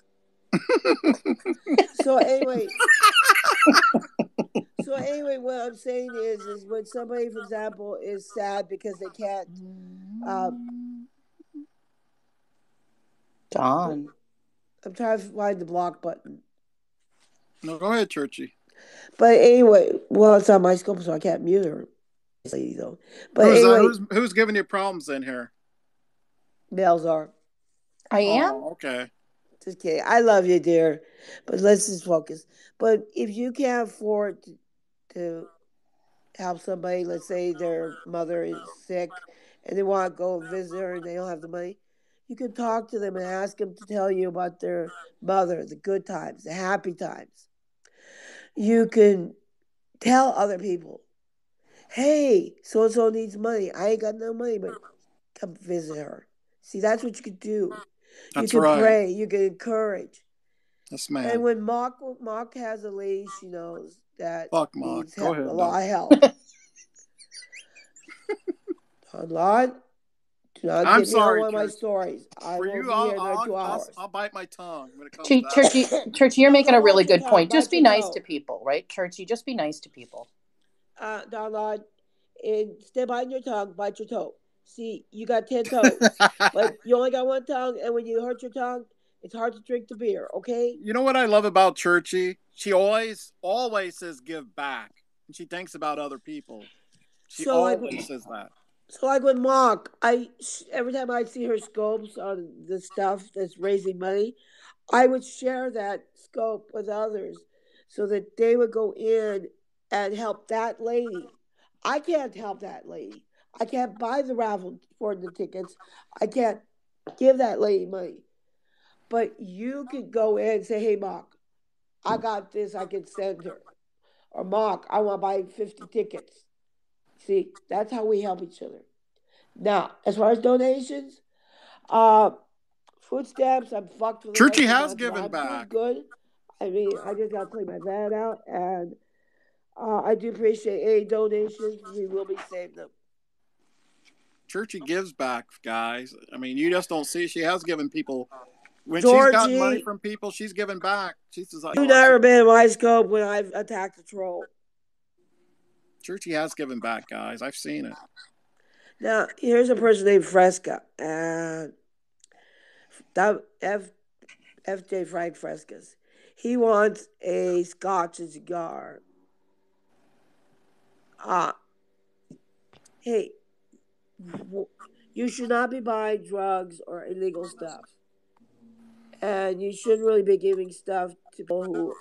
So anyway, what I'm saying is when somebody, for example, is sad because they can't. Don. I'm trying to find the block button. No, go ahead, Churchy. But anyway, it's on my scope, so I can't mute her. Though. But who's giving you problems in here? Melzar. I am? Oh, okay. Just kidding. I love you, dear. But let's just focus. But if you can't afford to help somebody, let's say their mother is sick and they want to go visit her and they don't have the money, you can talk to them and ask them to tell you about their mother, the good times, the happy times. You can tell other people, hey, so-and-so needs money. I ain't got no money, but come visit her. See, that's what you can do. That's you can right. Pray. You can encourage. Yes, ma'am. And when Mock has a lady, she knows that needs Go ahead, a lot of help. Donlod, Do not I'm get me on sorry, one of my Church. stories. I For won't you, be here another 2 hours. I'll bite my tongue when it comes to that. Churchy, you're making a really good point. Just be nice toe. to people, right? Churchy, just be nice to people. Donlod, instead of biting your tongue, bite your toe. See, you got 10 toes, but you only got one tongue, and when you hurt your tongue, it's hard to drink the beer, okay? You know what I love about Churchy? She always says give back. And she thinks about other people. She always says that. So like with Mark, every time I see her scopes on the stuff that's raising money, I would share that scope with others so that they would go in and help that lady. I can't help that lady. I can't buy the raffle for the tickets. I can't give that lady money. But you could go in and say, hey, Mark, I got this. I can send her. Or Mark, I want to buy 50 tickets. See, that's how we help each other. Now, as far as donations, food stamps, I'm fucked for the Churchy rest of the has month. given I'm back. doing good. I mean, I just got to clean my van out, and I do appreciate any donations. We will be saving them. Churchy gives back, guys. I mean, you just don't see. She has given people. When Georgie, she's gotten money from people, she's given back. She's like, you've never been in my scope when I've attacked a troll. Churchy has given back, guys. I've seen it. Now, here's a person named Fresca, and FJ Frank Frescas. He wants a scotch and cigar. Hey, you should not be buying drugs or illegal stuff. And you shouldn't really be giving stuff to people who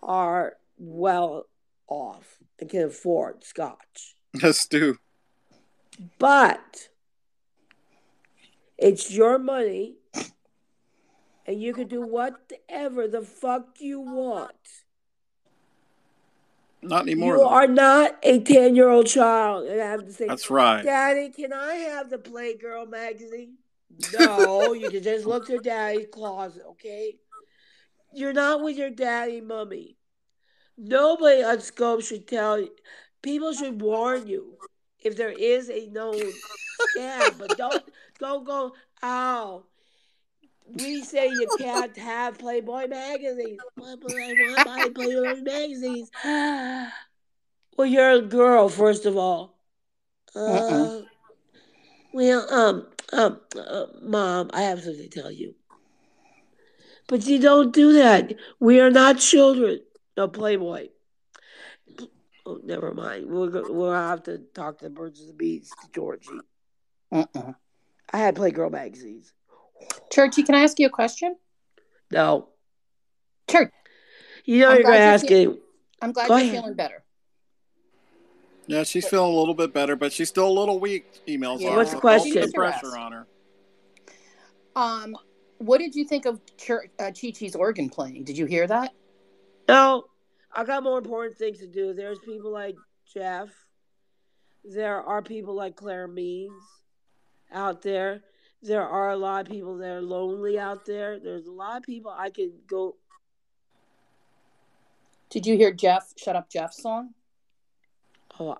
are well off and can afford scotch. Yes, Stu. But it's your money, and you can do whatever the fuck you want. Not anymore. You are not a 10-year-old child and have to say, that's right. Daddy, can I have the Playgirl magazine? No, you can just look to Daddy's closet, okay? You're not with your daddy, mommy. Nobody on Scope should tell you. People should warn you if there is a known scam, but don't go, ow. We say you can't have Playboy magazines. But I want to buy Playboy magazines. Well, you're a girl, first of all. Well, Mom, I have something to tell you. But you don't do that. We are not children. No, Playboy. Oh, never mind. We'll have to talk to the birds and the bees, to Georgie. I had Playgirl magazines. Churchy, can I ask you a question? No. Church. You know you're going to ask it. I'm glad you're feeling better. Yeah, she's feeling a little bit better, but she's still a little weak. Emails are. What's the question? Don't put the pressure on her. What did you think of Chi-Chi's organ playing? Did you hear that? No. I got more important things to do. There's people like Jeff. There are people like Claire Means out there. There are a lot of people that are lonely out there. There's a lot of people I could go. Did you hear Shut Up Jeff's song? Oh,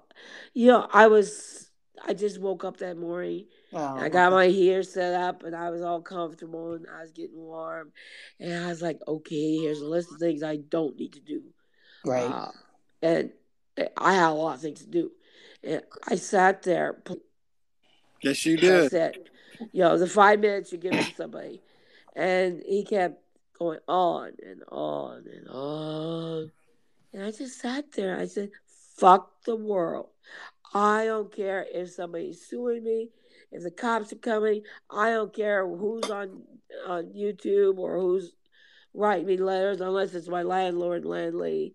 I just woke up that morning. I got my hair set up and I was all comfortable and I was getting warm. And I was like, okay, here's a list of things I don't need to do. Right. And I had a lot of things to do. And I sat there. Yes, you did. I said, the 5 minutes you give to somebody. And he kept going on and on and on. And I just sat there. I said, fuck the world. I don't care if somebody's suing me, if the cops are coming. I don't care who's on YouTube or who's writing me letters, unless it's my landlord and landlady,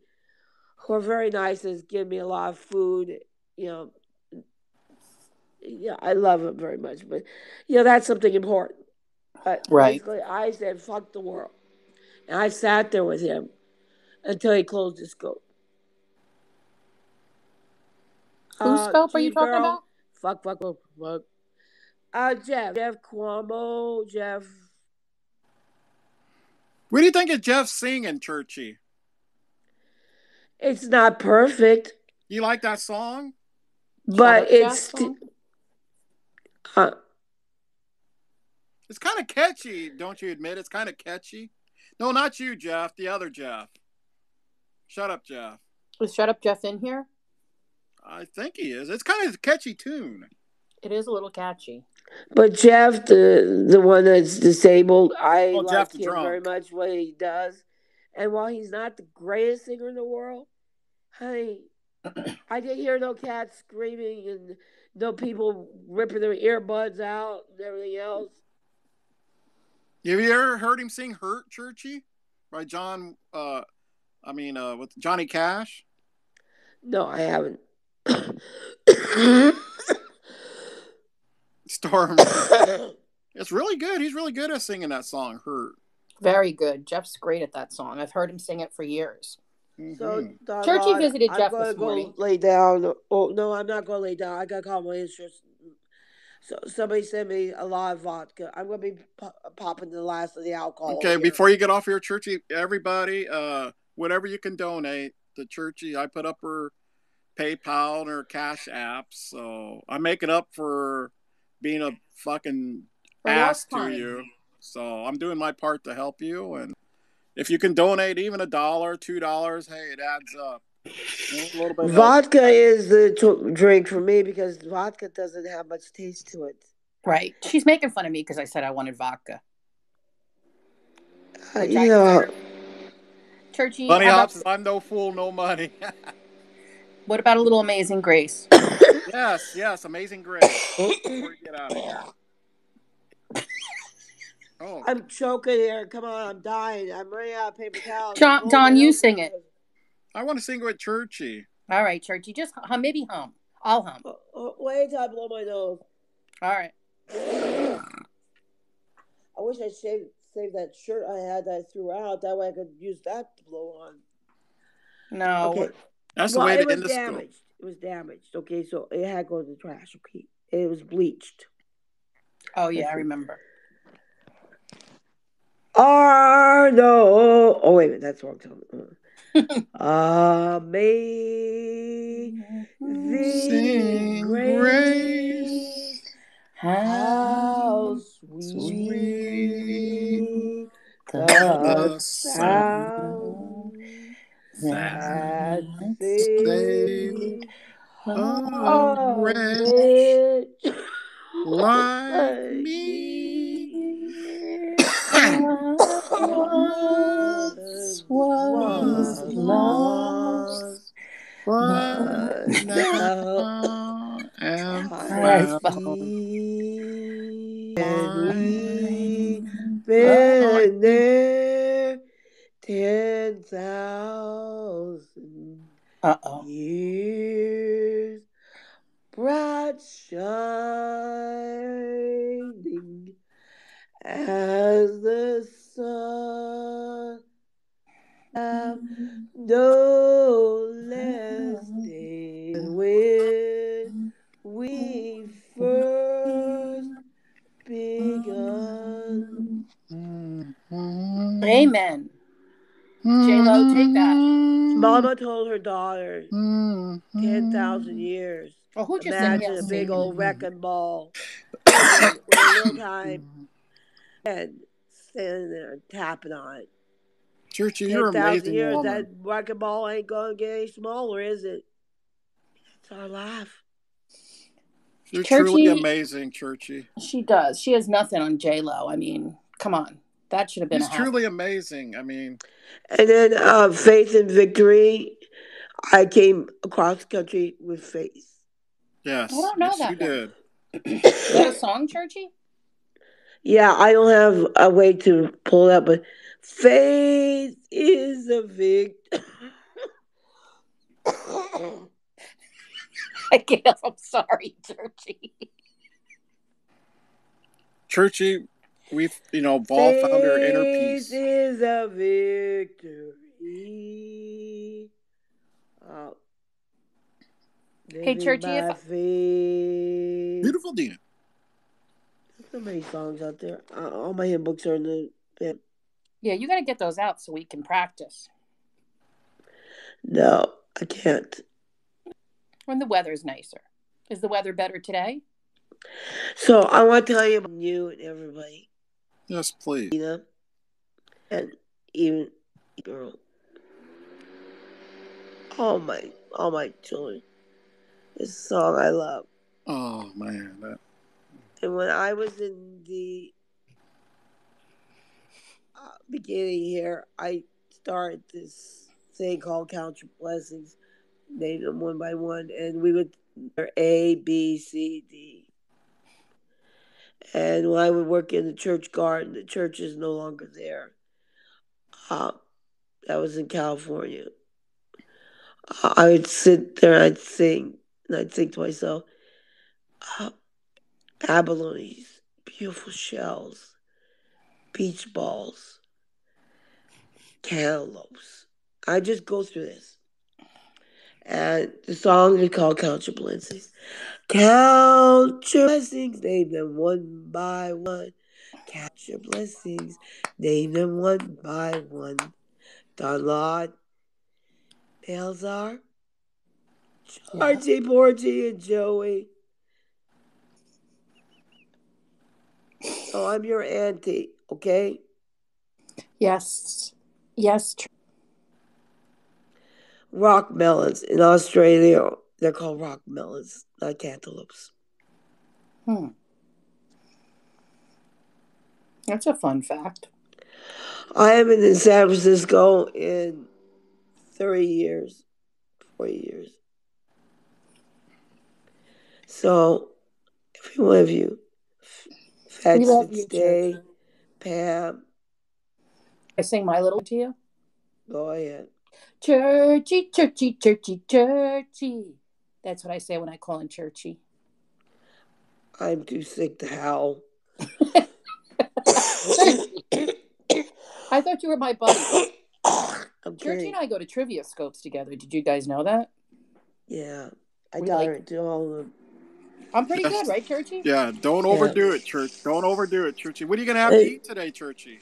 who are very nice and give me a lot of food. Yeah, I love him very much. But, that's something important. But basically, I said, fuck the world. And I sat there with him until he closed his scope. Whose scope are you talking about? Fuck. Jeff Cuomo, Jeff. What do you think of Jeff singing, Churchy? It's not perfect. You like that song? But it's... It's kind of catchy, don't you admit? It's kind of catchy. No, not you, Jeff. The other Jeff. Shut up, Jeff. Is Shut Up Jeff in here? I think he is. It's kind of a catchy tune. It is a little catchy. But Jeff, the one that's disabled, I Jeff like the him drunk. very much, what he does. And while he's not the greatest singer in the world, honey, I didn't hear no cats screaming and no people ripping their earbuds out and everything else. Have you ever heard him sing "Hurt," Churchy? By with Johnny Cash? No, I haven't. Storm. It's really good. He's really good at singing that song, "Hurt." Very good. Jeff's great at that song. I've heard him sing it for years. So, Churchy visited Jeff this morning. I'm going to go lay down. Oh, no, I'm not going to lay down. I got to call my insurance. So somebody sent me a lot of vodka. I'm going to be popping the last of the alcohol. Okay, before you get off here, Churchy, everybody, whatever you can donate to Churchy, I put up her PayPal and her Cash App. So I make it up for being a fucking ass to you. So I'm doing my part to help you. And if you can donate even $1, $2, hey, it adds up. A little bit vodka is the drink for me because vodka doesn't have much taste to it. Right. She's making fun of me because I said I wanted vodka. Churchy. Bunny Hop says, I'm no fool, no money. What about a little Amazing Grace? Yes, Amazing Grace. Before you get out of here. Oh. I'm choking here. Come on, I'm dying. I'm running out of paper towels. Don, you sing it. I want to sing with Churchy. All right, Churchy. Just maybe hum. I'll hum. Wait until I blow my nose. All right. I wish I saved that shirt I had that I threw out. That way I could use that to blow on. No. Okay. That's the way to end the damaged. school. It was damaged. Okay, so it had to go to the trash. Okay. It was bleached. Oh, yeah, I remember. No. Oh, wait a minute. That's the wrong song. Amazing Grace, how sweet the sound that saved a wretch like me. Was lost, but now am found. And we've been there 10,000 years, bright shining as the sun. No less days when we first begun. Amen. J-Lo, take that. Mama told her daughter 10,000 years. Oh, who just imagine a big old wrecking ball with a little time and standing there tapping on it. Churchy, you're an amazing years, woman. that wrecking ball ain't going to get any smaller, is it? It's our life. You're truly amazing, Churchy. She does. She has nothing on J-Lo. I mean, come on. That should have been truly amazing. I mean. And then Faith and Victory. I came across the country with Faith. Yes. I don't know that you did. Is that a song, Churchy? Yeah, I don't have a way to pull it up, but faith is a victory. I guess I'm sorry, Churchy. Churchy, we've all found our inner peace. Faith is a victory. Hey, Churchy, beautiful Dina. There's so many songs out there. All my hymn books are in the bed. Yeah, you got to get those out so we can practice. No, I can't. When the weather's nicer. Is the weather better today? So I want to tell you about you and everybody. Yes, please. And even girl. All my children. This song I love. Oh man. And when I was in the beginning here, I started this thing called Count Your Blessings, named them one by one, and we would A, B, C, D. And when I would work in the church garden, the church is no longer there. That was in California. I would sit there and I'd sing, and I'd think to myself, abalones, beautiful shells, beach balls, cantaloupes. I just go through this. And the song is called Count Your Blessings. Count your blessings, name them one by one. Count your blessings, name them one by one. Donlod, Elzar, Georgie, Porgy, and Joey. So I'm your auntie, okay? Yes. Rock melons. In Australia, they're called rock melons, not cantaloupes. That's a fun fact. I haven't been in San Francisco in 40 years. So, every one of you, We love you, Day, Pam. I sing my little to you. Go ahead. Churchy, churchy, churchy, churchy. That's what I say when I call in churchy. I'm too sick to howl. I thought you were my buddy. I'm Churchy and I go to trivia scopes together. Did you guys know that? Yeah. I tolerate to all of them. I'm pretty good, right, Churchy? Yeah, don't overdo it, Church. Don't overdo it, Churchy. What are you going to have to eat today, Churchy?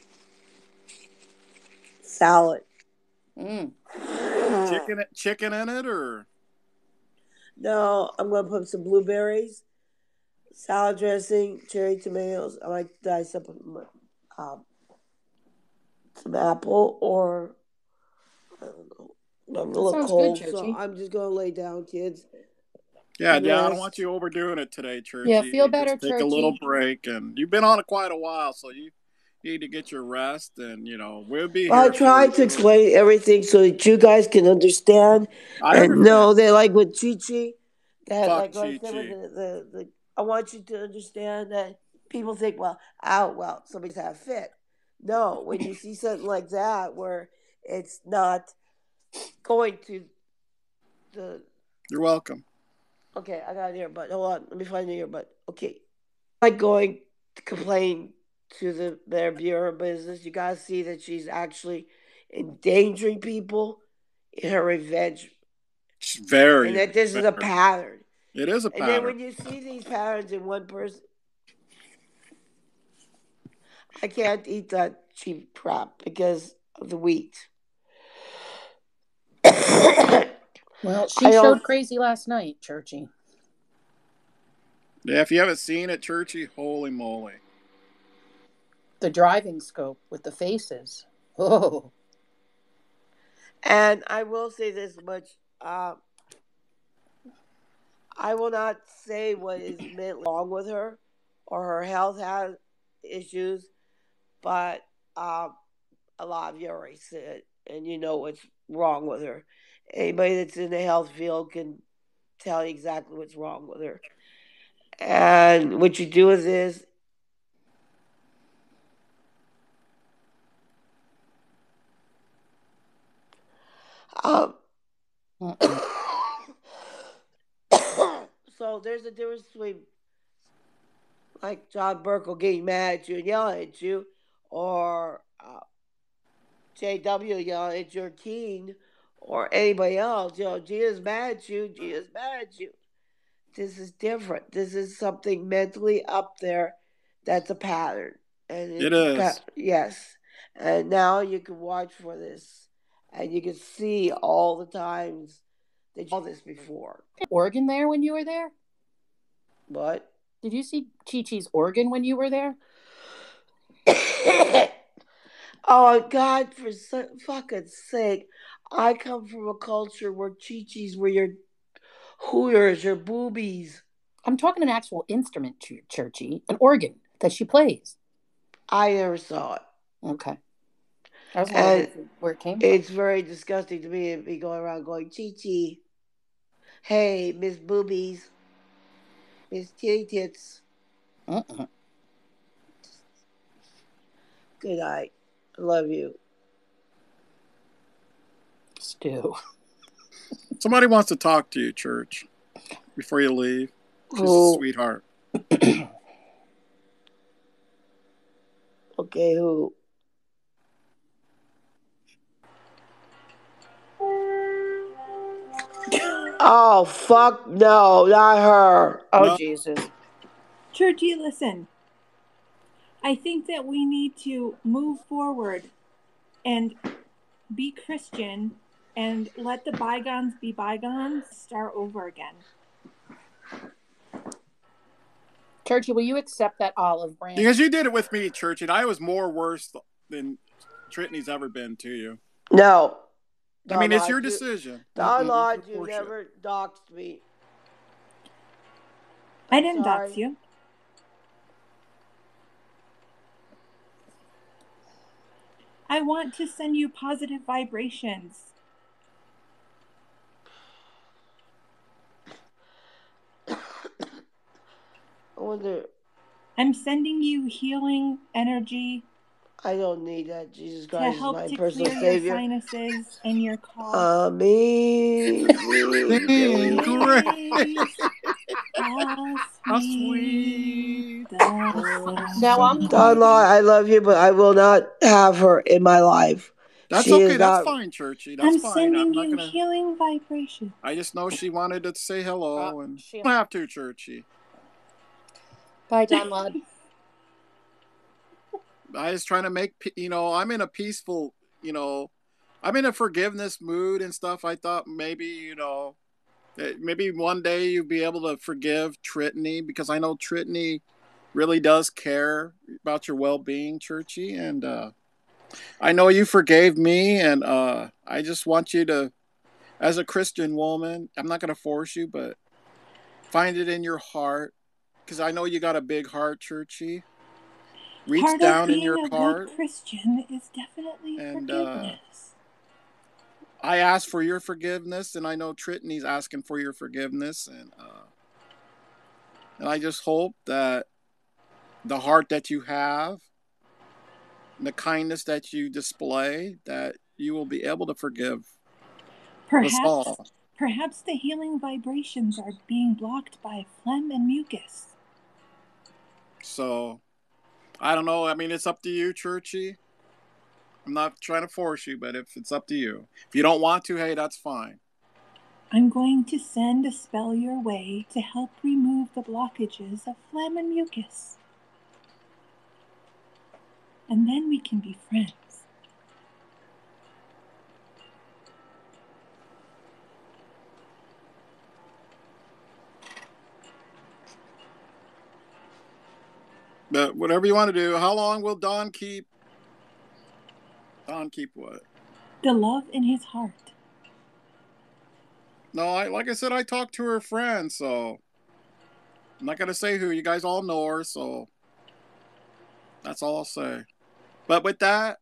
Salad. Chicken in it, or? No, I'm going to put some blueberries, salad dressing, cherry tomatoes. I might dice up some apple, or I don't know. I'm a little cold, so I'm just going to lay down, kids. Yeah, I don't want you overdoing it today, Churchy. Yeah, feel better, just take Churchy. a little break, and you've been on it quite a while, so you need to get your rest, and we'll be here. I tried to explain everything so that you guys can understand. I understand. No, they like with Chi-Chi. That like I said with I want you to understand that people think, somebody's had a fit. No, when you see something like that where it's not going to the. You're welcome. Okay, I got an earbud. Hold on, let me find the earbud. Okay, like going to complain to their bureau of business. You gotta see that she's actually endangering people in her revenge. Very. And that this is a pattern. It is a pattern. And then when you see these patterns in one person, I can't eat that cheap crap because of the wheat. Well, she showed crazy last night, Churchy. Yeah, if you haven't seen it, Churchy, holy moly. The driving scope with the faces. Oh. And I will say this much. I will not say what is mentally wrong with her or her health has issues, but a lot of you already said it, and you know what's wrong with her. Anybody that's in the health field can tell you exactly what's wrong with her. And what you do with this, so there's a difference between like John Burkle getting mad at you and yelling at you, or JW yelling at your teen, or anybody else. Gina's mad at you. This is different. This is something mentally up there that's a pattern. And it is. Yes. And now you can watch for this. And you can see all the times that you saw this before. Organ there when you were there? What? Did you see Chi Chi's organ when you were there? Oh, God, for fucking sake. I come from a culture where Chi-Chis were your hooters, your boobies. I'm talking an actual instrument, Churchy, an organ that she plays. I never saw it. Okay. I was And wondering where it came from. it's very disgusting to me to be going around going, Chi-Chi. Hey, Miss Boobies. Miss Titty Tits. Uh-uh. Good night. I love you. Stu. Somebody wants to talk to you, Church, before you leave. She's a sweetheart. Okay, who? Oh, fuck no, not her. Oh, No. Jesus. Churchy, listen. I think that we need to move forward and be Christian and let the bygones be bygones, start over again. Churchy, will you accept that olive branch? Because you did it with me, Church, and I was more worse than Tritney's ever been to you. No. I mean, it's your decision. Donlod, you never doxed me. I didn't dox you. I want to send you positive vibrations. I wonder. I'm sending you healing energy. I don't need that. Jesus Christ is my to personal clear savior. Your sinuses and your cough. Amazing grace. How sweet. Now I'm Donlod, I love you, but I will not have her in my life. That's okay. That's fine, Churchy. That's I'm fine. sending I'm not you gonna... healing vibrations. I just know she wanted to say hello, and she don't have to, Churchy. Bye, Donlod. I was trying to make, I'm in a peaceful, I'm in a forgiveness mood and stuff. I thought maybe, maybe one day you'll be able to forgive Tritney, because I know Tritney really does care about your well-being, Churchy. And I know you forgave me, and I just want you to, as a Christian woman, I'm not going to force you, but find it in your heart, because I know you got a big heart, Churchy. Reach Part down of in your being a heart. good Christian is definitely forgiveness. I ask for your forgiveness, and I know Tritney's asking for your forgiveness, and I just hope that the heart that you have, the kindness that you display, that you will be able to forgive us all. Perhaps the healing vibrations are being blocked by phlegm and mucus. So, I don't know. I mean, it's up to you, Churchy. I'm not trying to force you, but if it's up to you. If you don't want to, hey, that's fine. I'm going to send a spell your way to help remove the blockages of phlegm and mucus. And then we can be friends. But whatever you want to do, how long will Don keep? Don keep what? The love in his heart. No, like I said, I talked to her friend, so I'm not gonna say who. You guys all know her, so that's all I'll say. But with that,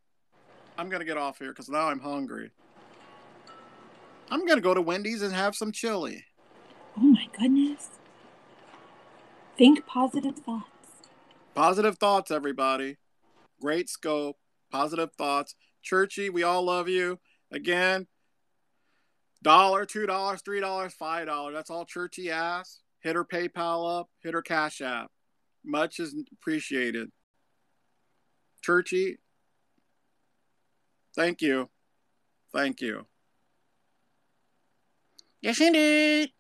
I'm gonna get off here because now I'm hungry. I'm gonna go to Wendy's and have some chili. Oh my goodness. Think positive thoughts. Positive thoughts, everybody. Great scope. Positive thoughts. Churchy, we all love you. Again, $1, $2, $3, $5. That's all Churchy asks. Hit her PayPal up. Hit her Cash App. Much is appreciated. Churchy, thank you. Thank you. Yes, indeed.